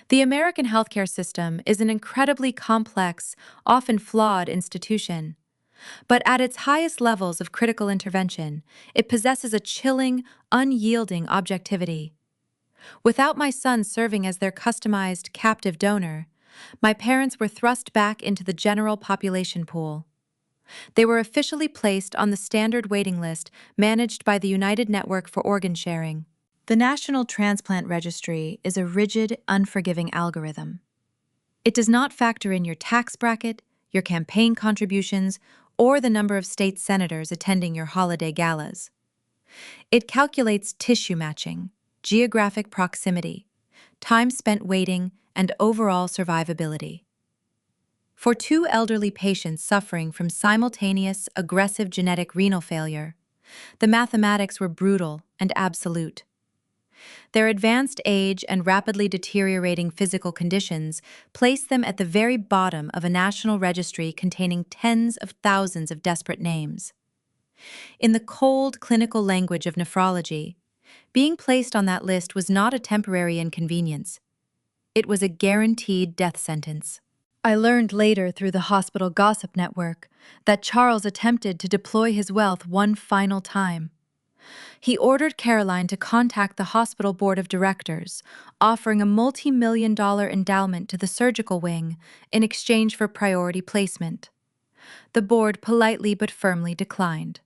The American healthcare system is an incredibly complex, often flawed institution. But at its highest levels of critical intervention, it possesses a chilling, unyielding objectivity. Without my son serving as their customized captive donor, my parents were thrust back into the general population pool. They were officially placed on the standard waiting list managed by the United Network for Organ Sharing. The National Transplant Registry is a rigid, unforgiving algorithm. It does not factor in your tax bracket, your campaign contributions, or the number of state senators attending your holiday galas. It calculates tissue matching, geographic proximity, time spent waiting, and overall survivability. For two elderly patients suffering from simultaneous aggressive genetic renal failure, the mathematics were brutal and absolute. Their advanced age and rapidly deteriorating physical conditions place them at the very bottom of a national registry containing tens of thousands of desperate names. In the cold, clinical language of nephrology, being placed on that list was not a temporary inconvenience. It was a guaranteed death sentence. I learned later through the hospital gossip network that Charles attempted to deploy his wealth one final time. He ordered Caroline to contact the hospital board of directors, offering a multi-million-dollar endowment to the surgical wing in exchange for priority placement. The board politely but firmly declined.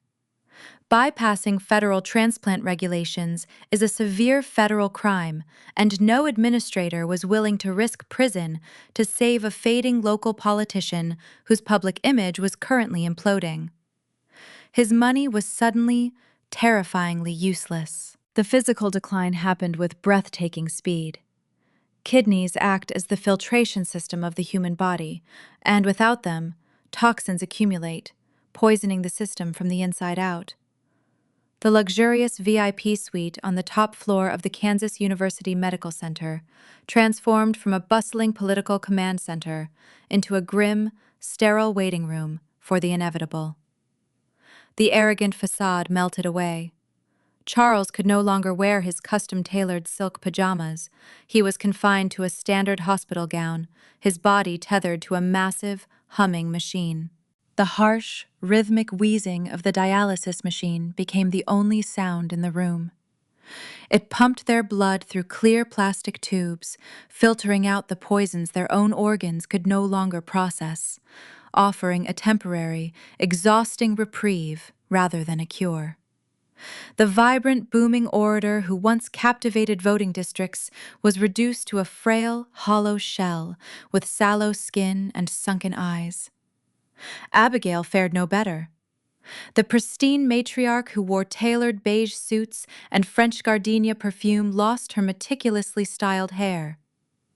Bypassing federal transplant regulations is a severe federal crime, and no administrator was willing to risk prison to save a fading local politician whose public image was currently imploding. His money was suddenly, terrifyingly useless. The physical decline happened with breathtaking speed. Kidneys act as the filtration system of the human body, and without them, toxins accumulate, poisoning the system from the inside out. The luxurious VIP suite on the top floor of the Kansas University Medical Center transformed from a bustling political command center into a grim, sterile waiting room for the inevitable. The arrogant facade melted away. Charles could no longer wear his custom-tailored silk pajamas. He was confined to a standard hospital gown, his body tethered to a massive, humming machine. The harsh, rhythmic wheezing of the dialysis machine became the only sound in the room. It pumped their blood through clear plastic tubes, filtering out the poisons their own organs could no longer process, offering a temporary, exhausting reprieve rather than a cure. The vibrant, booming orator who once captivated voting districts was reduced to a frail, hollow shell with sallow skin and sunken eyes. Abigail fared no better. The pristine matriarch who wore tailored beige suits and French gardenia perfume lost her meticulously styled hair.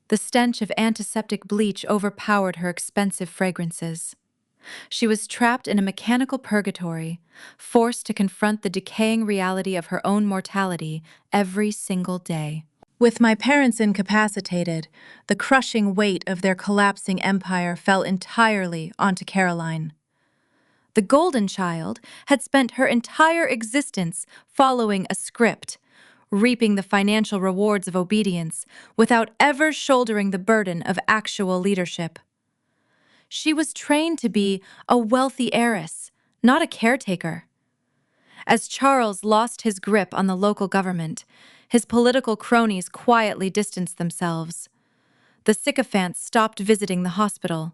The stench of antiseptic bleach overpowered her expensive fragrances. She was trapped in a mechanical purgatory, forced to confront the decaying reality of her own mortality every single day. With my parents incapacitated, the crushing weight of their collapsing empire fell entirely onto Caroline. The Golden Child had spent her entire existence following a script, reaping the financial rewards of obedience without ever shouldering the burden of actual leadership. She was trained to be a wealthy heiress, not a caretaker. As Charles lost his grip on the local government, his political cronies quietly distanced themselves. The sycophants stopped visiting the hospital.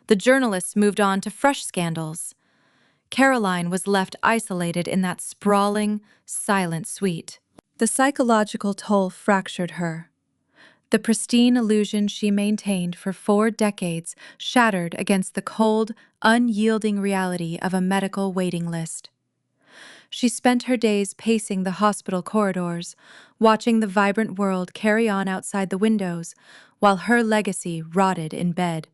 The journalists moved on to fresh scandals. Caroline was left isolated in that sprawling, silent suite. The psychological toll fractured her. The pristine illusion she maintained for 4 decades shattered against the cold, unyielding reality of a medical waiting list. She spent her days pacing the hospital corridors, watching the vibrant world carry on outside the windows, while her legacy rotted in bed.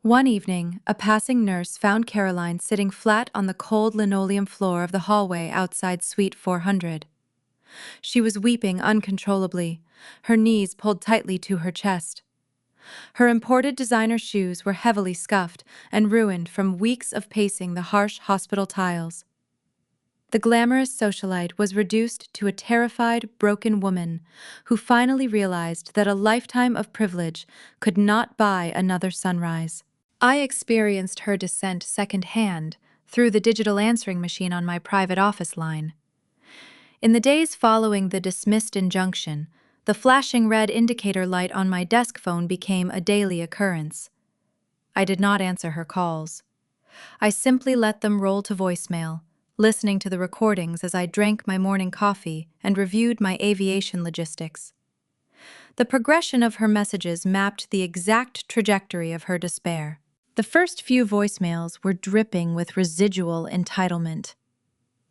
One evening, a passing nurse found Caroline sitting flat on the cold linoleum floor of the hallway outside Suite 400. She was weeping uncontrollably, her knees pulled tightly to her chest. Her imported designer shoes were heavily scuffed and ruined from weeks of pacing the harsh hospital tiles. The glamorous socialite was reduced to a terrified, broken woman who finally realized that a lifetime of privilege could not buy another sunrise. I experienced her descent secondhand through the digital answering machine on my private office line. In the days following the dismissed injunction, the flashing red indicator light on my desk phone became a daily occurrence. I did not answer her calls. I simply let them roll to voicemail, listening to the recordings as I drank my morning coffee and reviewed my aviation logistics. The progression of her messages mapped the exact trajectory of her despair. The first few voicemails were dripping with residual entitlement.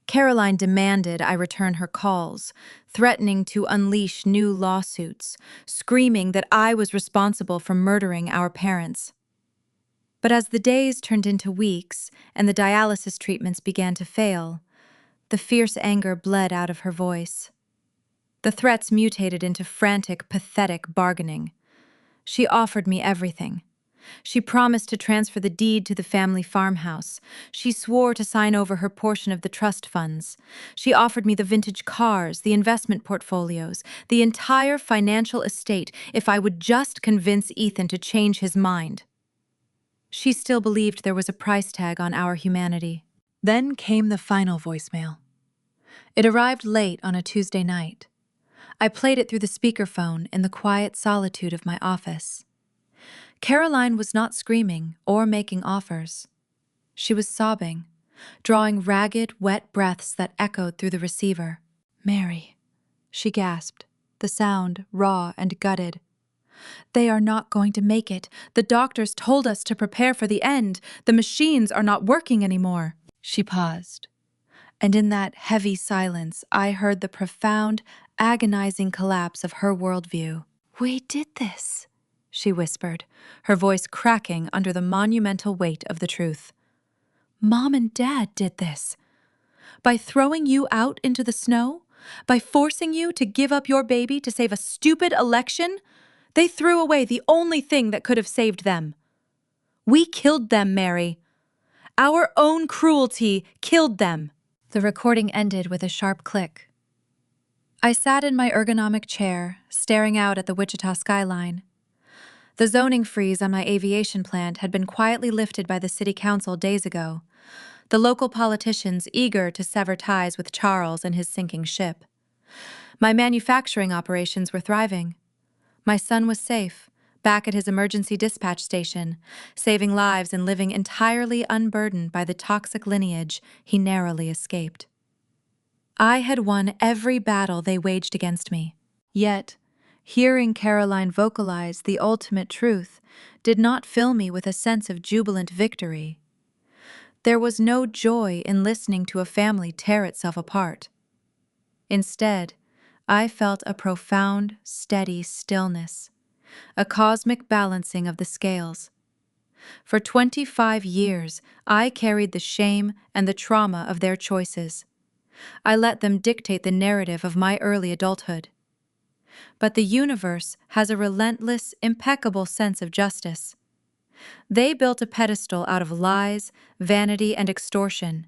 Caroline demanded I return her calls, threatening to unleash new lawsuits, screaming that I was responsible for murdering our parents. But as the days turned into weeks and the dialysis treatments began to fail, the fierce anger bled out of her voice. The threats mutated into frantic, pathetic bargaining. She offered me everything. She promised to transfer the deed to the family farmhouse. She swore to sign over her portion of the trust funds. She offered me the vintage cars, the investment portfolios, the entire financial estate if I would just convince Ethan to change his mind. She still believed there was a price tag on our humanity. Then came the final voicemail. It arrived late on a Tuesday night. I played it through the speakerphone in the quiet solitude of my office. Caroline was not screaming or making offers. She was sobbing, drawing ragged, wet breaths that echoed through the receiver. "Mary," she gasped, the sound raw and gutted. "They are not going to make it. The doctors told us to prepare for the end. The machines are not working anymore." She paused, and in that heavy silence I heard the profound, agonizing collapse of her worldview. "We did this," she whispered, her voice cracking under the monumental weight of the truth. "Mom and Dad did this. By throwing you out into the snow, by forcing you to give up your baby to save a stupid election, they threw away the only thing that could have saved them. We killed them, Mary. Our own cruelty killed them." The recording ended with a sharp click. I sat in my ergonomic chair, staring out at the Wichita skyline. The zoning freeze on my aviation plant had been quietly lifted by the city council days ago, the local politicians eager to sever ties with Charles and his sinking ship. My manufacturing operations were thriving. My son was safe, back at his emergency dispatch station, saving lives and living entirely unburdened by the toxic lineage he narrowly escaped. I had won every battle they waged against me. Yet, hearing Caroline vocalize the ultimate truth did not fill me with a sense of jubilant victory. There was no joy in listening to a family tear itself apart. Instead, I felt a profound, steady stillness, a cosmic balancing of the scales. For 25 years, I carried the shame and the trauma of their choices. I let them dictate the narrative of my early adulthood. But the universe has a relentless, impeccable sense of justice. They built a pedestal out of lies, vanity, and extortion,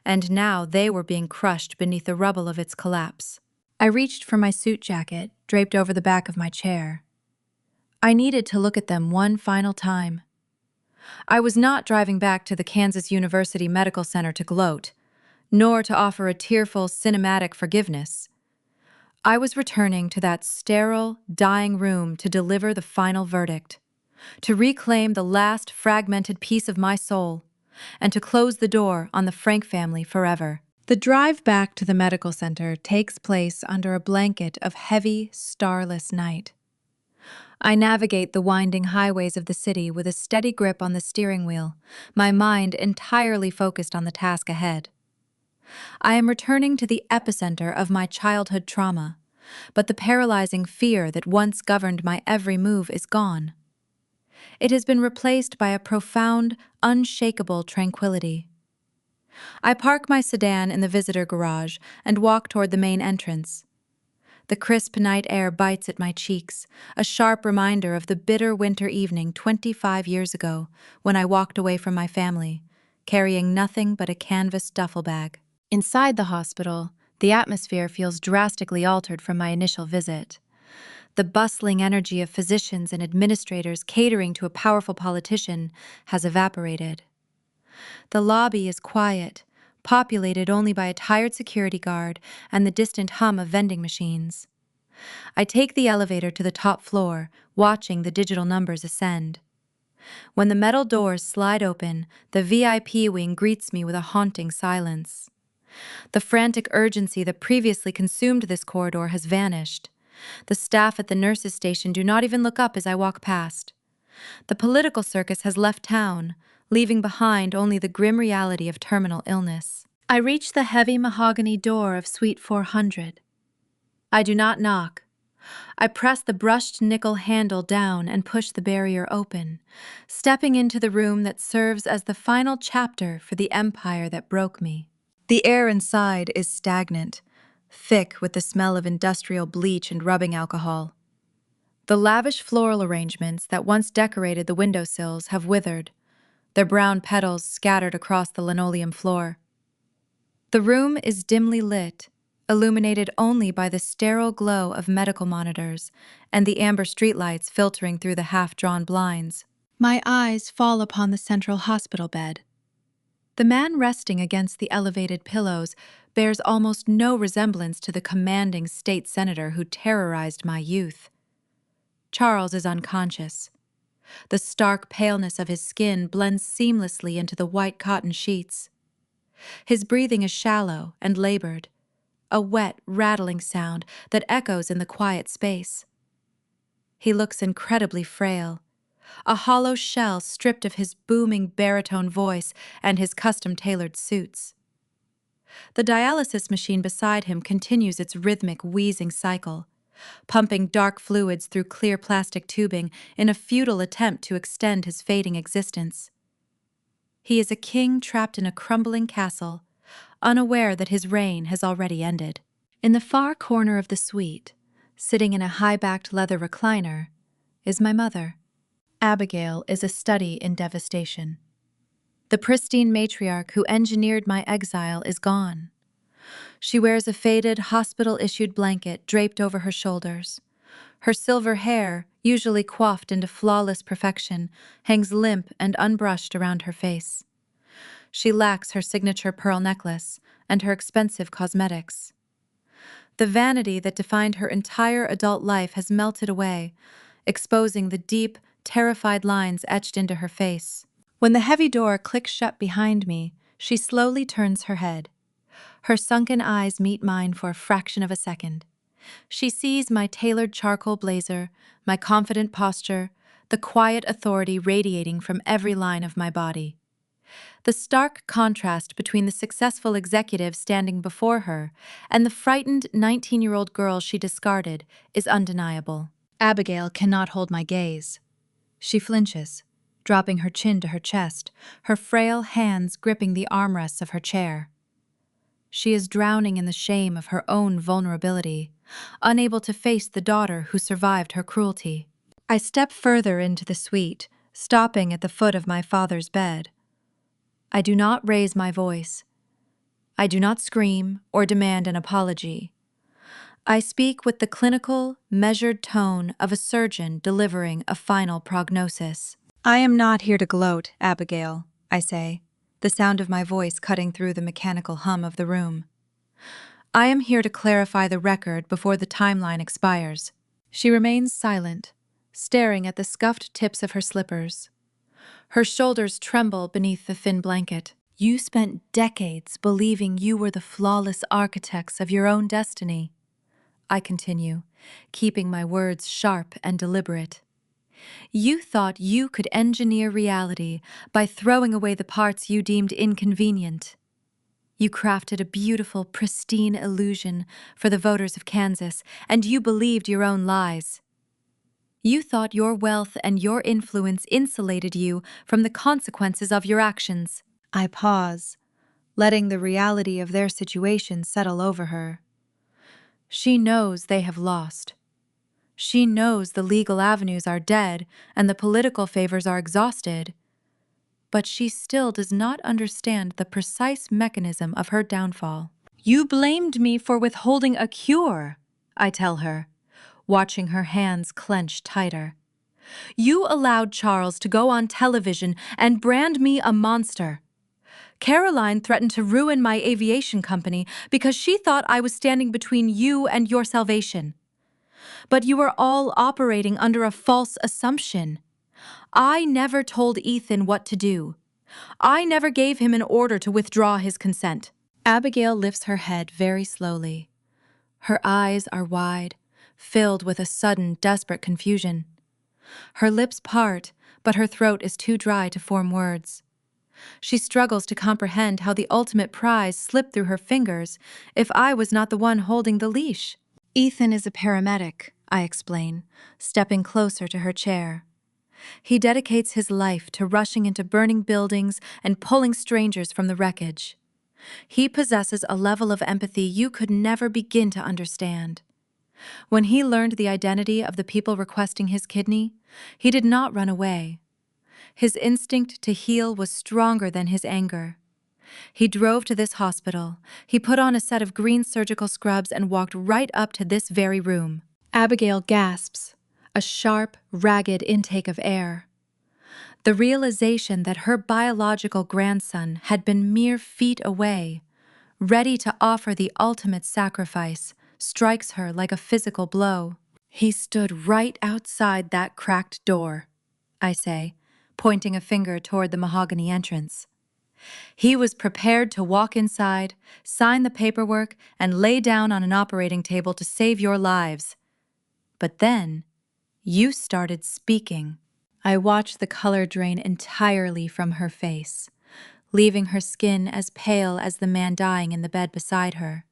and now they were being crushed beneath the rubble of its collapse. I reached for my suit jacket, draped over the back of my chair. I needed to look at them one final time. I was not driving back to the Kansas University Medical Center to gloat, nor to offer a tearful, cinematic forgiveness. I was returning to that sterile, dying room to deliver the final verdict, to reclaim the last fragmented piece of my soul, and to close the door on the Frank family forever. The drive back to the medical center takes place under a blanket of heavy, starless night. I navigate the winding highways of the city with a steady grip on the steering wheel, my mind entirely focused on the task ahead. I am returning to the epicenter of my childhood trauma, but the paralyzing fear that once governed my every move is gone. It has been replaced by a profound, unshakable tranquility. I park my sedan in the visitor garage and walk toward the main entrance. The crisp night air bites at my cheeks, a sharp reminder of the bitter winter evening 25 years ago when I walked away from my family, carrying nothing but a canvas duffel bag. Inside the hospital, the atmosphere feels drastically altered from my initial visit. The bustling energy of physicians and administrators catering to a powerful politician has evaporated. The lobby is quiet, populated only by a tired security guard and the distant hum of vending machines. I take the elevator to the top floor, watching the digital numbers ascend. When the metal doors slide open, the VIP wing greets me with a haunting silence. The frantic urgency that previously consumed this corridor has vanished. The staff at the nurses' station do not even look up as I walk past. The political circus has left town, leaving behind only the grim reality of terminal illness. I reach the heavy mahogany door of Suite 400. I do not knock. I press the brushed nickel handle down and push the barrier open, stepping into the room that serves as the final chapter for the empire that broke me. The air inside is stagnant, thick with the smell of industrial bleach and rubbing alcohol. The lavish floral arrangements that once decorated the windowsills have withered, their brown petals scattered across the linoleum floor. The room is dimly lit, illuminated only by the sterile glow of medical monitors and the amber streetlights filtering through the half-drawn blinds. My eyes fall upon the central hospital bed. The man resting against the elevated pillows bears almost no resemblance to the commanding state senator who terrorized my youth. Charles is unconscious. The stark paleness of his skin blends seamlessly into the white cotton sheets. His breathing is shallow and labored, a wet, rattling sound that echoes in the quiet space. He looks incredibly frail, a hollow shell stripped of his booming baritone voice and his custom-tailored suits. The dialysis machine beside him continues its rhythmic, wheezing cycle, pumping dark fluids through clear plastic tubing in a futile attempt to extend his fading existence. He is a king trapped in a crumbling castle, unaware that his reign has already ended. In the far corner of the suite, sitting in a high-backed leather recliner, is my mother. Abigail is a study in devastation. The pristine matriarch who engineered my exile is gone. She wears a faded, hospital-issued blanket draped over her shoulders. Her silver hair, usually coiffed into flawless perfection, hangs limp and unbrushed around her face. She lacks her signature pearl necklace and her expensive cosmetics. The vanity that defined her entire adult life has melted away, exposing the deep, terrified lines etched into her face. When the heavy door clicks shut behind me, she slowly turns her head. Her sunken eyes meet mine for a fraction of a second. She sees my tailored charcoal blazer, my confident posture, the quiet authority radiating from every line of my body. The stark contrast between the successful executive standing before her and the frightened 19-year-old girl she discarded is undeniable. Abigail cannot hold my gaze. She flinches, dropping her chin to her chest, her frail hands gripping the armrests of her chair. She is drowning in the shame of her own vulnerability, unable to face the daughter who survived her cruelty. I step further into the suite, stopping at the foot of my father's bed. I do not raise my voice. I do not scream or demand an apology. I speak with the clinical, measured tone of a surgeon delivering a final prognosis. I am not here to gloat, Abigail, I say, the sound of my voice cutting through the mechanical hum of the room. I am here to clarify the record before the timeline expires. She remains silent, staring at the scuffed tips of her slippers. Her shoulders tremble beneath the thin blanket. You spent decades believing you were the flawless architects of your own destiny. I continue, keeping my words sharp and deliberate. You thought you could engineer reality by throwing away the parts you deemed inconvenient. You crafted a beautiful, pristine illusion for the voters of Kansas, and you believed your own lies. You thought your wealth and your influence insulated you from the consequences of your actions. I pause, letting the reality of their situation settle over her. She knows they have lost. She knows the legal avenues are dead and the political favors are exhausted. But she still does not understand the precise mechanism of her downfall. You blamed me for withholding a cure, I tell her, watching her hands clench tighter. You allowed Charles to go on television and brand me a monster. Caroline threatened to ruin my aviation company because she thought I was standing between you and your salvation. But you are all operating under a false assumption. I never told Ethan what to do. I never gave him an order to withdraw his consent. Abigail lifts her head very slowly. Her eyes are wide, filled with a sudden, desperate confusion. Her lips part, but her throat is too dry to form words. She struggles to comprehend how the ultimate prize slipped through her fingers if I was not the one holding the leash. Ethan is a paramedic, I explain, stepping closer to her chair. He dedicates his life to rushing into burning buildings and pulling strangers from the wreckage. He possesses a level of empathy you could never begin to understand. When he learned the identity of the people requesting his kidney, he did not run away. His instinct to heal was stronger than his anger. He drove to this hospital. He put on a set of green surgical scrubs and walked right up to this very room. Abigail gasps, a sharp, ragged intake of air. The realization that her biological grandson had been mere feet away, ready to offer the ultimate sacrifice, strikes her like a physical blow. He stood right outside that cracked door, I say, pointing a finger toward the mahogany entrance. He was prepared to walk inside, sign the paperwork, and lay down on an operating table to save your lives. But then, you started speaking. I watched the color drain entirely from her face, leaving her skin as pale as the man dying in the bed beside her.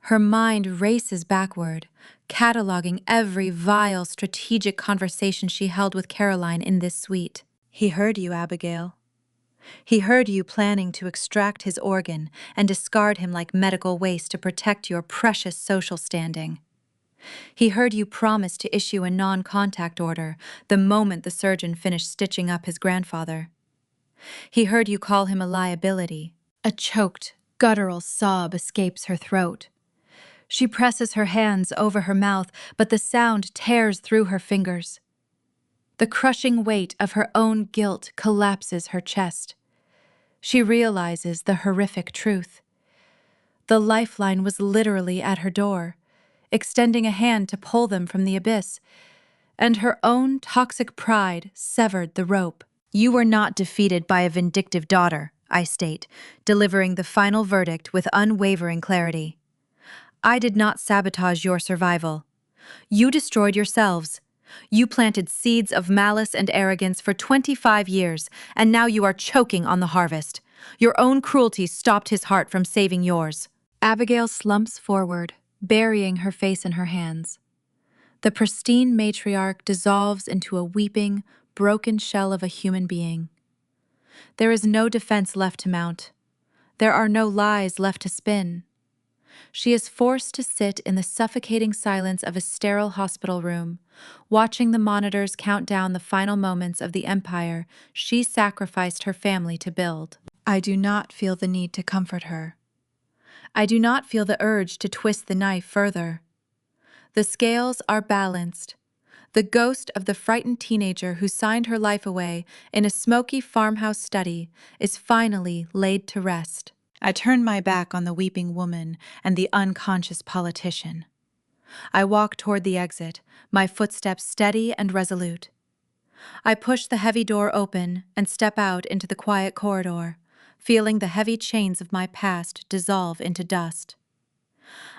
Her mind races backward, cataloging every vile, strategic conversation she held with Caroline in this suite. He heard you, Abigail. He heard you planning to extract his organ and discard him like medical waste to protect your precious social standing. He heard you promise to issue a non-contact order the moment the surgeon finished stitching up his grandfather. He heard you call him a liability. A choked, guttural sob escapes her throat. She presses her hands over her mouth, but the sound tears through her fingers. The crushing weight of her own guilt collapses her chest. She realizes the horrific truth. The lifeline was literally at her door, extending a hand to pull them from the abyss, and her own toxic pride severed the rope. You were not defeated by a vindictive daughter, I state, delivering the final verdict with unwavering clarity. I did not sabotage your survival. You destroyed yourselves. You planted seeds of malice and arrogance for 25 years, and now you are choking on the harvest. Your own cruelty stopped his heart from saving yours. Abigail slumps forward, burying her face in her hands. The pristine matriarch dissolves into a weeping, broken shell of a human being. There is no defense left to mount. There are no lies left to spin. She is forced to sit in the suffocating silence of a sterile hospital room, watching the monitors count down the final moments of the empire she sacrificed her family to build. I do not feel the need to comfort her. I do not feel the urge to twist the knife further. The scales are balanced. The ghost of the frightened teenager who signed her life away in a smoky farmhouse study is finally laid to rest. I turn my back on the weeping woman and the unconscious politician. I walk toward the exit, my footsteps steady and resolute. I push the heavy door open and step out into the quiet corridor, feeling the heavy chains of my past dissolve into dust.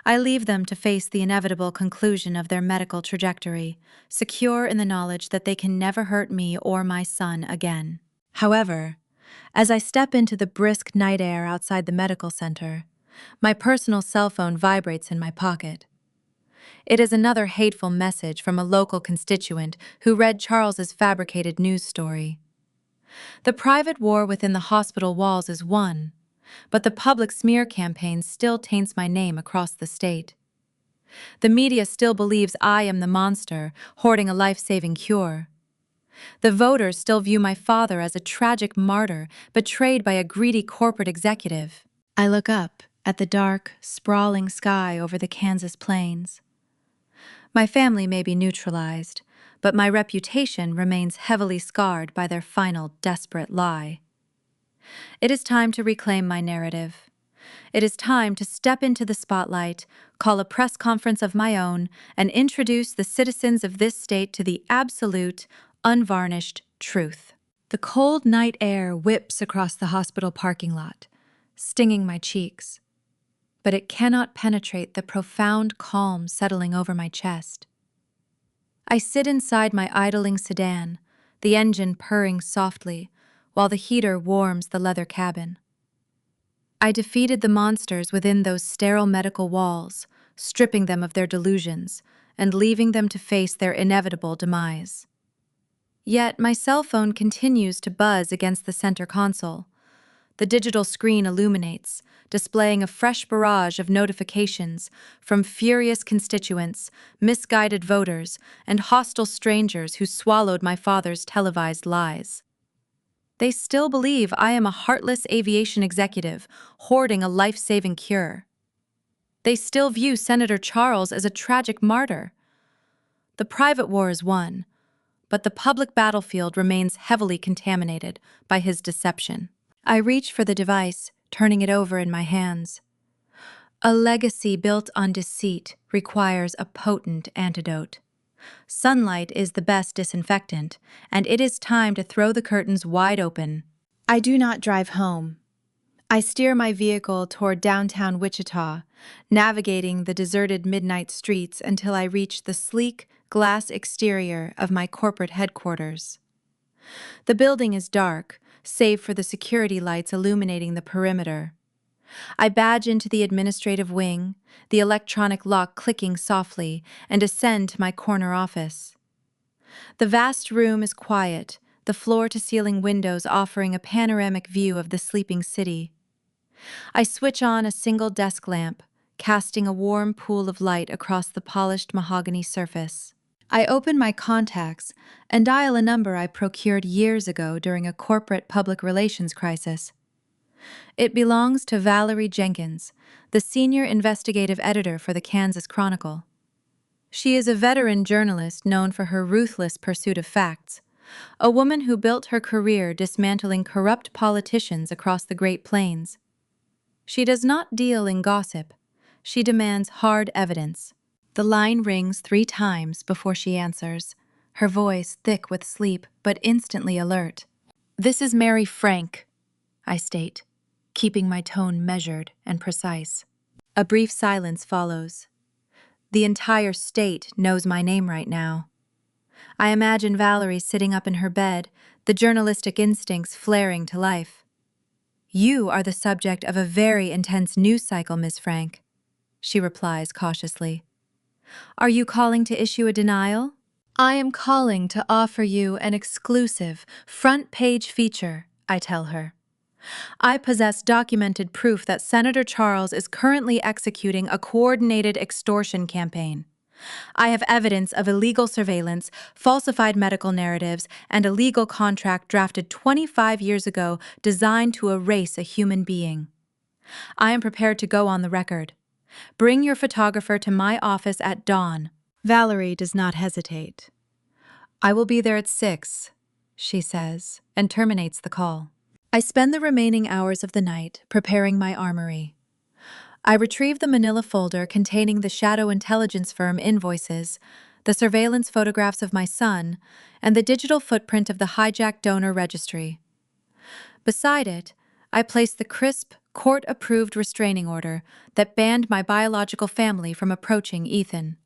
I leave them to face the inevitable conclusion of their medical trajectory, secure in the knowledge that they can never hurt me or my son again. However, as I step into the brisk night air outside the medical center, my personal cell phone vibrates in my pocket. It is another hateful message from a local constituent who read Charles's fabricated news story. The private war within the hospital walls is won, but the public smear campaign still taints my name across the state. The media still believes I am the monster, hoarding a life-saving cure. The voters still view my father as a tragic martyr betrayed by a greedy corporate executive. I look up at the dark, sprawling sky over the Kansas plains. My family may be neutralized, but my reputation remains heavily scarred by their final desperate lie. It is time to reclaim my narrative. It is time to step into the spotlight, call a press conference of my own, and introduce the citizens of this state to the absolute, unvarnished truth. The cold night air whips across the hospital parking lot, stinging my cheeks, but it cannot penetrate the profound calm settling over my chest. I sit inside my idling sedan, the engine purring softly, while the heater warms the leather cabin. I defeated the monsters within those sterile medical walls, stripping them of their delusions and leaving them to face their inevitable demise. Yet my cell phone continues to buzz against the center console. The digital screen illuminates, displaying a fresh barrage of notifications from furious constituents, misguided voters, and hostile strangers who swallowed my father's televised lies. They still believe I am a heartless aviation executive hoarding a life-saving cure. They still view Senator Charles as a tragic martyr. The private war is won, but the public battlefield remains heavily contaminated by his deception. I reach for the device, turning it over in my hands. A legacy built on deceit requires a potent antidote. Sunlight is the best disinfectant, and it is time to throw the curtains wide open. I do not drive home. I steer my vehicle toward downtown Wichita, navigating the deserted midnight streets until I reach the sleek, glass exterior of my corporate headquarters. The building is dark, save for the security lights illuminating the perimeter. I badge into the administrative wing, the electronic lock clicking softly, and ascend to my corner office. The vast room is quiet, the floor-to-ceiling windows offering a panoramic view of the sleeping city. I switch on a single desk lamp, casting a warm pool of light across the polished mahogany surface. I open my contacts and dial a number I procured years ago during a corporate public relations crisis. It belongs to Valerie Jenkins, the senior investigative editor for the Kansas Chronicle. She is a veteran journalist known for her ruthless pursuit of facts, a woman who built her career dismantling corrupt politicians across the Great Plains. She does not deal in gossip. She demands hard evidence. The line rings 3 times before she answers, her voice thick with sleep but instantly alert. "This is Mary Frank," I state, keeping my tone measured and precise. A brief silence follows. The entire state knows my name right now. I imagine Valerie sitting up in her bed, the journalistic instincts flaring to life. "You are the subject of a very intense news cycle, Ms. Frank," she replies cautiously. "Are you calling to issue a denial?" "I am calling to offer you an exclusive, front-page feature," I tell her. "I possess documented proof that Senator Charles is currently executing a coordinated extortion campaign. I have evidence of illegal surveillance, falsified medical narratives, and a legal contract drafted 25 years ago designed to erase a human being. I am prepared to go on the record. Bring your photographer to my office at dawn." Valerie does not hesitate. "I will be there at 6, she says, and terminates the call. I spend the remaining hours of the night preparing my armory. I retrieve the manila folder containing the shadow intelligence firm invoices, the surveillance photographs of my son, and the digital footprint of the hijacked donor registry. Beside it, I placed the crisp, court-approved restraining order that banned my biological family from approaching Ethan.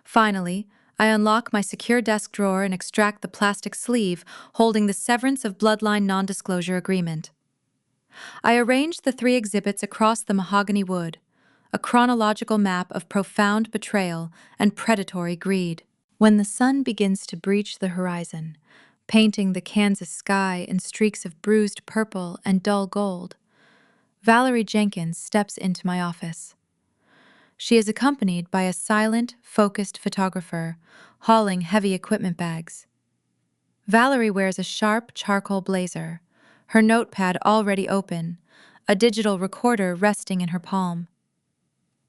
Finally, I unlock my secure desk drawer and extract the plastic sleeve holding the severance of bloodline non-disclosure agreement. I arrange the 3 exhibits across the mahogany wood, a chronological map of profound betrayal and predatory greed. When the sun begins to breach the horizon, painting the Kansas sky in streaks of bruised purple and dull gold, Valerie Jenkins steps into my office. She is accompanied by a silent, focused photographer hauling heavy equipment bags. Valerie wears a sharp charcoal blazer, her notepad already open, a digital recorder resting in her palm.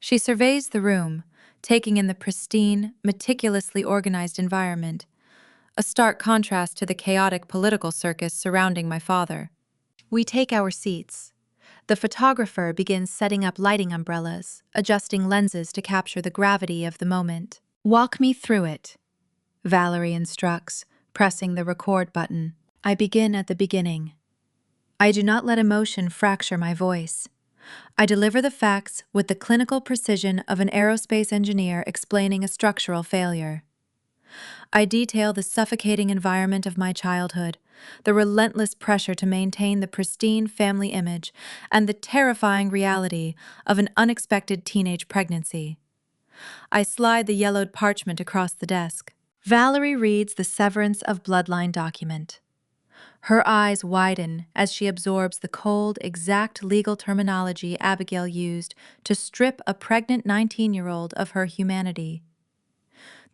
She surveys the room, taking in the pristine, meticulously organized environment, a stark contrast to the chaotic political circus surrounding my father. We take our seats. The photographer begins setting up lighting umbrellas, adjusting lenses to capture the gravity of the moment. "Walk me through it," Valerie instructs, pressing the record button. I begin at the beginning. I do not let emotion fracture my voice. I deliver the facts with the clinical precision of an aerospace engineer explaining a structural failure. I detail the suffocating environment of my childhood, the relentless pressure to maintain the pristine family image, and the terrifying reality of an unexpected teenage pregnancy. I slide the yellowed parchment across the desk. Valerie reads the severance of bloodline document. Her eyes widen as she absorbs the cold, exact legal terminology Abigail used to strip a pregnant 19-year-old of her humanity.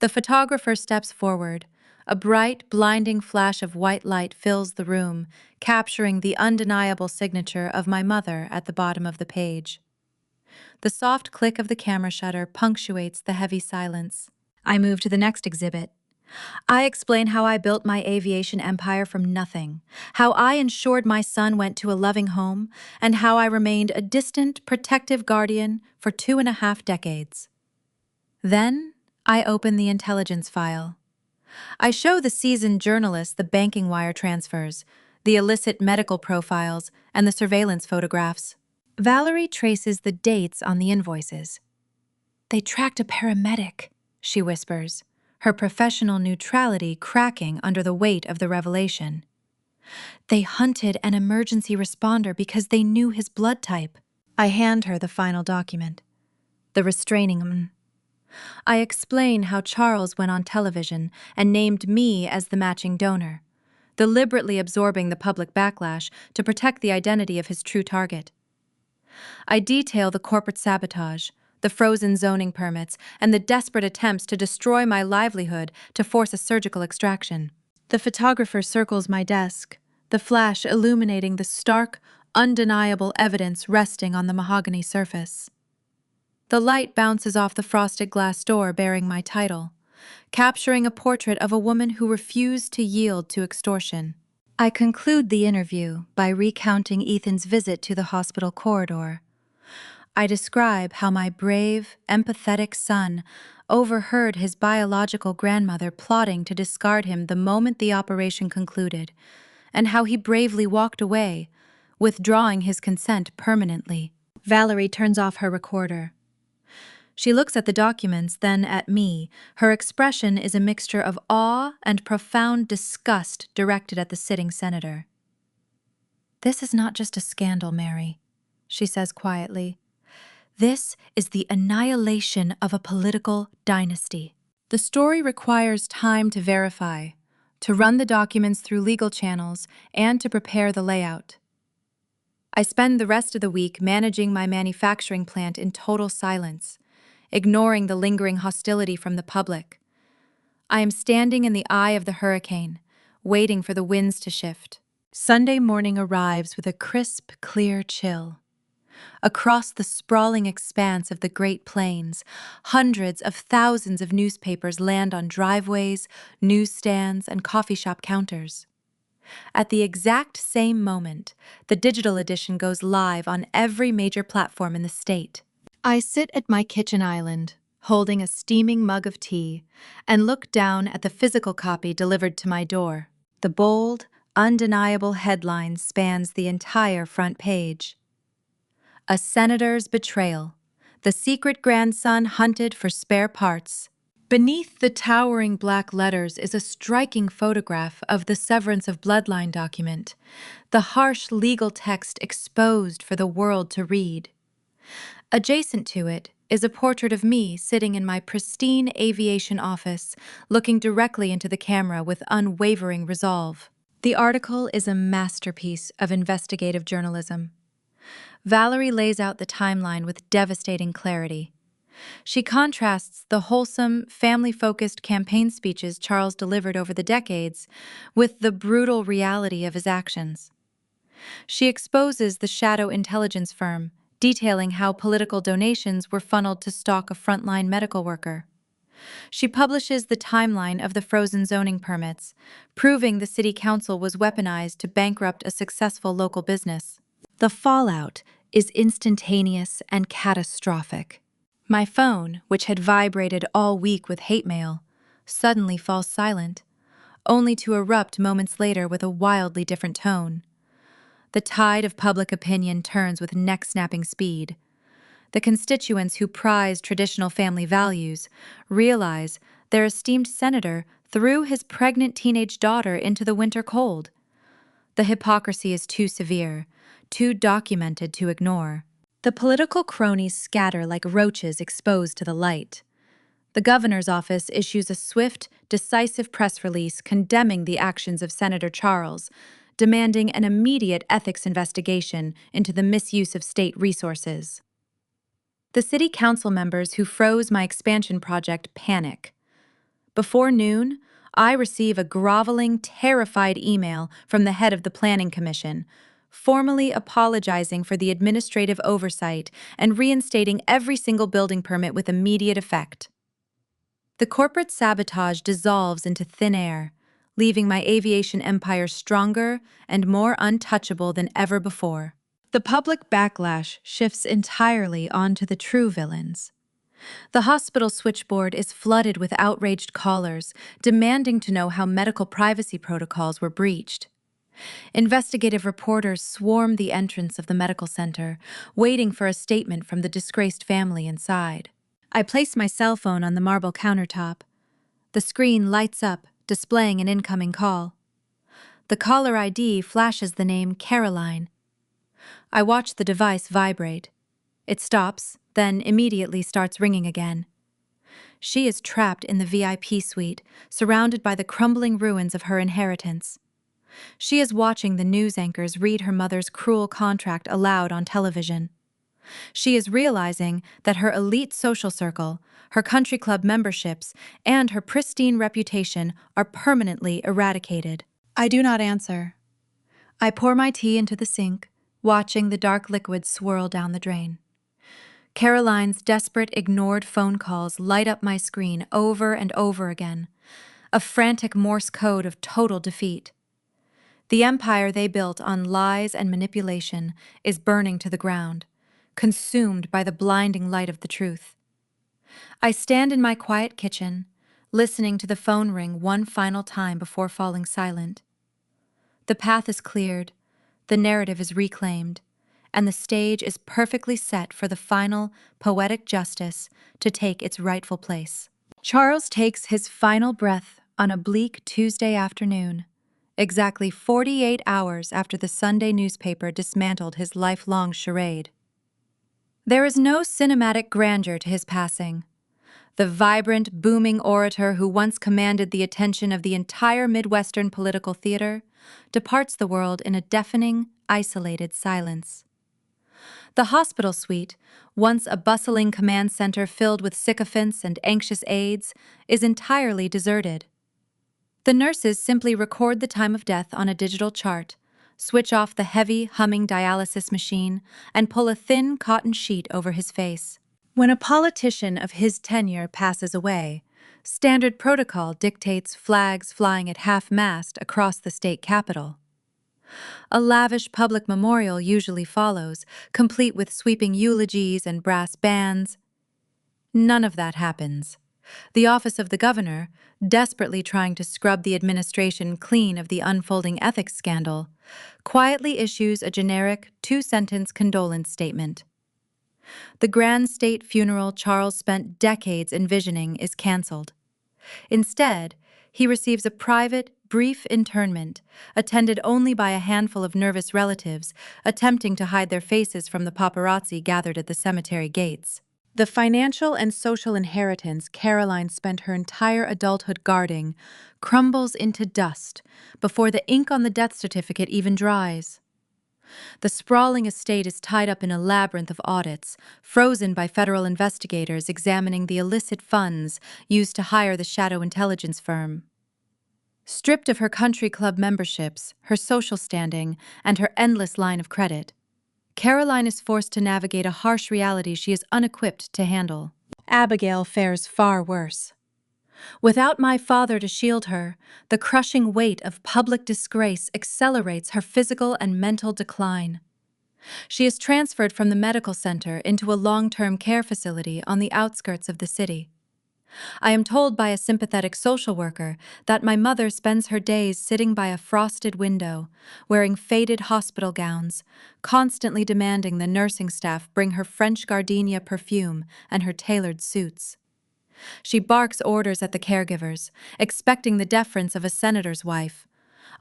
The photographer steps forward. A bright, blinding flash of white light fills the room, capturing the undeniable signature of my mother at the bottom of the page. The soft click of the camera shutter punctuates the heavy silence. I move to the next exhibit. I explain how I built my aviation empire from nothing, how I ensured my son went to a loving home, and how I remained a distant, protective guardian for 2.5 decades. Then, I open the intelligence file. I show the seasoned journalist the banking wire transfers, the illicit medical profiles, and the surveillance photographs. Valerie traces the dates on the invoices. "They tracked a paramedic," she whispers, her professional neutrality cracking under the weight of the revelation. "They hunted an emergency responder because they knew his blood type." I hand her the final document, the restraining. I explain how Charles went on television and named me as the matching donor, deliberately absorbing the public backlash to protect the identity of his true target. I detail the corporate sabotage, the frozen zoning permits, and the desperate attempts to destroy my livelihood to force a surgical extraction. The photographer circles my desk, the flash illuminating the stark, undeniable evidence resting on the mahogany surface. The light bounces off the frosted glass door bearing my title, capturing a portrait of a woman who refused to yield to extortion. I conclude the interview by recounting Ethan's visit to the hospital corridor. I describe how my brave, empathetic son overheard his biological grandmother plotting to discard him the moment the operation concluded, and how he bravely walked away, withdrawing his consent permanently. Valerie turns off her recorder. She looks at the documents, then at me. Her expression is a mixture of awe and profound disgust directed at the sitting senator. "This is not just a scandal, Mary," she says quietly. "This is the annihilation of a political dynasty." The story requires time to verify, to run the documents through legal channels, and to prepare the layout. I spend the rest of the week managing my manufacturing plant in total silence, ignoring the lingering hostility from the public. I am standing in the eye of the hurricane, waiting for the winds to shift. Sunday morning arrives with a crisp, clear chill. Across the sprawling expanse of the Great Plains, hundreds of thousands of newspapers land on driveways, newsstands, and coffee shop counters. At the exact same moment, the digital edition goes live on every major platform in the state. I sit at my kitchen island, holding a steaming mug of tea, and look down at the physical copy delivered to my door. The bold, undeniable headline spans the entire front page. A senator's betrayal. The secret grandson hunted for spare parts. Beneath the towering black letters is a striking photograph of the severance of bloodline document, the harsh legal text exposed for the world to read. Adjacent to it is a portrait of me sitting in my pristine aviation office, looking directly into the camera with unwavering resolve. The article is a masterpiece of investigative journalism. Valerie lays out the timeline with devastating clarity. She contrasts the wholesome, family-focused campaign speeches Charles delivered over the decades with the brutal reality of his actions. She exposes the shadow intelligence firm, detailing how political donations were funneled to stock a frontline medical worker. She publishes the timeline of the frozen zoning permits, proving the city council was weaponized to bankrupt a successful local business. The fallout is instantaneous and catastrophic. My phone, which had vibrated all week with hate mail, suddenly falls silent, only to erupt moments later with a wildly different tone. The tide of public opinion turns with neck-snapping speed. The constituents who prize traditional family values realize their esteemed senator threw his pregnant teenage daughter into the winter cold. The hypocrisy is too severe, too documented to ignore. The political cronies scatter like roaches exposed to the light. The governor's office issues a swift, decisive press release condemning the actions of Senator Charles, demanding an immediate ethics investigation into the misuse of state resources. The city council members who froze my expansion project panic. Before noon, I receive a groveling, terrified email from the head of the Planning Commission, formally apologizing for the administrative oversight and reinstating every single building permit with immediate effect. The corporate sabotage dissolves into thin air, leaving my aviation empire stronger and more untouchable than ever before. The public backlash shifts entirely onto the true villains. The hospital switchboard is flooded with outraged callers, demanding to know how medical privacy protocols were breached. Investigative reporters swarm the entrance of the medical center, waiting for a statement from the disgraced family inside. I place my cell phone on the marble countertop. The screen lights up, displaying an incoming call. The caller ID flashes the name Caroline. I watch the device vibrate. It stops, then immediately starts ringing again. She is trapped in the VIP suite, surrounded by the crumbling ruins of her inheritance. She is watching the news anchors read her mother's cruel contract aloud on television. She is realizing that her elite social circle, her country club memberships, and her pristine reputation are permanently eradicated. I do not answer. I pour my tea into the sink, watching the dark liquid swirl down the drain. Caroline's desperate, ignored phone calls light up my screen over and over again, a frantic Morse code of total defeat. The empire they built on lies and manipulation is burning to the ground, consumed by the blinding light of the truth. I stand in my quiet kitchen, listening to the phone ring one final time before falling silent. The path is cleared, the narrative is reclaimed, and the stage is perfectly set for the final, poetic justice to take its rightful place. Charles takes his final breath on a bleak Tuesday afternoon, exactly 48 hours after the Sunday newspaper dismantled his lifelong charade. There is no cinematic grandeur to his passing. The vibrant, booming orator who once commanded the attention of the entire Midwestern political theater departs the world in a deafening, isolated silence. The hospital suite, once a bustling command center filled with sycophants and anxious aides, is entirely deserted. The nurses simply record the time of death on a digital chart, switch off the heavy, humming dialysis machine, and pull a thin cotton sheet over his face. When a politician of his tenure passes away, standard protocol dictates flags flying at half-mast across the state capitol. A lavish public memorial usually follows, complete with sweeping eulogies and brass bands. None of that happens. The office of the governor, desperately trying to scrub the administration clean of the unfolding ethics scandal, quietly issues a generic two-sentence condolence statement. The grand state funeral Charles spent decades envisioning is canceled. Instead, he receives a private, brief internment, attended only by a handful of nervous relatives attempting to hide their faces from the paparazzi gathered at the cemetery gates. The financial and social inheritance Caroline spent her entire adulthood guarding crumbles into dust before the ink on the death certificate even dries. The sprawling estate is tied up in a labyrinth of audits, frozen by federal investigators examining the illicit funds used to hire the shadow intelligence firm. Stripped of her country club memberships, her social standing, and her endless line of credit, Caroline is forced to navigate a harsh reality she is unequipped to handle. Abigail fares far worse. Without my father to shield her, the crushing weight of public disgrace accelerates her physical and mental decline. She is transferred from the medical center into a long-term care facility on the outskirts of the city. I am told by a sympathetic social worker that my mother spends her days sitting by a frosted window, wearing faded hospital gowns, constantly demanding the nursing staff bring her French gardenia perfume and her tailored suits. She barks orders at the caregivers, expecting the deference of a senator's wife,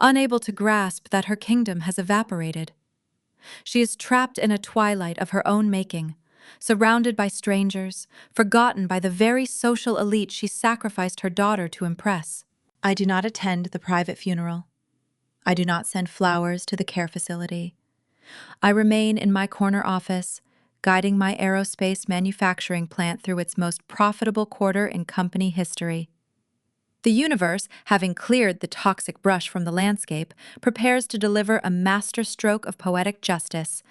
unable to grasp that her kingdom has evaporated. She is trapped in a twilight of her own making, surrounded by strangers, forgotten by the very social elite she sacrificed her daughter to impress. I do not attend the private funeral. I do not send flowers to the care facility. I remain in my corner office, guiding my aerospace manufacturing plant through its most profitable quarter in company history. The universe, having cleared the toxic brush from the landscape, prepares to deliver a masterstroke of poetic justice,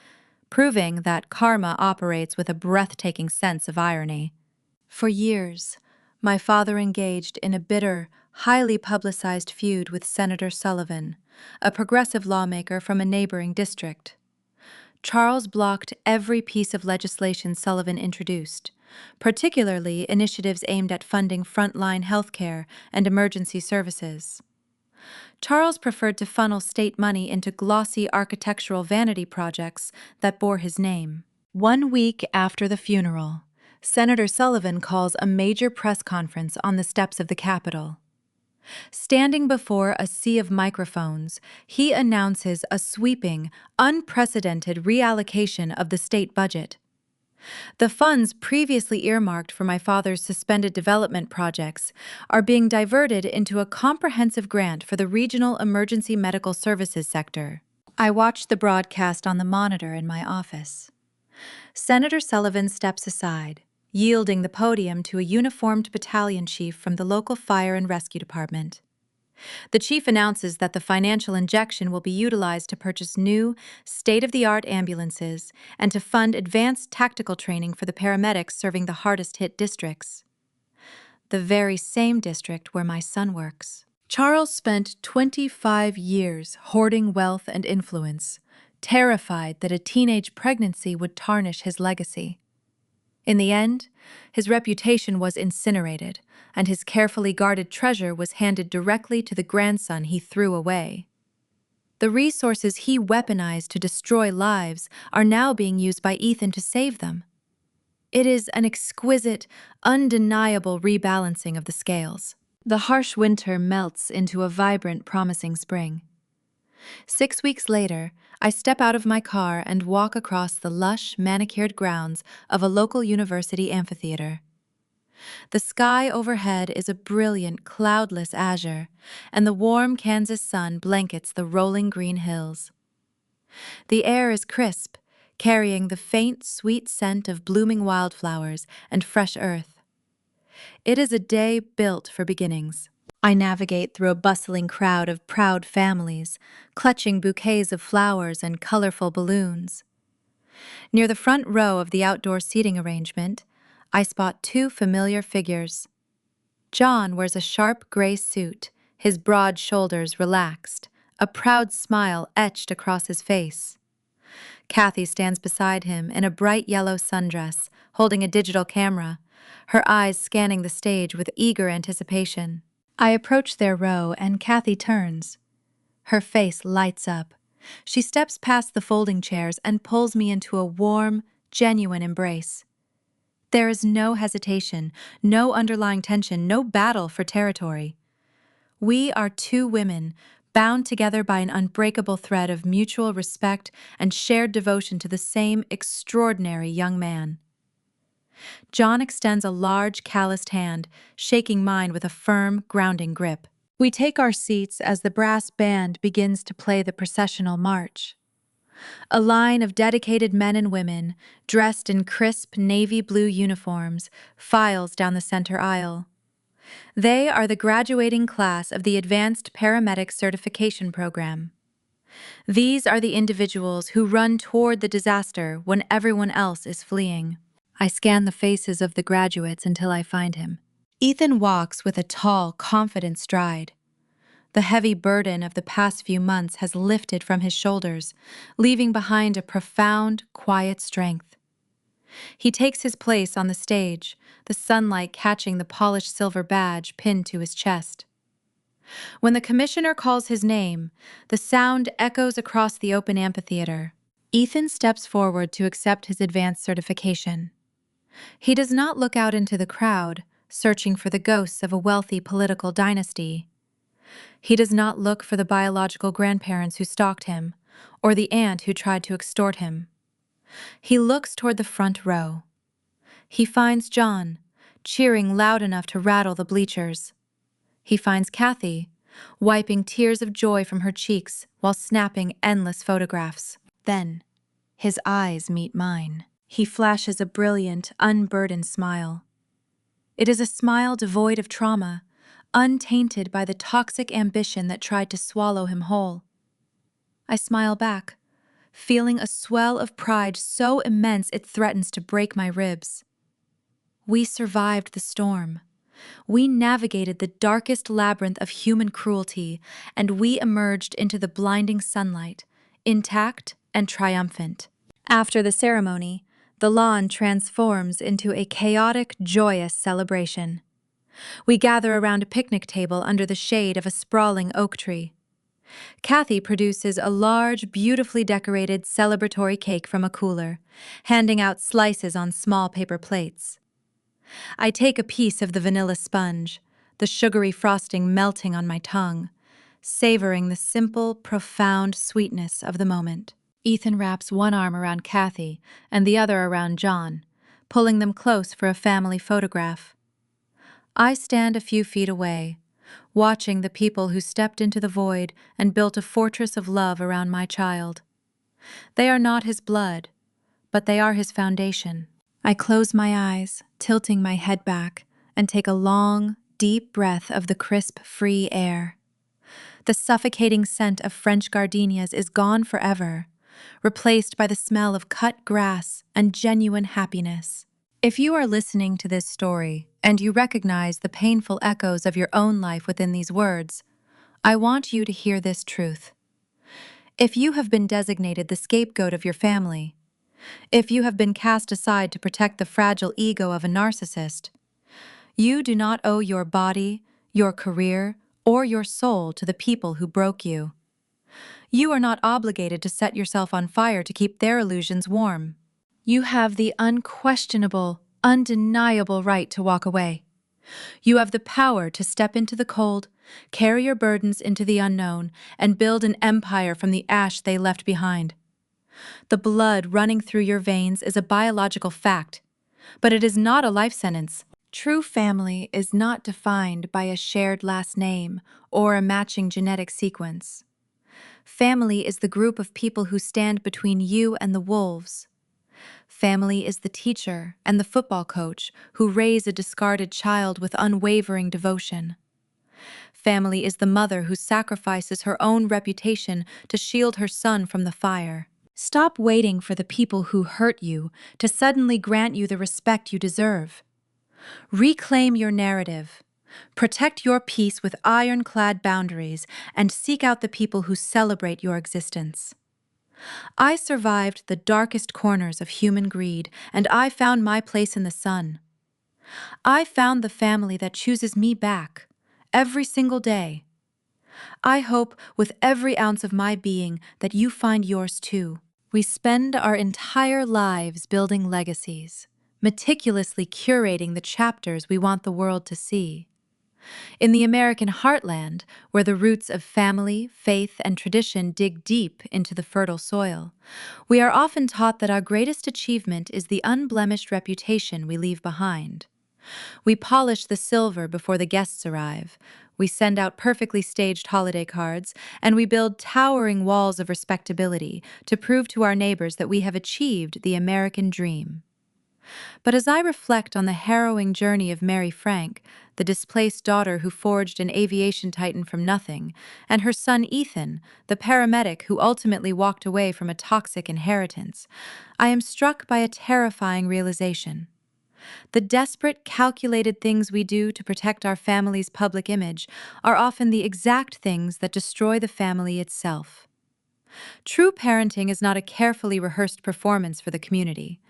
proving that karma operates with a breathtaking sense of irony. For years, my father engaged in a bitter, highly publicized feud with Senator Sullivan, a progressive lawmaker from a neighboring district. Charles blocked every piece of legislation Sullivan introduced, particularly initiatives aimed at funding frontline healthcare and emergency services. Charles preferred to funnel state money into glossy architectural vanity projects that bore his name. 1 week after the funeral, Senator Sullivan calls a major press conference on the steps of the Capitol. Standing before a sea of microphones, he announces a sweeping, unprecedented reallocation of the state budget. The funds previously earmarked for my father's suspended development projects are being diverted into a comprehensive grant for the regional emergency medical services sector. I watched the broadcast on the monitor in my office. Senator Sullivan steps aside, yielding the podium to a uniformed battalion chief from the local fire and rescue department. The chief announces that the financial injection will be utilized to purchase new, state-of-the-art ambulances and to fund advanced tactical training for the paramedics serving the hardest-hit districts. The very same district where my son works. Charles spent 25 years hoarding wealth and influence, terrified that a teenage pregnancy would tarnish his legacy. In the end, his reputation was incinerated, and his carefully guarded treasure was handed directly to the grandson he threw away. The resources he weaponized to destroy lives are now being used by Ethan to save them. It is an exquisite, undeniable rebalancing of the scales. The harsh winter melts into a vibrant, promising spring. 6 weeks later, I step out of my car and walk across the lush, manicured grounds of a local university amphitheater. The sky overhead is a brilliant, cloudless azure, and the warm Kansas sun blankets the rolling green hills. The air is crisp, carrying the faint, sweet scent of blooming wildflowers and fresh earth. It is a day built for beginnings. I navigate through a bustling crowd of proud families, clutching bouquets of flowers and colorful balloons. Near the front row of the outdoor seating arrangement, I spot 2 familiar figures. John wears a sharp gray suit, his broad shoulders relaxed, a proud smile etched across his face. Kathy stands beside him in a bright yellow sundress, holding a digital camera, her eyes scanning the stage with eager anticipation. I approach their row and Kathy turns. Her face lights up. She steps past the folding chairs and pulls me into a warm, genuine embrace. There is no hesitation, no underlying tension, no battle for territory. We are two women, bound together by an unbreakable thread of mutual respect and shared devotion to the same extraordinary young man. John extends a large, calloused hand, shaking mine with a firm, grounding grip. We take our seats as the brass band begins to play the processional march. A line of dedicated men and women, dressed in crisp navy blue uniforms, files down the center aisle. They are the graduating class of the Advanced Paramedic Certification Program. These are the individuals who run toward the disaster when everyone else is fleeing. I scan the faces of the graduates until I find him. Ethan walks with a tall, confident stride. The heavy burden of the past few months has lifted from his shoulders, leaving behind a profound, quiet strength. He takes his place on the stage, the sunlight catching the polished silver badge pinned to his chest. When the commissioner calls his name, the sound echoes across the open amphitheater. Ethan steps forward to accept his advanced certification. He does not look out into the crowd, searching for the ghosts of a wealthy political dynasty. He does not look for the biological grandparents who stalked him, or the aunt who tried to extort him. He looks toward the front row. He finds John, cheering loud enough to rattle the bleachers. He finds Kathy, wiping tears of joy from her cheeks while snapping endless photographs. Then, his eyes meet mine. He flashes a brilliant, unburdened smile. It is a smile devoid of trauma, untainted by the toxic ambition that tried to swallow him whole. I smile back, feeling a swell of pride so immense it threatens to break my ribs. We survived the storm. We navigated the darkest labyrinth of human cruelty, and we emerged into the blinding sunlight, intact and triumphant. After the ceremony, the lawn transforms into a chaotic, joyous celebration. We gather around a picnic table under the shade of a sprawling oak tree. Kathy produces a large, beautifully decorated celebratory cake from a cooler, handing out slices on small paper plates. I take a piece of the vanilla sponge, the sugary frosting melting on my tongue, savoring the simple, profound sweetness of the moment. Ethan wraps one arm around Kathy and the other around John, pulling them close for a family photograph. I stand a few feet away, watching the people who stepped into the void and built a fortress of love around my child. They are not his blood, but they are his foundation. I close my eyes, tilting my head back, and take a long, deep breath of the crisp, free air. The suffocating scent of French gardenias is gone forever, replaced by the smell of cut grass and genuine happiness. If you are listening to this story and you recognize the painful echoes of your own life within these words, I want you to hear this truth. If you have been designated the scapegoat of your family, if you have been cast aside to protect the fragile ego of a narcissist, you do not owe your body, your career, or your soul to the people who broke you. You are not obligated to set yourself on fire to keep their illusions warm. You have the unquestionable, undeniable right to walk away. You have the power to step into the cold, carry your burdens into the unknown, and build an empire from the ash they left behind. The blood running through your veins is a biological fact, but it is not a life sentence. True family is not defined by a shared last name or a matching genetic sequence. Family is the group of people who stand between you and the wolves. Family is the teacher and the football coach who raise a discarded child with unwavering devotion. Family is the mother who sacrifices her own reputation to shield her son from the fire. Stop waiting for the people who hurt you to suddenly grant you the respect you deserve. Reclaim your narrative. Protect your peace with ironclad boundaries and seek out the people who celebrate your existence. I survived the darkest corners of human greed, and I found my place in the sun. I found the family that chooses me back, every single day. I hope with every ounce of my being that you find yours too. We spend our entire lives building legacies, meticulously curating the chapters we want the world to see. In the American heartland, where the roots of family, faith, and tradition dig deep into the fertile soil, we are often taught that our greatest achievement is the unblemished reputation we leave behind. We polish the silver before the guests arrive. We send out perfectly staged holiday cards, and we build towering walls of respectability to prove to our neighbors that we have achieved the American dream. But as I reflect on the harrowing journey of Mary Frank, the displaced daughter who forged an aviation titan from nothing, and her son Ethan, the paramedic who ultimately walked away from a toxic inheritance, I am struck by a terrifying realization. The desperate, calculated things we do to protect our family's public image are often the exact things that destroy the family itself. True parenting is not a carefully rehearsed performance for the community.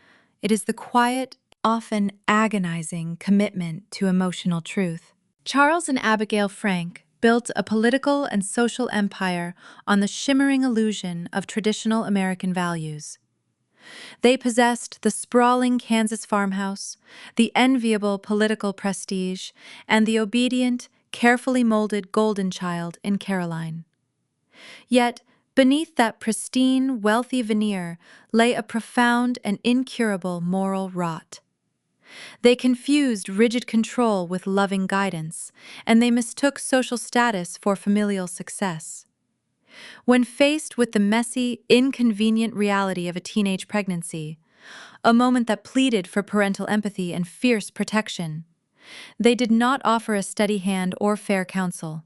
It is the quiet, often agonizing commitment to emotional truth. Charles and Abigail Frank built a political and social empire on the shimmering illusion of traditional American values. They possessed the sprawling Kansas farmhouse, the enviable political prestige, and the obedient, carefully molded golden child in Caroline. Yet, beneath that pristine, wealthy veneer lay a profound and incurable moral rot. They confused rigid control with loving guidance, and they mistook social status for familial success. When faced with the messy, inconvenient reality of a teenage pregnancy, a moment that pleaded for parental empathy and fierce protection, they did not offer a steady hand or fair counsel.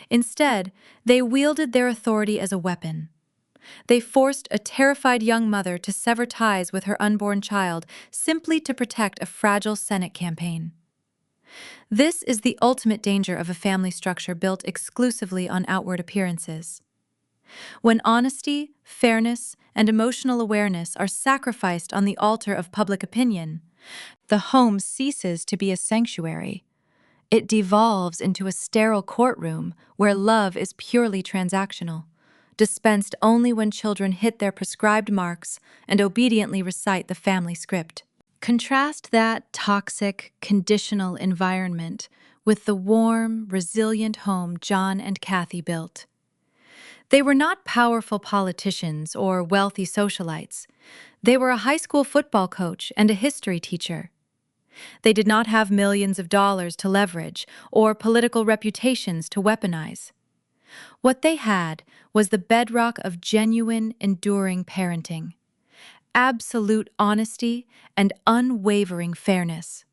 Instead, they wielded their authority as a weapon. They forced a terrified young mother to sever ties with her unborn child simply to protect a fragile Senate campaign. This is the ultimate danger of a family structure built exclusively on outward appearances. When honesty, fairness, and emotional awareness are sacrificed on the altar of public opinion, the home ceases to be a sanctuary. It devolves into a sterile courtroom where love is purely transactional, dispensed only when children hit their prescribed marks and obediently recite the family script. Contrast that toxic, conditional environment with the warm, resilient home John and Kathy built. They were not powerful politicians or wealthy socialites. They were a high school football coach and a history teacher. They did not have millions of dollars to leverage or political reputations to weaponize. What they had was the bedrock of genuine, enduring parenting, absolute honesty and unwavering fairness.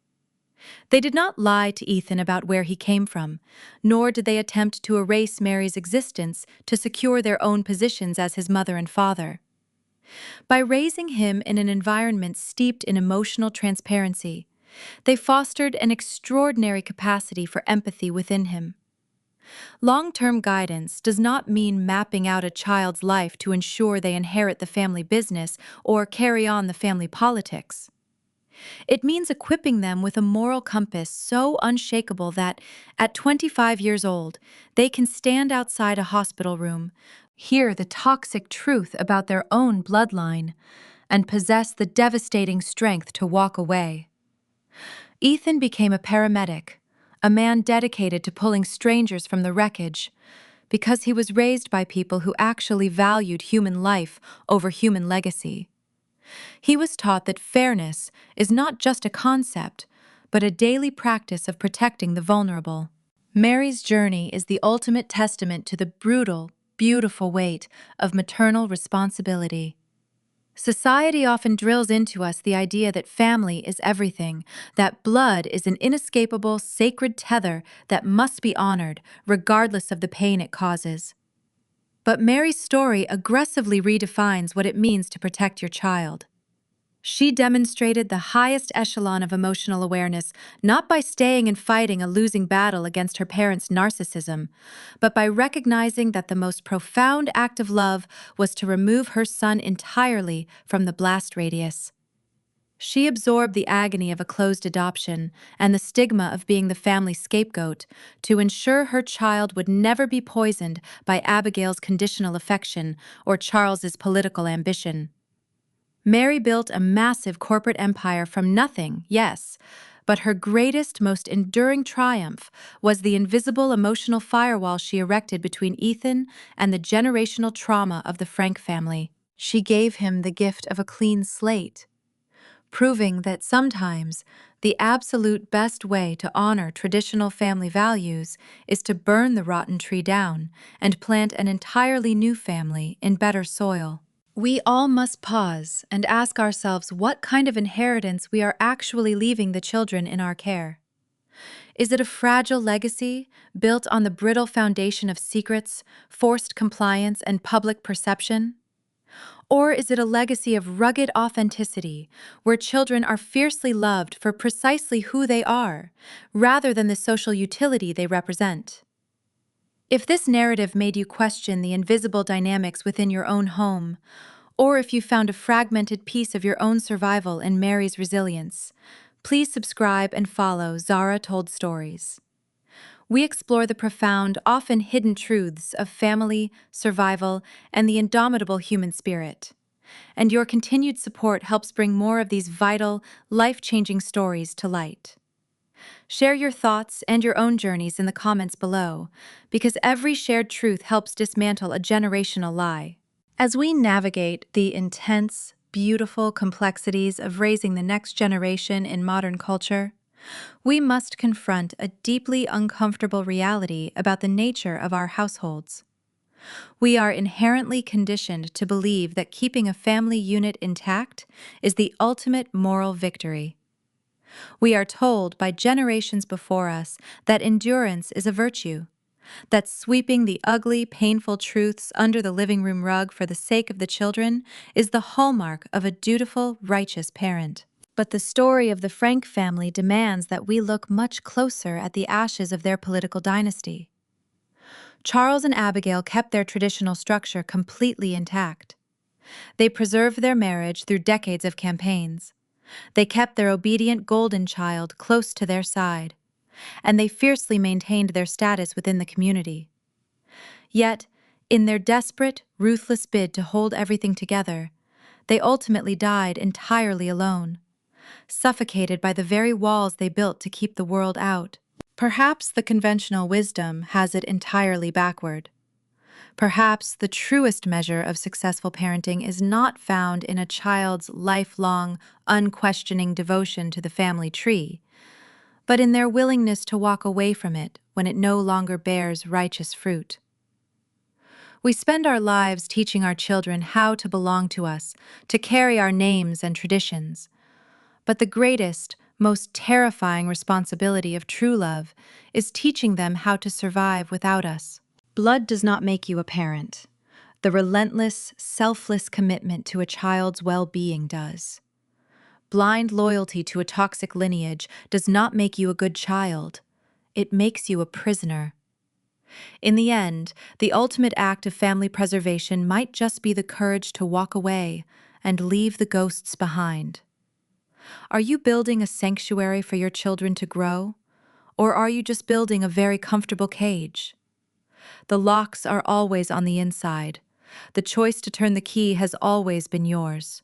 They did not lie to Ethan about where he came from, nor did they attempt to erase Mary's existence to secure their own positions as his mother and father. By raising him in an environment steeped in emotional transparency, they fostered an extraordinary capacity for empathy within him. Long-term guidance does not mean mapping out a child's life to ensure they inherit the family business or carry on the family politics. It means equipping them with a moral compass so unshakable that, at 25 years old, they can stand outside a hospital room, hear the toxic truth about their own bloodline, and possess the devastating strength to walk away. Ethan became a paramedic, a man dedicated to pulling strangers from the wreckage, because he was raised by people who actually valued human life over human legacy. He was taught that fairness is not just a concept, but a daily practice of protecting the vulnerable. Mary's journey is the ultimate testament to the brutal, beautiful weight of maternal responsibility. Society often drills into us the idea that family is everything, that blood is an inescapable, sacred tether that must be honored, regardless of the pain it causes. But Mary's story aggressively redefines what it means to protect your child. She demonstrated the highest echelon of emotional awareness not by staying and fighting a losing battle against her parents' narcissism, but by recognizing that the most profound act of love was to remove her son entirely from the blast radius. She absorbed the agony of a closed adoption and the stigma of being the family scapegoat to ensure her child would never be poisoned by Abigail's conditional affection or Charles's political ambition. Mary built a massive corporate empire from nothing, yes, but her greatest, most enduring triumph was the invisible emotional firewall she erected between Ethan and the generational trauma of the Frank family. She gave him the gift of a clean slate, proving that sometimes the absolute best way to honor traditional family values is to burn the rotten tree down and plant an entirely new family in better soil. We all must pause and ask ourselves what kind of inheritance we are actually leaving the children in our care. Is it a fragile legacy built on the brittle foundation of secrets, forced compliance, and public perception? Or is it a legacy of rugged authenticity, where children are fiercely loved for precisely who they are, rather than the social utility they represent? If this narrative made you question the invisible dynamics within your own home, or if you found a fragmented piece of your own survival in Mary's resilience, please subscribe and follow Zara Told Stories. We explore the profound, often hidden truths of family, survival, and the indomitable human spirit. And your continued support helps bring more of these vital, life-changing stories to light. Share your thoughts and your own journeys in the comments below, because every shared truth helps dismantle a generational lie. As we navigate the intense, beautiful complexities of raising the next generation in modern culture, we must confront a deeply uncomfortable reality about the nature of our households. We are inherently conditioned to believe that keeping a family unit intact is the ultimate moral victory. We are told by generations before us that endurance is a virtue, that sweeping the ugly, painful truths under the living room rug for the sake of the children is the hallmark of a dutiful, righteous parent. But the story of the Frank family demands that we look much closer at the ashes of their political dynasty. Charles and Abigail kept their traditional structure completely intact. They preserved their marriage through decades of campaigns. They kept their obedient golden child close to their side, and they fiercely maintained their status within the community. Yet, in their desperate, ruthless bid to hold everything together, they ultimately died entirely alone, suffocated by the very walls they built to keep the world out. Perhaps the conventional wisdom has it entirely backward. Perhaps the truest measure of successful parenting is not found in a child's lifelong, unquestioning devotion to the family tree, but in their willingness to walk away from it when it no longer bears righteous fruit. We spend our lives teaching our children how to belong to us, to carry our names and traditions. But the greatest, most terrifying responsibility of true love is teaching them how to survive without us. Blood does not make you a parent. The relentless, selfless commitment to a child's well-being does. Blind loyalty to a toxic lineage does not make you a good child. It makes you a prisoner. In the end, the ultimate act of family preservation might just be the courage to walk away and leave the ghosts behind. Are you building a sanctuary for your children to grow? Or are you just building a very comfortable cage? The locks are always on the inside. The choice to turn the key has always been yours.